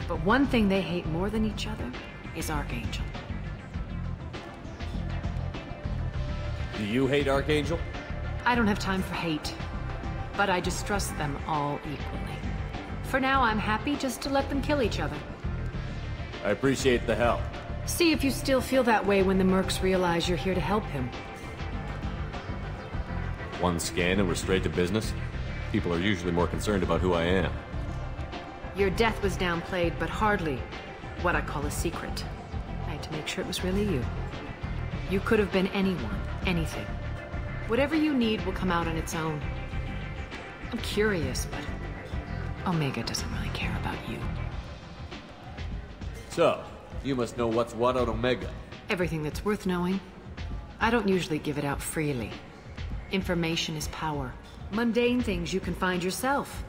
But one thing they hate more than each other is Archangel. Do you hate Archangel? I don't have time for hate, but I distrust them all equally. For now, I'm happy just to let them kill each other. I appreciate the help. See if you still feel that way when the mercs realize you're here to help him. One scan and we're straight to business? People are usually more concerned about who I am. Your death was downplayed, but hardly what I call a secret. I had to make sure it was really you. You could have been anyone, anything. Whatever you need will come out on its own. I'm curious, but Omega doesn't really care about you. So, you must know what's what on Omega. Everything that's worth knowing. I don't usually give it out freely. Information is power. Mundane things you can find yourself.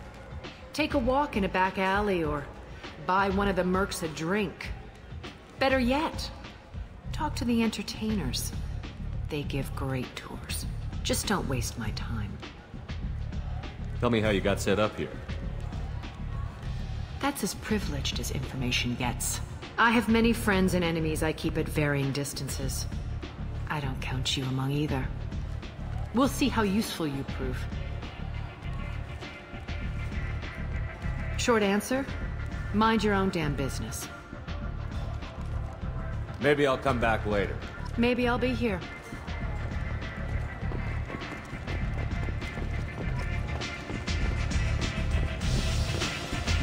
Take a walk in a back alley or buy one of the mercs a drink. Better yet, talk to the entertainers. They give great tours. Just don't waste my time. Tell me how you got set up here. That's as privileged as information gets. I have many friends and enemies I keep at varying distances. I don't count you among either. We'll see how useful you prove. Short answer, mind your own damn business. Maybe I'll come back later. Maybe I'll be here.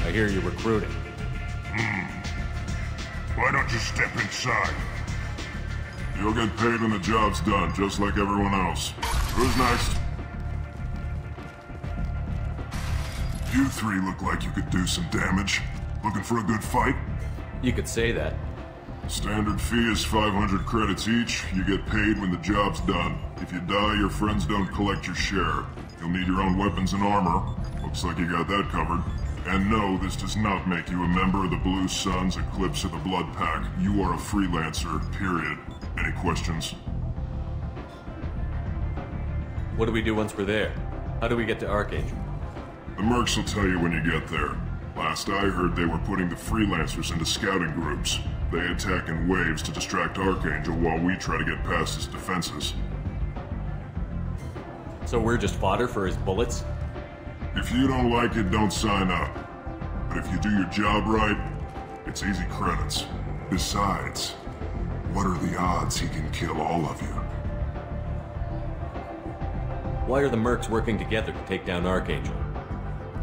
I hear you're recruiting. Why don't you step inside? You'll get paid when the job's done, just like everyone else. Who's next? You three look like you could do some damage. Looking for a good fight? You could say that. Standard fee is 500 credits each. You get paid when the job's done. If you die, your friends don't collect your share. You'll need your own weapons and armor. Looks like you got that covered. And no, this does not make you a member of the Blue Suns, Eclipse, or the Blood Pack. You are a freelancer, period. Any questions? What do we do once we're there? How do we get to Archangel? The mercs will tell you when you get there. Last I heard, they were putting the freelancers into scouting groups. They attack in waves to distract Archangel while we try to get past his defenses. So we're just fodder for his bullets? If you don't like it, don't sign up. But if you do your job right, it's easy credits. Besides, what are the odds he can kill all of you? Why are the mercs working together to take down Archangel?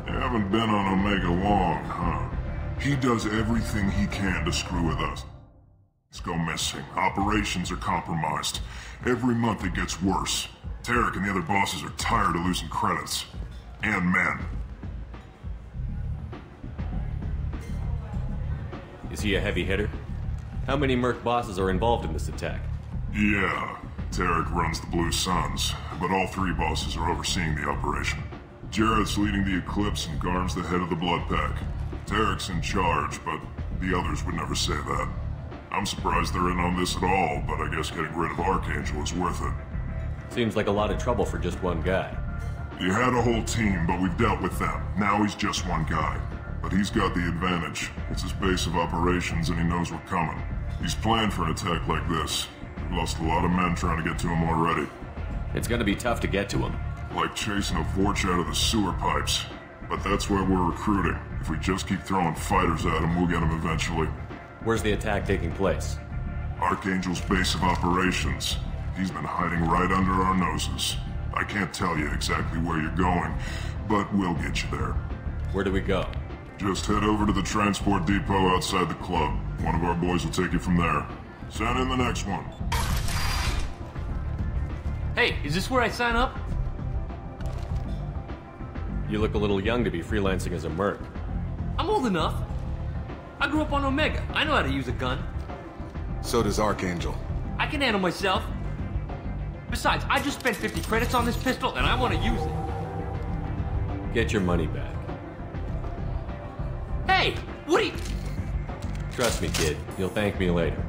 You haven't been on Omega long, huh? He does everything he can to screw with us. Let's go missing. Operations are compromised. Every month it gets worse. Tarek and the other bosses are tired of losing credits. And men. Is he a heavy hitter? How many merc bosses are involved in this attack? Yeah. Tarek runs the Blue Suns, but all three bosses are overseeing the operation. Jarrett's leading the Eclipse and Garm's the head of the Blood Pack. Tarek's in charge, but the others would never say that. I'm surprised they're in on this at all, but I guess getting rid of Archangel is worth it. Seems like a lot of trouble for just one guy. He had a whole team, but we've dealt with them. Now he's just one guy. But he's got the advantage. It's his base of operations and he knows we're coming. He's planned for an attack like this. We've lost a lot of men trying to get to him already. It's gonna be tough to get to him. Like chasing a Vorch out of the sewer pipes. But that's why we're recruiting. If we just keep throwing fighters at him, we'll get him eventually. Where's the attack taking place? Archangel's base of operations. He's been hiding right under our noses. I can't tell you exactly where you're going, but we'll get you there. Where do we go? Just head over to the transport depot outside the club. One of our boys will take you from there. Send in the next one. Hey, is this where I sign up? You look a little young to be freelancing as a merc. I'm old enough. I grew up on Omega. I know how to use a gun. So does Archangel. I can handle myself. Besides, I just spent 50 credits on this pistol and I want to use it. Get your money back. Hey, what are you... Trust me, kid. You'll thank me later.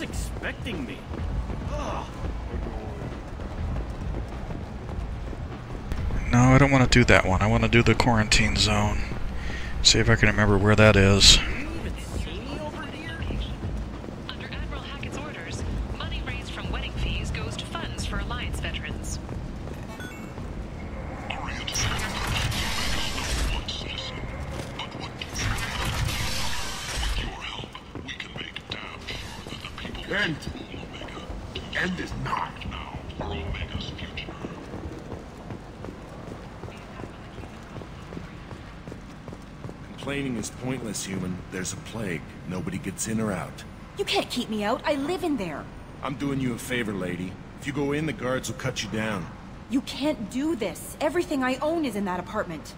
Expecting me. No, I don't want to do that one. I want to do the quarantine zone. See if I can remember where that is. Under Admiral Hackett's orders, money raised from wedding fees goes to funds for Alliance veterans. End is not now for Omega's future. Complaining is pointless, human. There's a plague. Nobody gets in or out. You can't keep me out. I live in there. I'm doing you a favor, lady. If you go in, the guards will cut you down. You can't do this. Everything I own is in that apartment.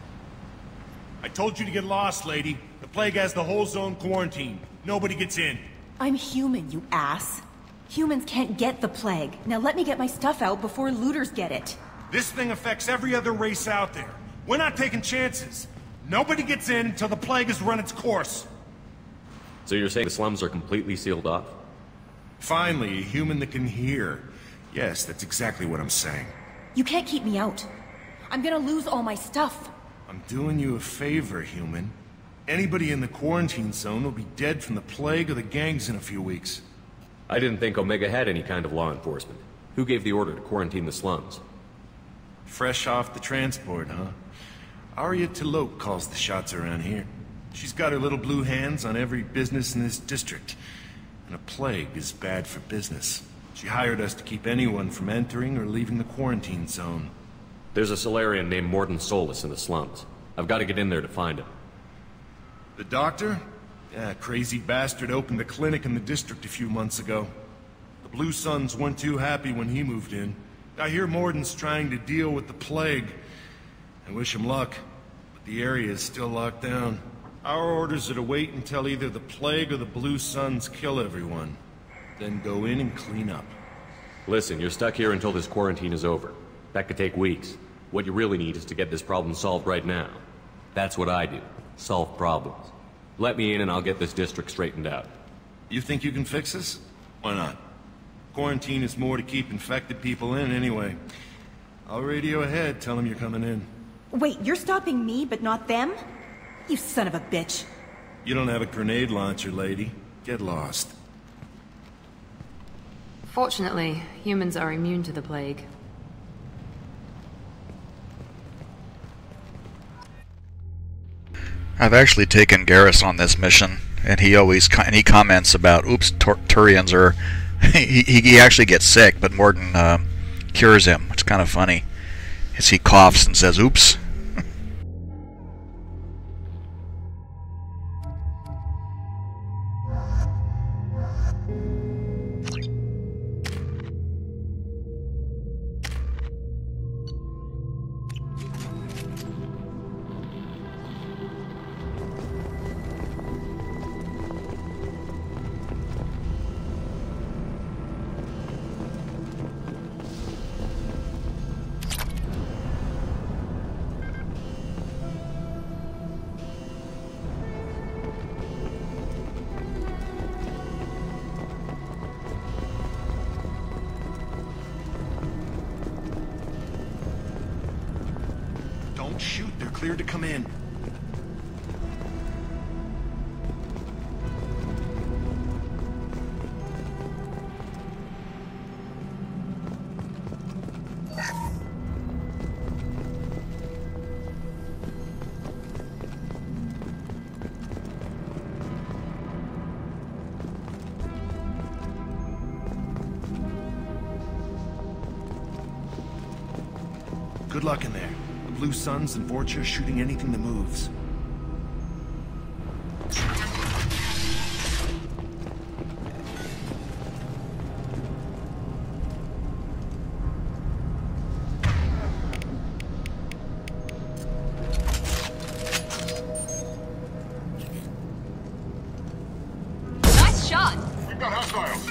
I told you to get lost, lady. The plague has the whole zone quarantined. Nobody gets in. I'm human, you ass. Humans can't get the plague. Now let me get my stuff out before looters get it. This thing affects every other race out there. We're not taking chances. Nobody gets in until the plague has run its course. So you're saying the slums are completely sealed off? Finally, a human that can hear. Yes, that's exactly what I'm saying. You can't keep me out. I'm gonna lose all my stuff. I'm doing you a favor, human. Anybody in the quarantine zone will be dead from the plague or the gangs in a few weeks. I didn't think Omega had any kind of law enforcement. Who gave the order to quarantine the slums? Fresh off the transport, huh? Arya T'Loak calls the shots around here. She's got her little blue hands on every business in this district. And a plague is bad for business. She hired us to keep anyone from entering or leaving the quarantine zone. There's a Solarian named Mordin Solus in the slums. I've got to get in there to find him. The doctor? Yeah, crazy bastard opened a clinic in the district a few months ago. The Blue Suns weren't too happy when he moved in. I hear Morden's trying to deal with the plague. I wish him luck, but the area is still locked down. Our orders are to wait until either the plague or the Blue Suns kill everyone. Then go in and clean up. Listen, you're stuck here until this quarantine is over. That could take weeks. What you really need is to get this problem solved right now. That's what I do. Solve problems. Let me in and I'll get this district straightened out. You think you can fix this? Why not? Quarantine is more to keep infected people in anyway. I'll radio ahead, tell them you're coming in. Wait, you're stopping me, but not them? You son of a bitch. You don't have a grenade launcher, lady. Get lost. Fortunately, humans are immune to the plague. I've actually taken Garrus on this mission, and he comments about, oops, Turians are... he actually gets sick, but Morden cures him. It's kind of funny. As he coughs and says, oops. Shoot, they're cleared to come in. Good luck in there. Blue Suns and Vorcha shooting anything that moves. Nice shot! We've got hostiles!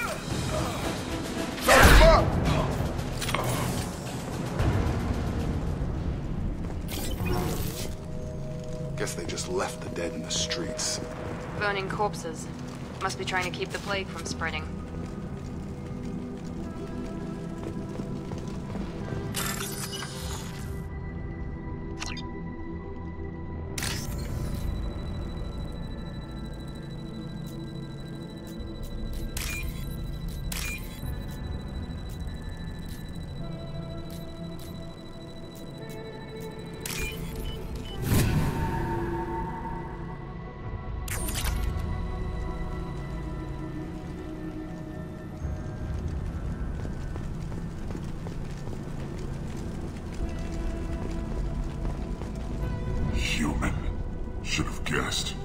Guess they just left the dead in the streets. Burning corpses. Must be trying to keep the plague from spreading. Human. Should have guessed.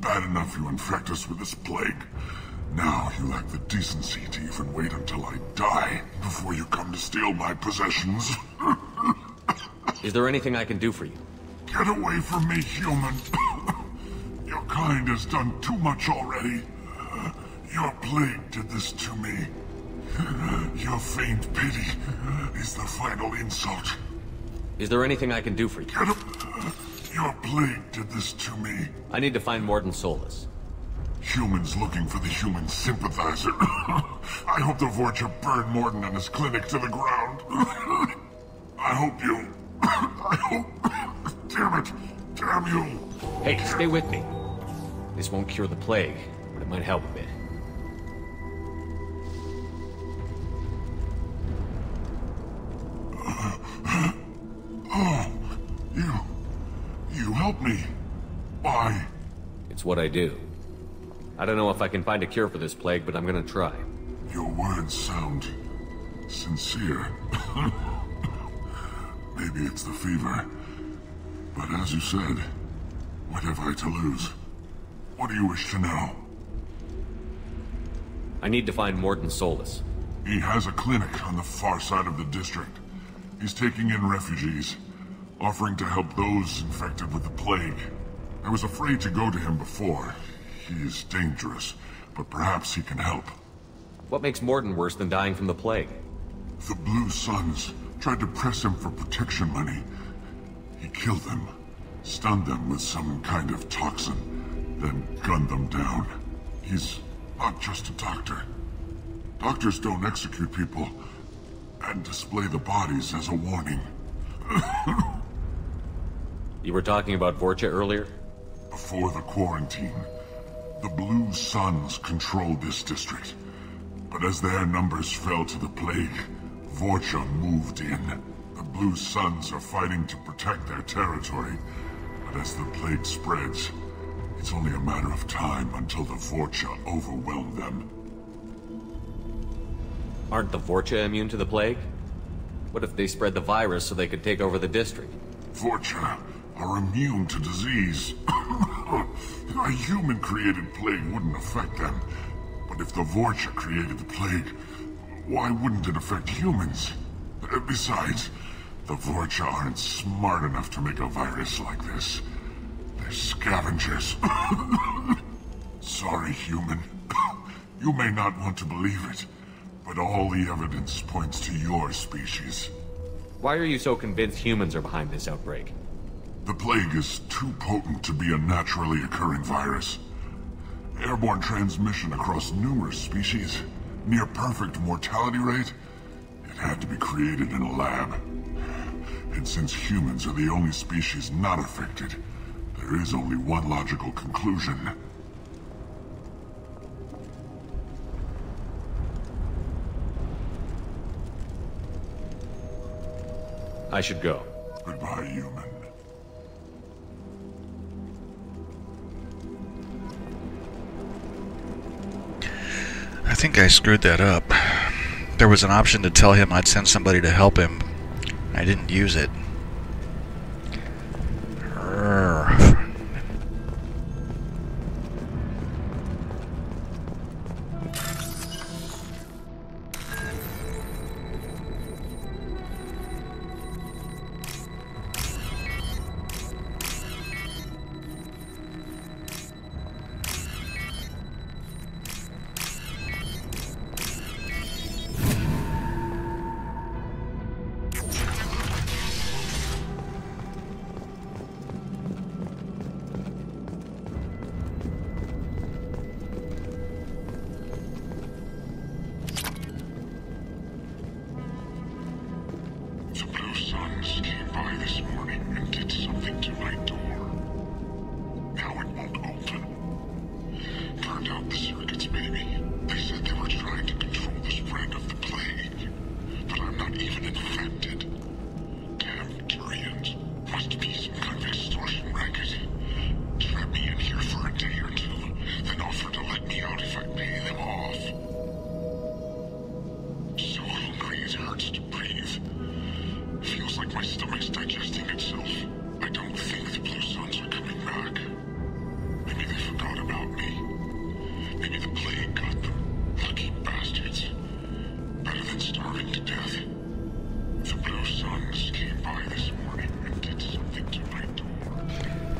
Bad enough you infect us with this plague. Now you lack the decency to even wait until I die before you come to steal my possessions. Is there anything I can do for you? Get away from me, human. Your kind has done too much already. Your plague did this to me. Your faint pity is the final insult. Is there anything I can do for you? Get up. Your plague did this to me. I need to find Morden Solus. Humans looking for the human sympathizer. I hope the Vorcha burn Morden and his clinic to the ground. I hope you... I hope... Damn it. Damn you. Hey, stay with me. This won't cure the plague, but it might help a bit. Oh, you help me. Why? It's what I do. I don't know if I can find a cure for this plague, but I'm gonna try. Your words sound sincere. Maybe Maybe it's the fever. But as you said, what have I to lose? What do you wish to know? I need to find Mordin Solus. He has a clinic on the far side of the district. He's taking in refugees, offering to help those infected with the plague. I was afraid to go to him before. He is dangerous, but perhaps he can help. What makes Mordin worse than dying from the plague? The Blue Suns tried to press him for protection money. He killed them, stunned them with some kind of toxin, then gunned them down. He's not just a doctor. Doctors don't execute people and display the bodies as a warning. You were talking about Vorcha earlier? Before the quarantine, the Blue Suns controlled this district. But as their numbers fell to the plague, Vorcha moved in. The Blue Suns are fighting to protect their territory, but as the plague spreads, it's only a matter of time until the Vorcha overwhelm them. Aren't the Vorcha immune to the plague? What if they spread the virus so they could take over the district? Vorcha are immune to disease. A human-created plague wouldn't affect them. But if the Vorcha created the plague, why wouldn't it affect humans? Besides, the Vorcha aren't smart enough to make a virus like this. They're scavengers. Sorry, human. You may not want to believe it, but all the evidence points to your species. Why are you so convinced humans are behind this outbreak? The plague is too potent to be a naturally occurring virus. Airborne transmission across numerous species, near perfect mortality rate. It had to be created in a lab. And since humans are the only species not affected, there is only one logical conclusion. I should go. Goodbye, human. I think I screwed that up. There was an option to tell him I'd send somebody to help him. I didn't use it.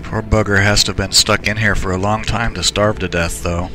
Poor bugger has to have been stuck in here for a long time to starve to death, though.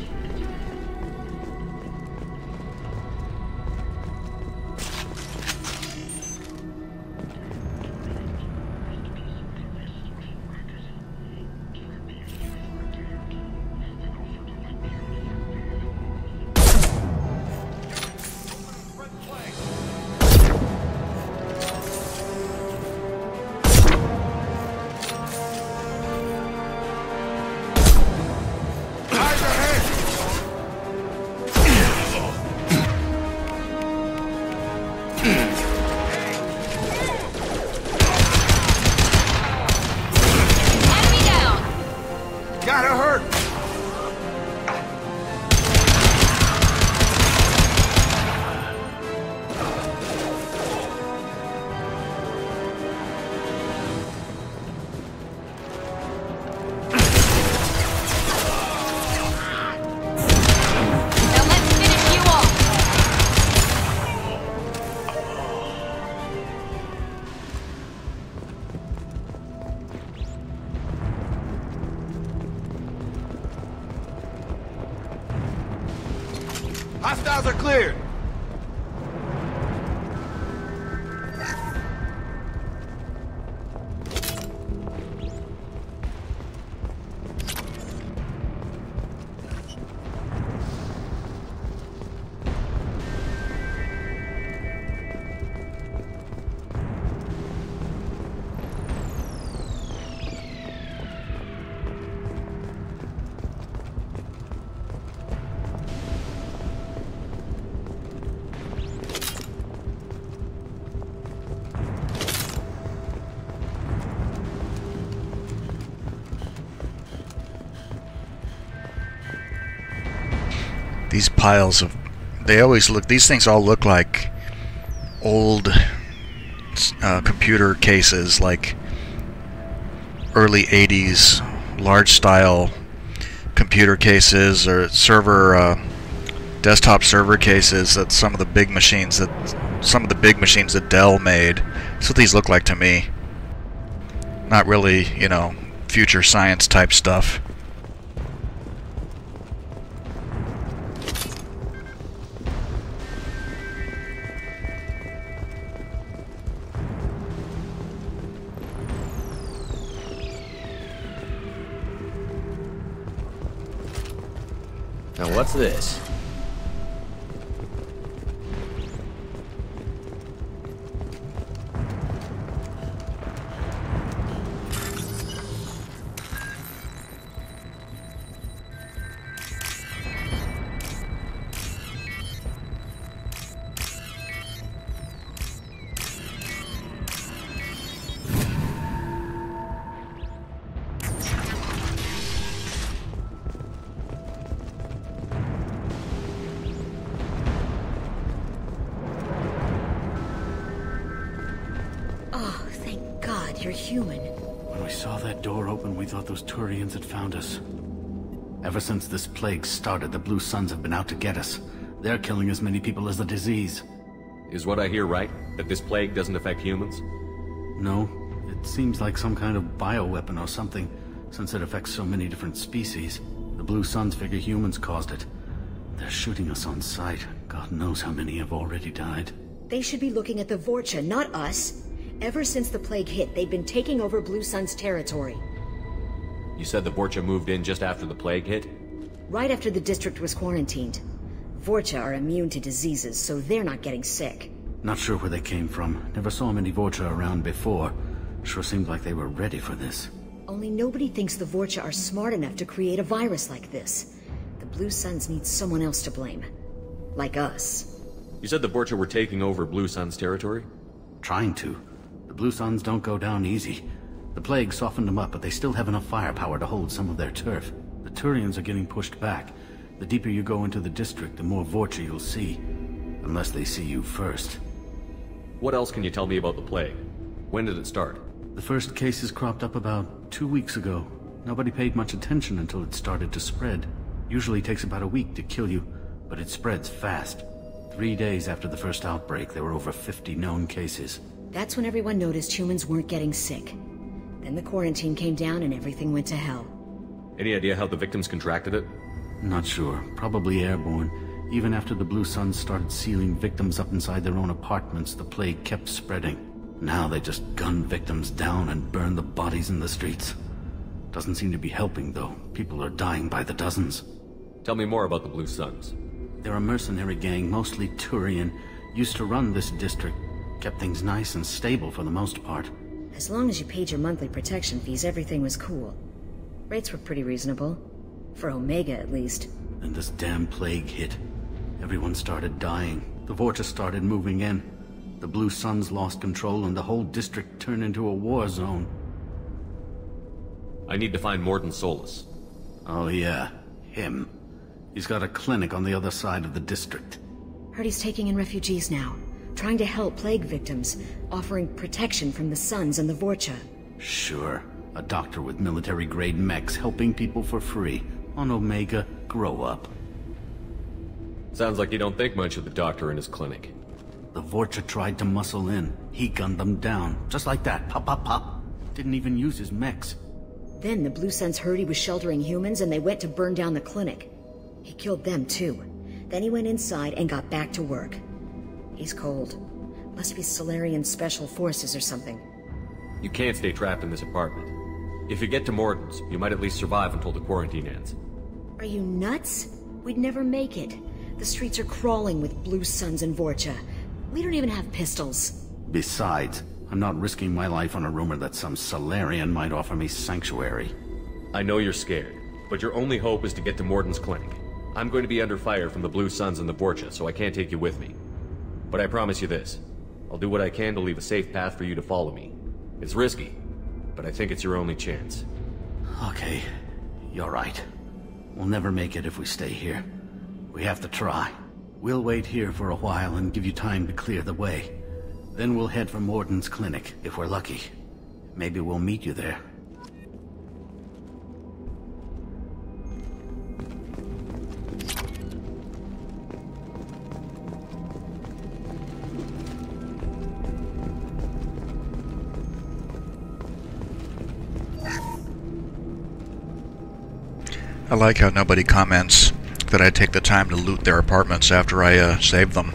Hostiles are cleared! These piles of... these things all look like old computer cases, like early 80s large style computer cases or desktop server cases that some of the big machines that Dell made. That's what these look like to me. Not really, you know, future science type stuff. Now what's this? You're human. When we saw that door open, we thought those Turians had found us. Ever since this plague started, the Blue Suns have been out to get us. They're killing as many people as the disease. Is what I hear right? That this plague doesn't affect humans? No. It seems like some kind of bioweapon or something, since it affects so many different species. The Blue Suns figure humans caused it. They're shooting us on sight. God knows how many have already died. They should be looking at the Vorcha, not us. Ever since the plague hit, they've been taking over Blue Sun's territory. You said the Vorcha moved in just after the plague hit? Right after the district was quarantined. Vorcha are immune to diseases, so they're not getting sick. Not sure where they came from. Never saw many Vorcha around before. Sure seemed like they were ready for this. Only nobody thinks the Vorcha are smart enough to create a virus like this. The Blue Suns need someone else to blame. Like us. You said the Vorcha were taking over Blue Sun's territory? Trying to. The Blue Suns don't go down easy. The plague softened them up, but they still have enough firepower to hold some of their turf. The Turians are getting pushed back. The deeper you go into the district, the more Vorcha you'll see. Unless they see you first. What else can you tell me about the plague? When did it start? The first cases cropped up about 2 weeks ago. Nobody paid much attention until it started to spread. Usually takes about a week to kill you, but it spreads fast. 3 days after the first outbreak, there were over 50 known cases. That's when everyone noticed humans weren't getting sick. Then the quarantine came down and everything went to hell. Any idea how the victims contracted it? Not sure. Probably airborne. Even after the Blue Suns started sealing victims up inside their own apartments, the plague kept spreading. Now they just gun victims down and burn the bodies in the streets. Doesn't seem to be helping, though. People are dying by the dozens. Tell me more about the Blue Suns. They're a mercenary gang, mostly Turian. Used to run this district. Kept things nice and stable for the most part. As long as you paid your monthly protection fees, everything was cool. Rates were pretty reasonable. For Omega, at least. Then this damn plague hit. Everyone started dying. The Vorcha started moving in. The Blue Suns lost control and the whole district turned into a war zone. I need to find Mordin Solus. Oh yeah, him. He's got a clinic on the other side of the district. Heard he's taking in refugees now. Trying to help plague victims, offering protection from the Suns and the Vorcha. Sure. A doctor with military-grade mechs helping people for free. On Omega, grow up. Sounds like you don't think much of the doctor in his clinic. The Vorcha tried to muscle in. He gunned them down. Just like that. Pop, pop, pop. Didn't even use his mechs. Then the Blue Suns heard he was sheltering humans and they went to burn down the clinic. He killed them too. Then he went inside and got back to work. He's cold. Must be Solarian Special Forces or something. You can't stay trapped in this apartment. If you get to Morton's, you might at least survive until the quarantine ends. Are you nuts? We'd never make it. The streets are crawling with Blue Suns and Vorcha. We don't even have pistols. Besides, I'm not risking my life on a rumor that some Solarian might offer me sanctuary. I know you're scared, but your only hope is to get to Morton's clinic. I'm going to be under fire from the Blue Suns and the Vorcha, so I can't take you with me. But I promise you this. I'll do what I can to leave a safe path for you to follow me. It's risky, but I think it's your only chance. Okay, you're right. We'll never make it if we stay here. We have to try. We'll wait here for a while and give you time to clear the way. Then we'll head for Morton's clinic, if we're lucky. Maybe we'll meet you there. I like how nobody comments that I take the time to loot their apartments after I save them.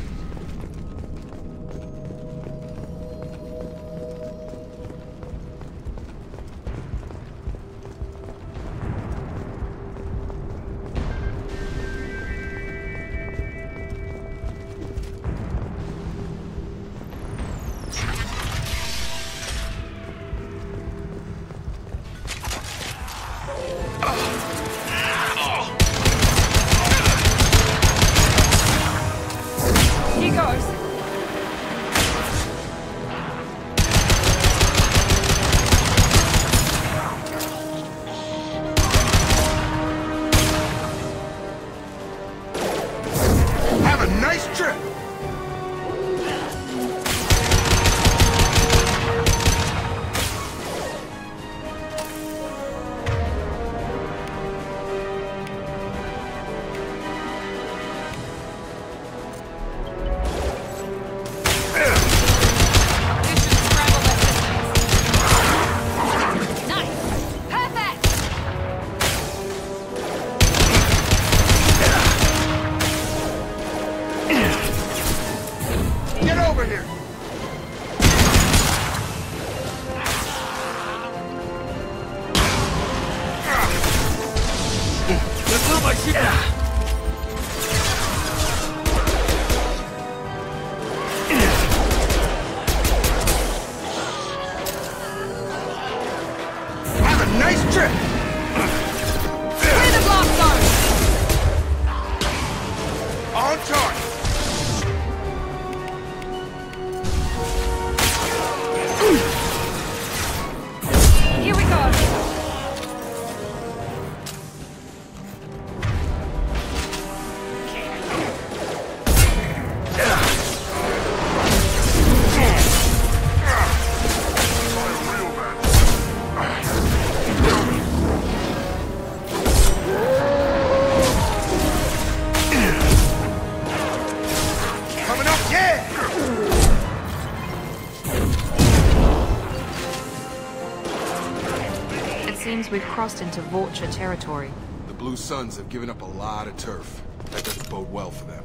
We've crossed into Vorcha territory. The Blue Suns have given up a lot of turf. That doesn't bode well for them.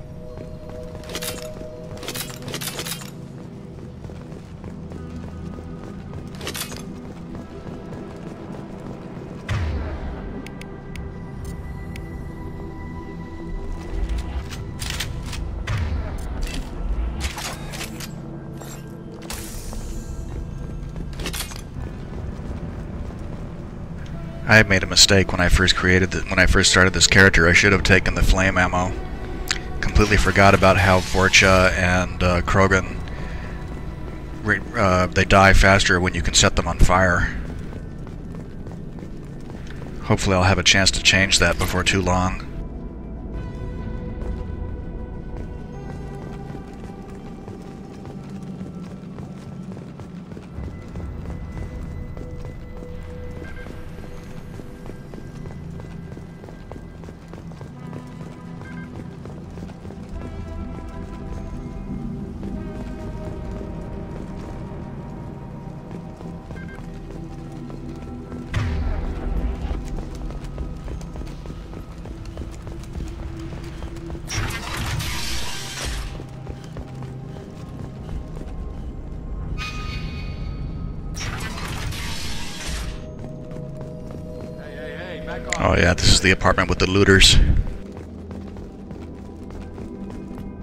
I made a mistake when I first started this character. I should have taken the flame ammo. Completely forgot about how Vorcha and Krogan they die faster when you can set them on fire. Hopefully I'll have a chance to change that before too long. Oh yeah, this is the apartment with the looters.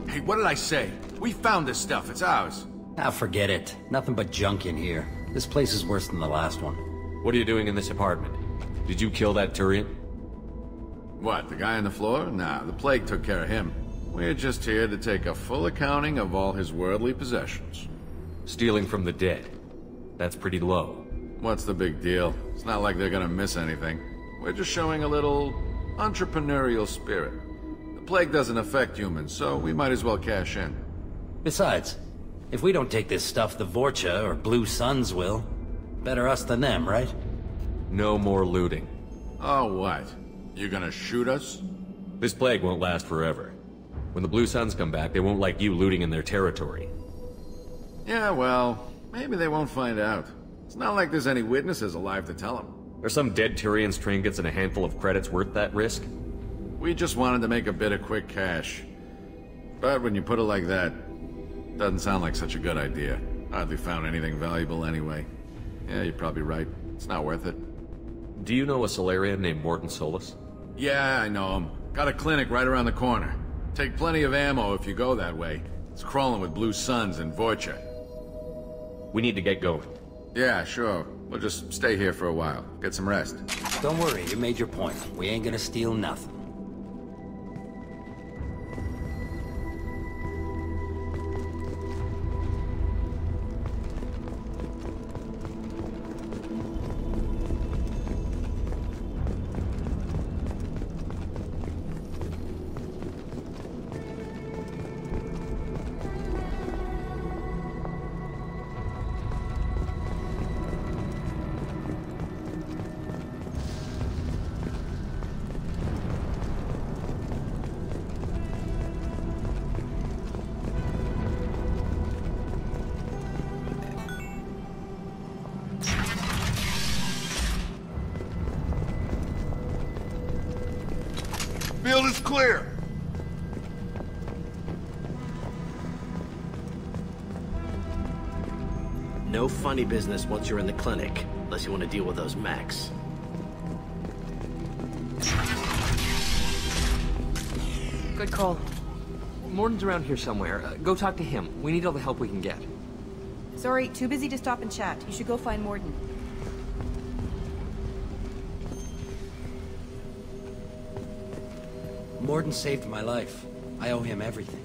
Hey, what did I say? We found this stuff. It's ours. Ah, forget it. Nothing but junk in here. This place is worse than the last one. What are you doing in this apartment? Did you kill that Turian? What, the guy on the floor? Nah, the plague took care of him. We're just here to take a full accounting of all his worldly possessions. Stealing from the dead. That's pretty low. What's the big deal? It's not like they're gonna miss anything. We're just showing a little entrepreneurial spirit. The plague doesn't affect humans, so we might as well cash in. Besides, if we don't take this stuff, the Vorcha or Blue Suns will. Better us than them, right? No more looting. Oh, what? You gonna shoot us? This plague won't last forever. When the Blue Suns come back, they won't like you looting in their territory. Yeah, well, maybe they won't find out. It's not like there's any witnesses alive to tell them. Are some dead Turian's trinkets and a handful of credits worth that risk? We just wanted to make a bit of quick cash. But when you put it like that, doesn't sound like such a good idea. Hardly found anything valuable anyway. Yeah, you're probably right. It's not worth it. Do you know a Solarian named Morton Solus? Yeah, I know him. Got a clinic right around the corner. Take plenty of ammo if you go that way. It's crawling with Blue Suns and Vorcha. We need to get going. Yeah, sure. We'll just stay here for a while. Get some rest. Don't worry, you made your point. We ain't gonna steal nothing. Field is clear. No funny business once you're in the clinic, unless you want to deal with those mechs. Good call. Morton's around here somewhere. Go talk to him. We need all the help we can get. Sorry, too busy to stop and chat. You should go find Morton. Morton saved my life. I owe him everything.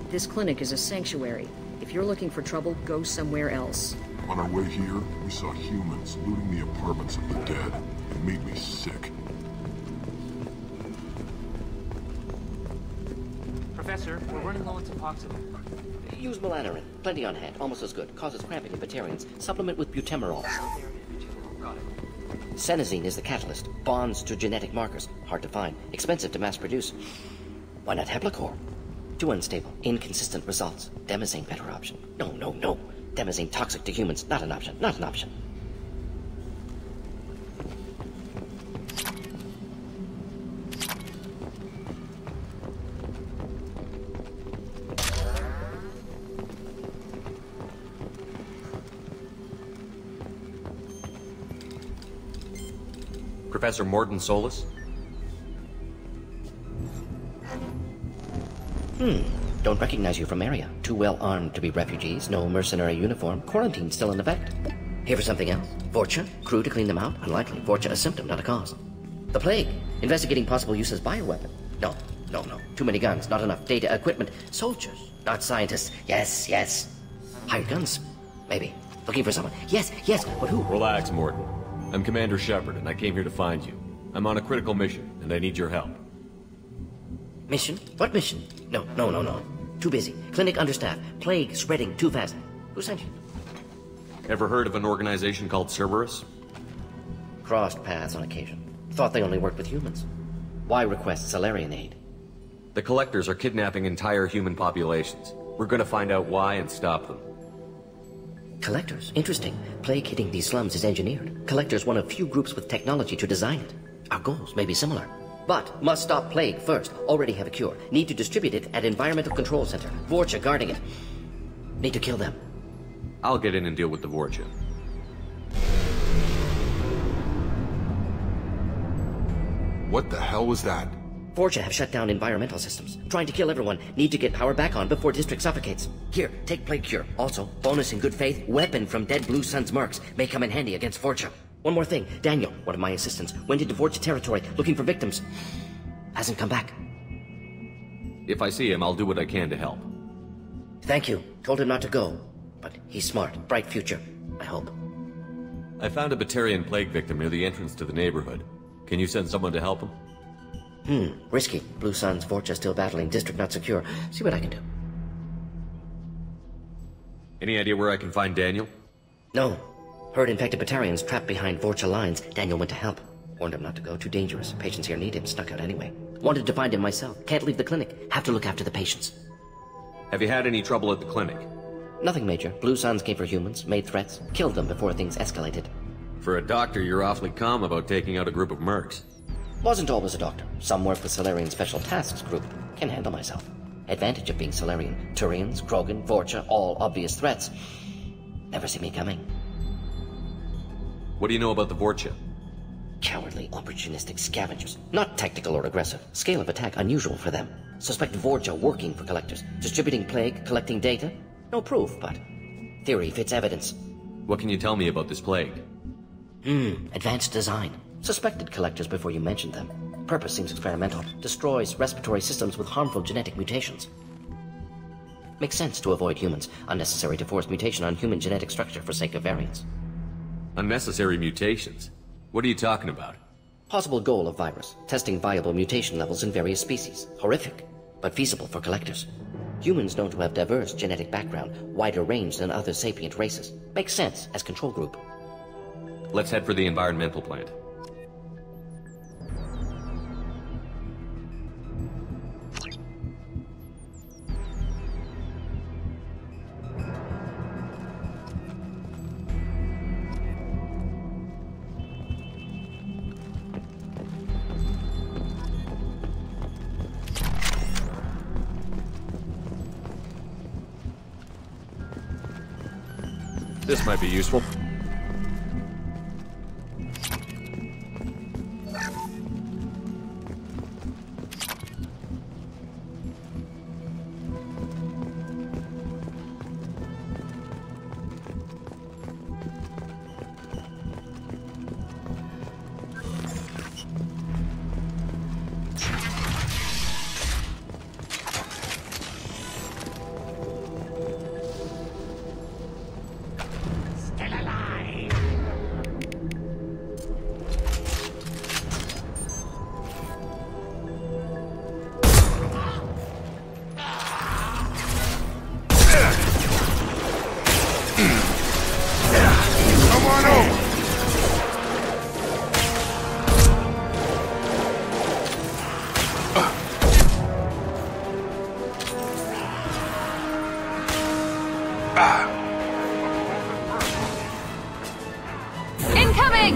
This clinic is a sanctuary. If you're looking for trouble, go somewhere else. On our way here, we saw humans looting the apartments of the dead. It made me sick. Professor, we're running low on Suboxone. Use Melanorin. Plenty on hand. Almost as good. Causes cramping in Batarians. Supplement with butemerol. Got it. Senesine is the catalyst. Bonds to genetic markers. Hard to find. Expensive to mass produce. Why not Heplacor? Too unstable. Inconsistent results. Demazane better option. No, no, no. Demazane toxic to humans. Not an option. Not an option. Professor Morton Solus? Don't recognize you from area. Too well armed to be refugees. No mercenary uniform. Quarantine still in effect. Here for something else. Vorcha? Crew to clean them out? Unlikely. Vorcha a symptom, not a cause. The plague. Investigating possible use as bioweapon. No, no, no. Too many guns. Not enough data, equipment. Soldiers, not scientists. Yes, yes. Hired guns? Maybe. Looking for someone. Yes, yes. But who? Relax, Morton. I'm Commander Shepard, and I came here to find you. I'm on a critical mission, and I need your help. Mission? What mission? No, no, no, no. Too busy. Clinic understaffed. Plague spreading too fast. Who sent you? Ever heard of an organization called Cerberus? Crossed paths on occasion. Thought they only worked with humans. Why request Solarian aid? The Collectors are kidnapping entire human populations. We're gonna find out why and stop them. Collectors? Interesting. Plague hitting these slums is engineered. Collectors one of few groups with technology to design it. Our goals may be similar. But must stop plague first. Already have a cure. Need to distribute it at Environmental Control Center. Vorcha guarding it. Need to kill them. I'll get in and deal with the Vorcha. What the hell was that? Vorcha have shut down environmental systems. Trying to kill everyone. Need to get power back on before District suffocates. Here, take Plague Cure. Also, bonus in good faith, weapon from dead Blue Sun's mercs. May come in handy against Vorcha. One more thing. Daniel, one of my assistants, went into Vorcha territory looking for victims. Hasn't come back. If I see him, I'll do what I can to help. Thank you. Told him not to go. But he's smart. Bright future. I hope. I found a Batarian plague victim near the entrance to the neighborhood. Can you send someone to help him? Risky. Blue Sun's Vorcha still battling. District not secure. See what I can do. Any idea where I can find Daniel? No. Heard infected Batarians trapped behind Vorcha lines. Daniel went to help. Warned him not to go. Too dangerous. Patients here need him. Snuck out anyway. Wanted to find him myself. Can't leave the clinic. Have to look after the patients. Have you had any trouble at the clinic? Nothing major. Blue Suns came for humans, made threats, killed them before things escalated. For a doctor, you're awfully calm about taking out a group of mercs. Wasn't always a doctor. Some work with Salarian Special Tasks Group. Can handle myself. Advantage of being Salarian. Turians, Krogan, Vorcha, all obvious threats. Never see me coming. What do you know about the Vorcha? Cowardly, opportunistic scavengers. Not tactical or aggressive. Scale of attack unusual for them. Suspect Vorcha working for collectors. Distributing plague, collecting data. No proof, but theory fits evidence. What can you tell me about this plague? Advanced design. Suspected collectors before you mentioned them. Purpose seems experimental. Destroys respiratory systems with harmful genetic mutations. Makes sense to avoid humans. Unnecessary to force mutation on human genetic structure for sake of variance. Unnecessary mutations? What are you talking about? Possible goal of virus. Testing viable mutation levels in various species. Horrific, but feasible for collectors. Humans known to have diverse genetic background, wider range than other sapient races. Makes sense as control group. Let's head for the environmental plant. This might be useful. Incoming!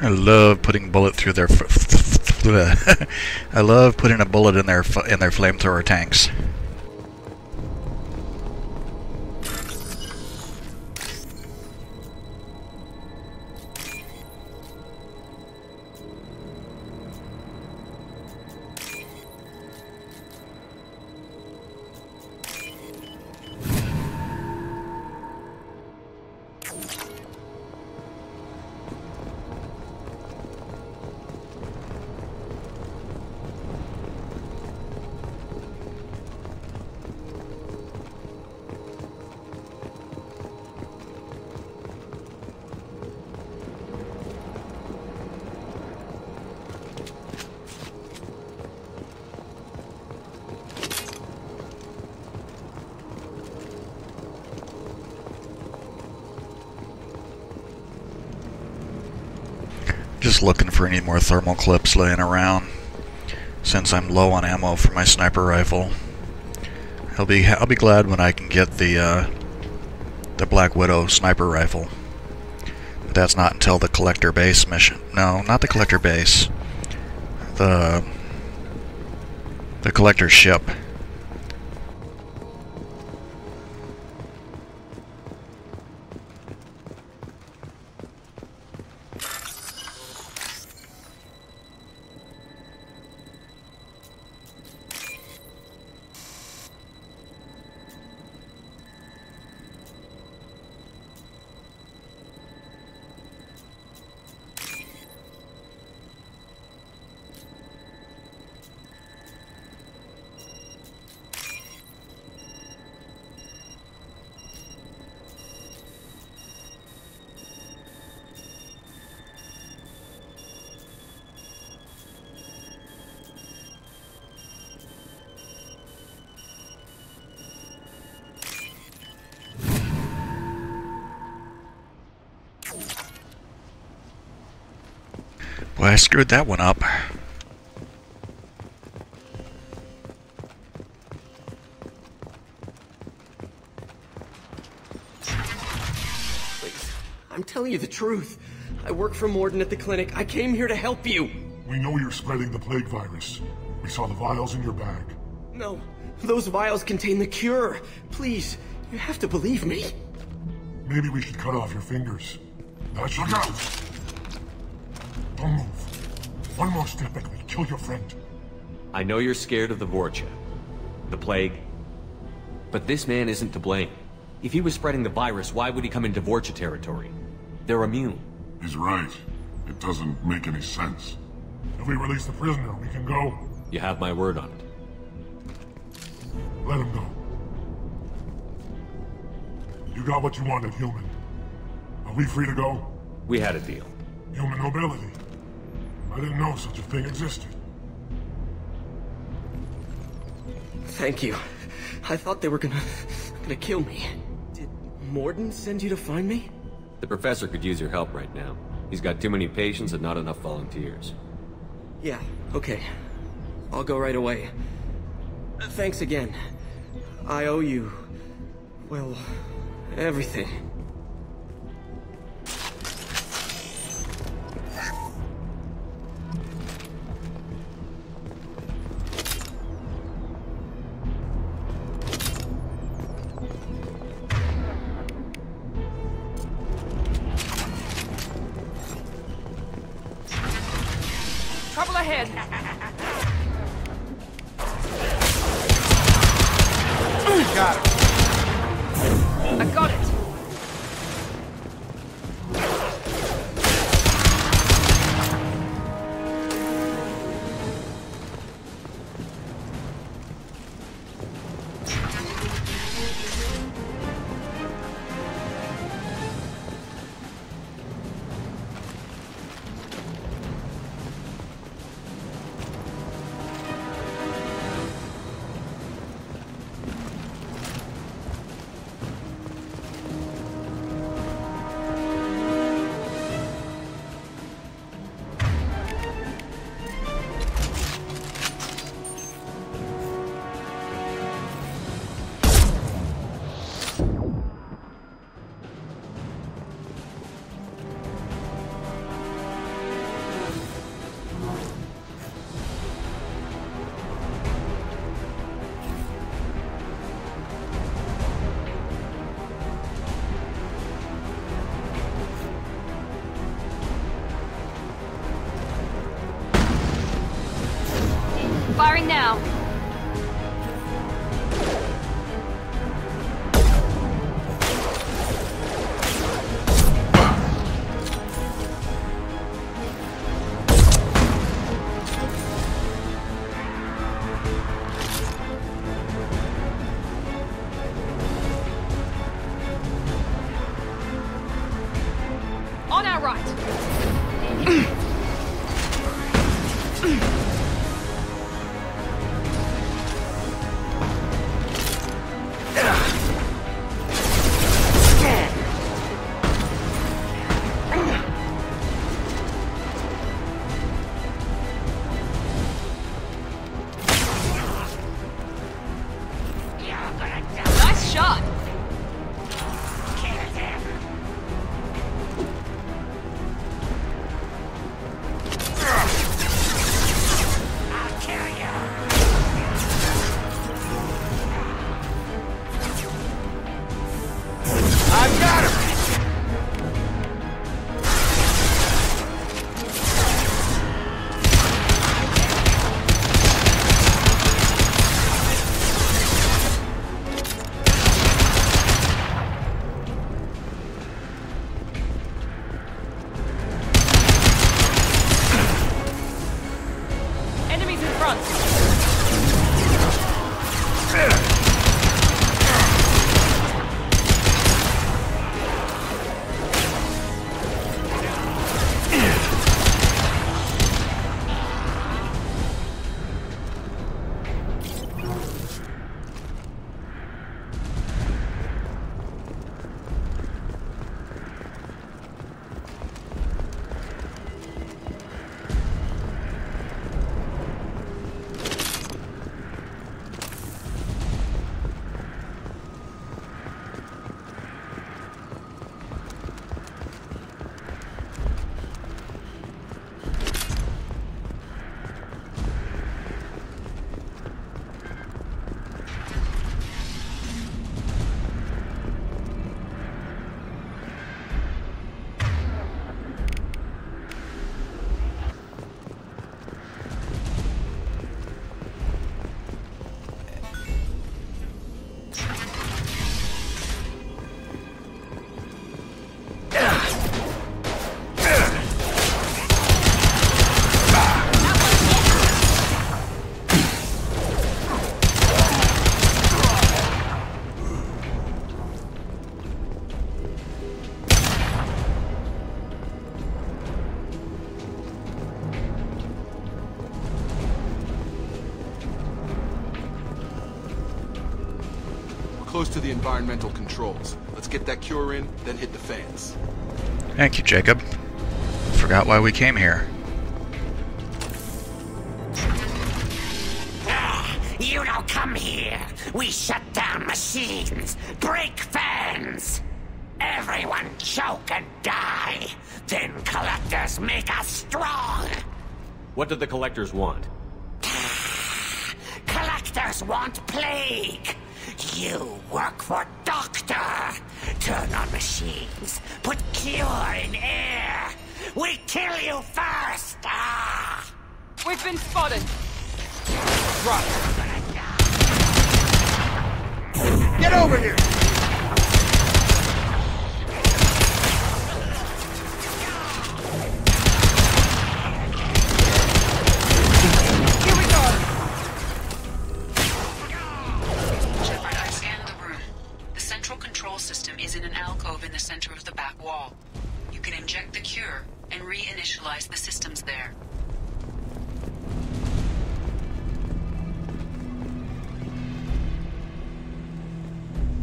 I love putting bullet through their. I love putting a bullet in their flamethrower tanks. just looking for any more thermal clips laying around, since I'm low on ammo for my sniper rifle. I'll be glad when I can get the Black Widow sniper rifle. But that's not until the collector base mission. No, not the collector base. The collector ship. Boy, I screwed that one up. Please, I'm telling you the truth. I work for Morden at the clinic. I came here to help you. We know you're spreading the plague virus. We saw the vials in your bag. No, those vials contain the cure. Please, you have to believe me. Maybe we should cut off your fingers. That should... Look out! Don't move. One more step and we'll kill your friend. I know you're scared of the Vorcha, the plague, but this man isn't to blame. If he was spreading the virus, why would he come into Vorcha territory? They're immune. He's right. It doesn't make any sense. If we release the prisoner, we can go. You have my word on it. Let him go. You got what you wanted, human. Are we free to go? We had a deal. Human nobility. I didn't know such a thing existed. Thank you. I thought they were gonna kill me. Did Morden send you to find me? The professor could use your help right now. He's got too many patients and not enough volunteers. Yeah, okay. I'll go right away. Thanks again. I owe you... well, everything. Trouble ahead! Got it. I got it! Firing now. On our right! front! Close to the environmental controls. Let's get that cure in, then hit the fans. Thank you, Jacob. Forgot why we came here. You don't come here. We shut down machines, break fans. Everyone choke and die. Then collectors make us strong. What did the collectors want? Collectors want plague. You work for Doctor. Turn on machines. Put cure in air. We kill you first. Ah! We've been spotted. Drop. Get over here! Here we go! Shepard, I scanned the room. The central control system is in an alcove in the center of the back wall. You can inject the cure and reinitialize the systems there.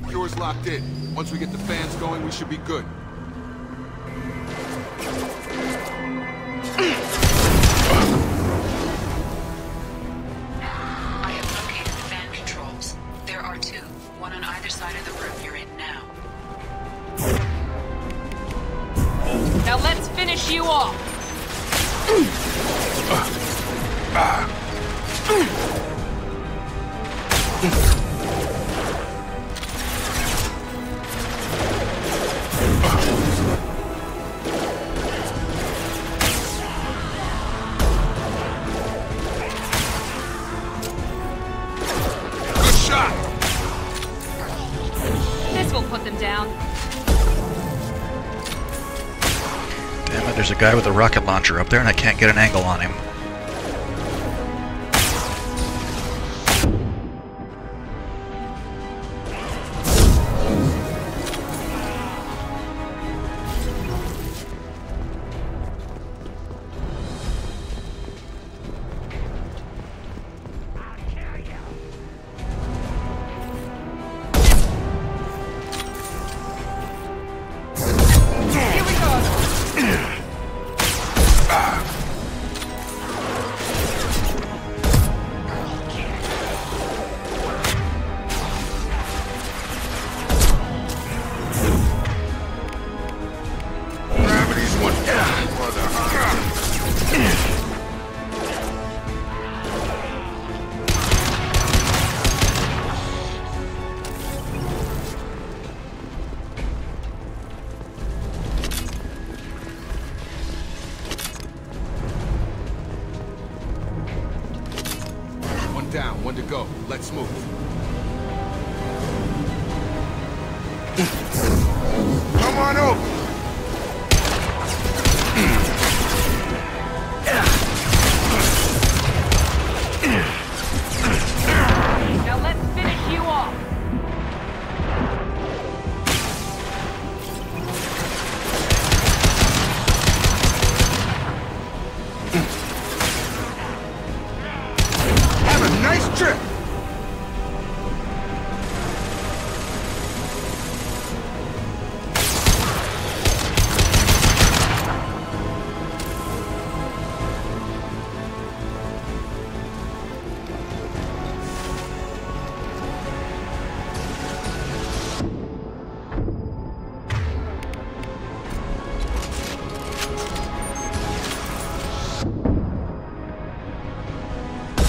Cure's locked in. Once we get the fans going, we should be good. I have located the fan controls. There are two, one on either side of the room you're in now. Now let's finish you off! This will put them down. Damn it, there's a guy with a rocket launcher up there and I can't get an angle on him. Down, one to go. Let's move. Come on over. Shit!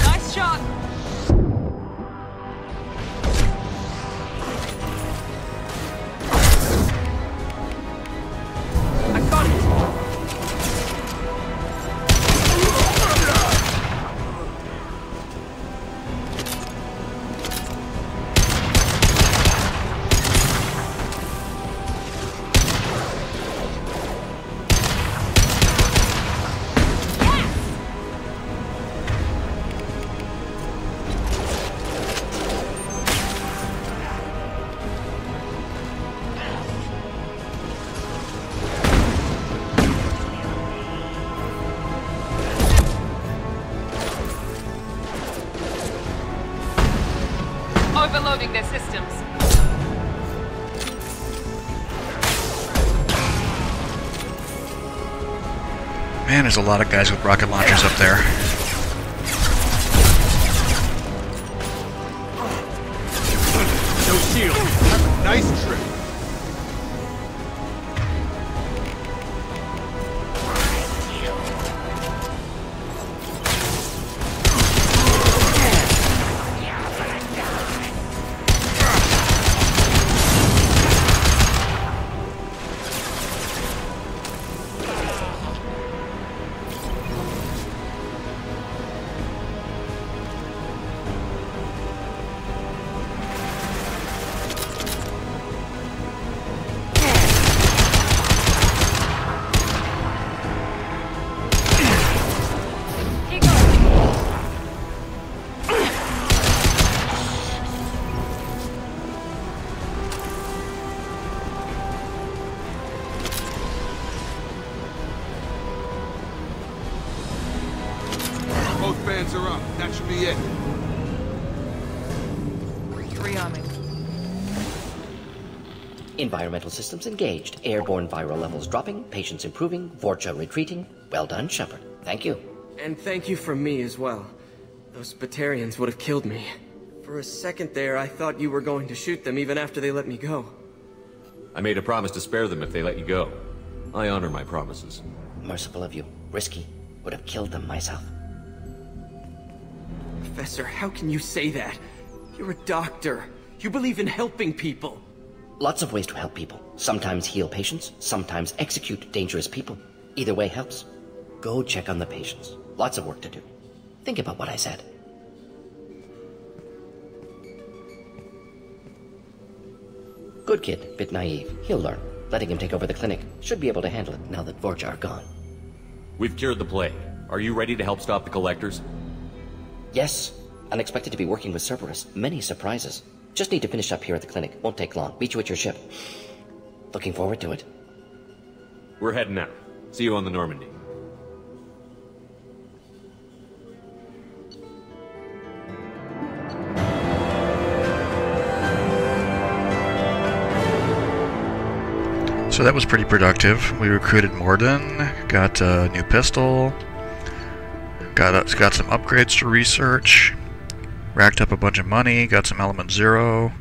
Nice shot! I got it! Overloading their systems. Man, there's a lot of guys with rocket launchers up there. No shield. Nice trick. Both fans are up. That should be it. Rearming. Environmental systems engaged. Airborne viral levels dropping. Patients improving. Vorcha retreating. Well done, Shepard. Thank you. And thank you from me as well. Those Batarians would have killed me. For a second there, I thought you were going to shoot them even after they let me go. I made a promise to spare them if they let you go. I honor my promises. Merciful of you. Risky. Would have killed them myself. Professor, how can you say that? You're a doctor. You believe in helping people. Lots of ways to help people. Sometimes heal patients, sometimes execute dangerous people. Either way helps. Go check on the patients. Lots of work to do. Think about what I said. Good kid, bit naive. He'll learn. Letting him take over the clinic. Should be able to handle it now that Vorcha are gone. We've cured the plague. Are you ready to help stop the Collectors? Yes. Unexpected to be working with Cerberus. Many surprises. Just need to finish up here at the clinic. Won't take long. Meet you at your ship. Looking forward to it. We're heading out. See you on the Normandy. So that was pretty productive. We recruited Morden, got a new pistol, got some upgrades to research, racked up a bunch of money, got some Element Zero.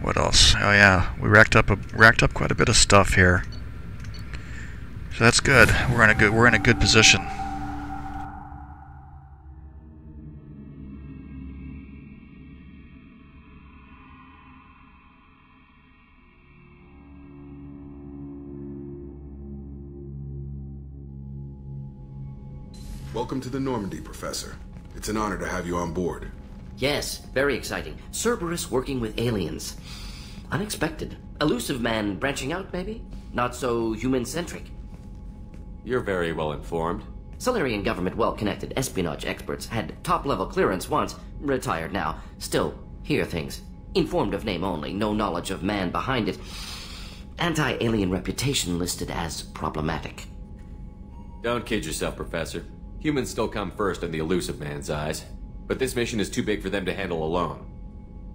What else? Oh yeah, we racked up quite a bit of stuff here. So that's good. We're in a good position. Welcome to the Normandy, Professor. It's an honor to have you on board. Yes, very exciting. Cerberus working with aliens. Unexpected. Elusive man branching out, maybe? Not so human-centric. You're very well informed. Solarian government well-connected espionage experts had top-level clearance once, retired now. Still, hear things. Informed of name only, no knowledge of man behind it. Anti-alien reputation listed as problematic. Don't kid yourself, Professor. Humans still come first in the Elusive man's eyes. But this mission is too big for them to handle alone.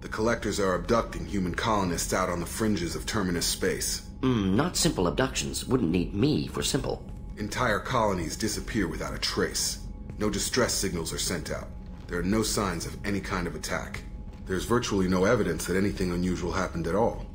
The Collectors are abducting human colonists out on the fringes of Terminus space. Not simple abductions. Wouldn't need me for simple. Entire colonies disappear without a trace. No distress signals are sent out. There are no signs of any kind of attack. There's virtually no evidence that anything unusual happened at all.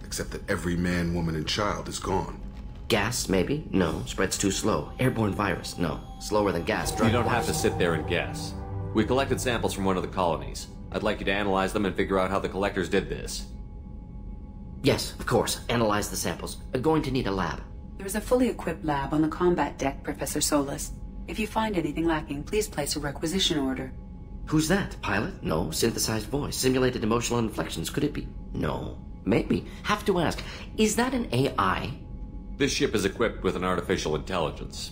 Except that every man, woman, and child is gone. Gas, maybe? No. Spreads too slow. Airborne virus? No. Slower than gas. You don't have to sit there and guess. We collected samples from one of the colonies. I'd like you to analyze them and figure out how the Collectors did this. Yes, of course. Analyze the samples. Going to need a lab. There's a fully equipped lab on the combat deck, Professor Solis. If you find anything lacking, please place a requisition order. Who's that? Pilot? No. Synthesized voice. Simulated emotional inflections. Could it be? No. Maybe. Have to ask. Is that an AI? This ship is equipped with an artificial intelligence.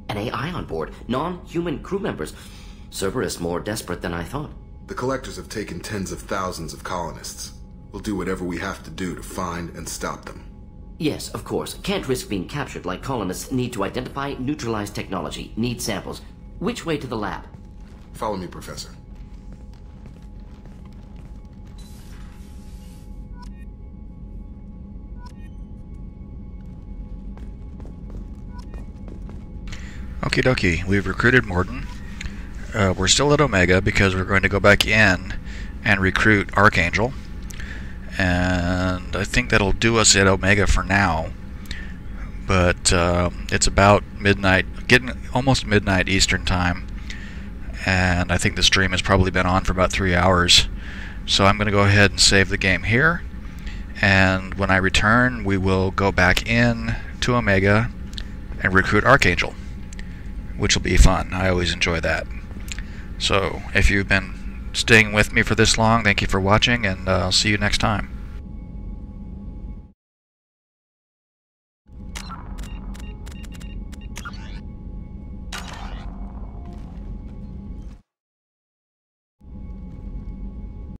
An AI on board? Non-human crew members? Cerberus more desperate than I thought. The Collectors have taken tens of thousands of colonists. We'll do whatever we have to do to find and stop them. Yes, of course. Can't risk being captured like colonists need to identify, neutralize technology, need samples. Which way to the lab? Follow me, Professor. Okie dokie, we've recruited Mordin. We're still at Omega because we're going to go back in and recruit Archangel. And I think that'll do us at Omega for now. But it's about midnight, getting almost midnight Eastern time. And I think the stream has probably been on for about 3 hours. So I'm going to go ahead and save the game here. And when I return, we will go back in to Omega and recruit Archangel, which will be fun. I always enjoy that. So if you've been staying with me for this long, thank you for watching, and I'll see you next time.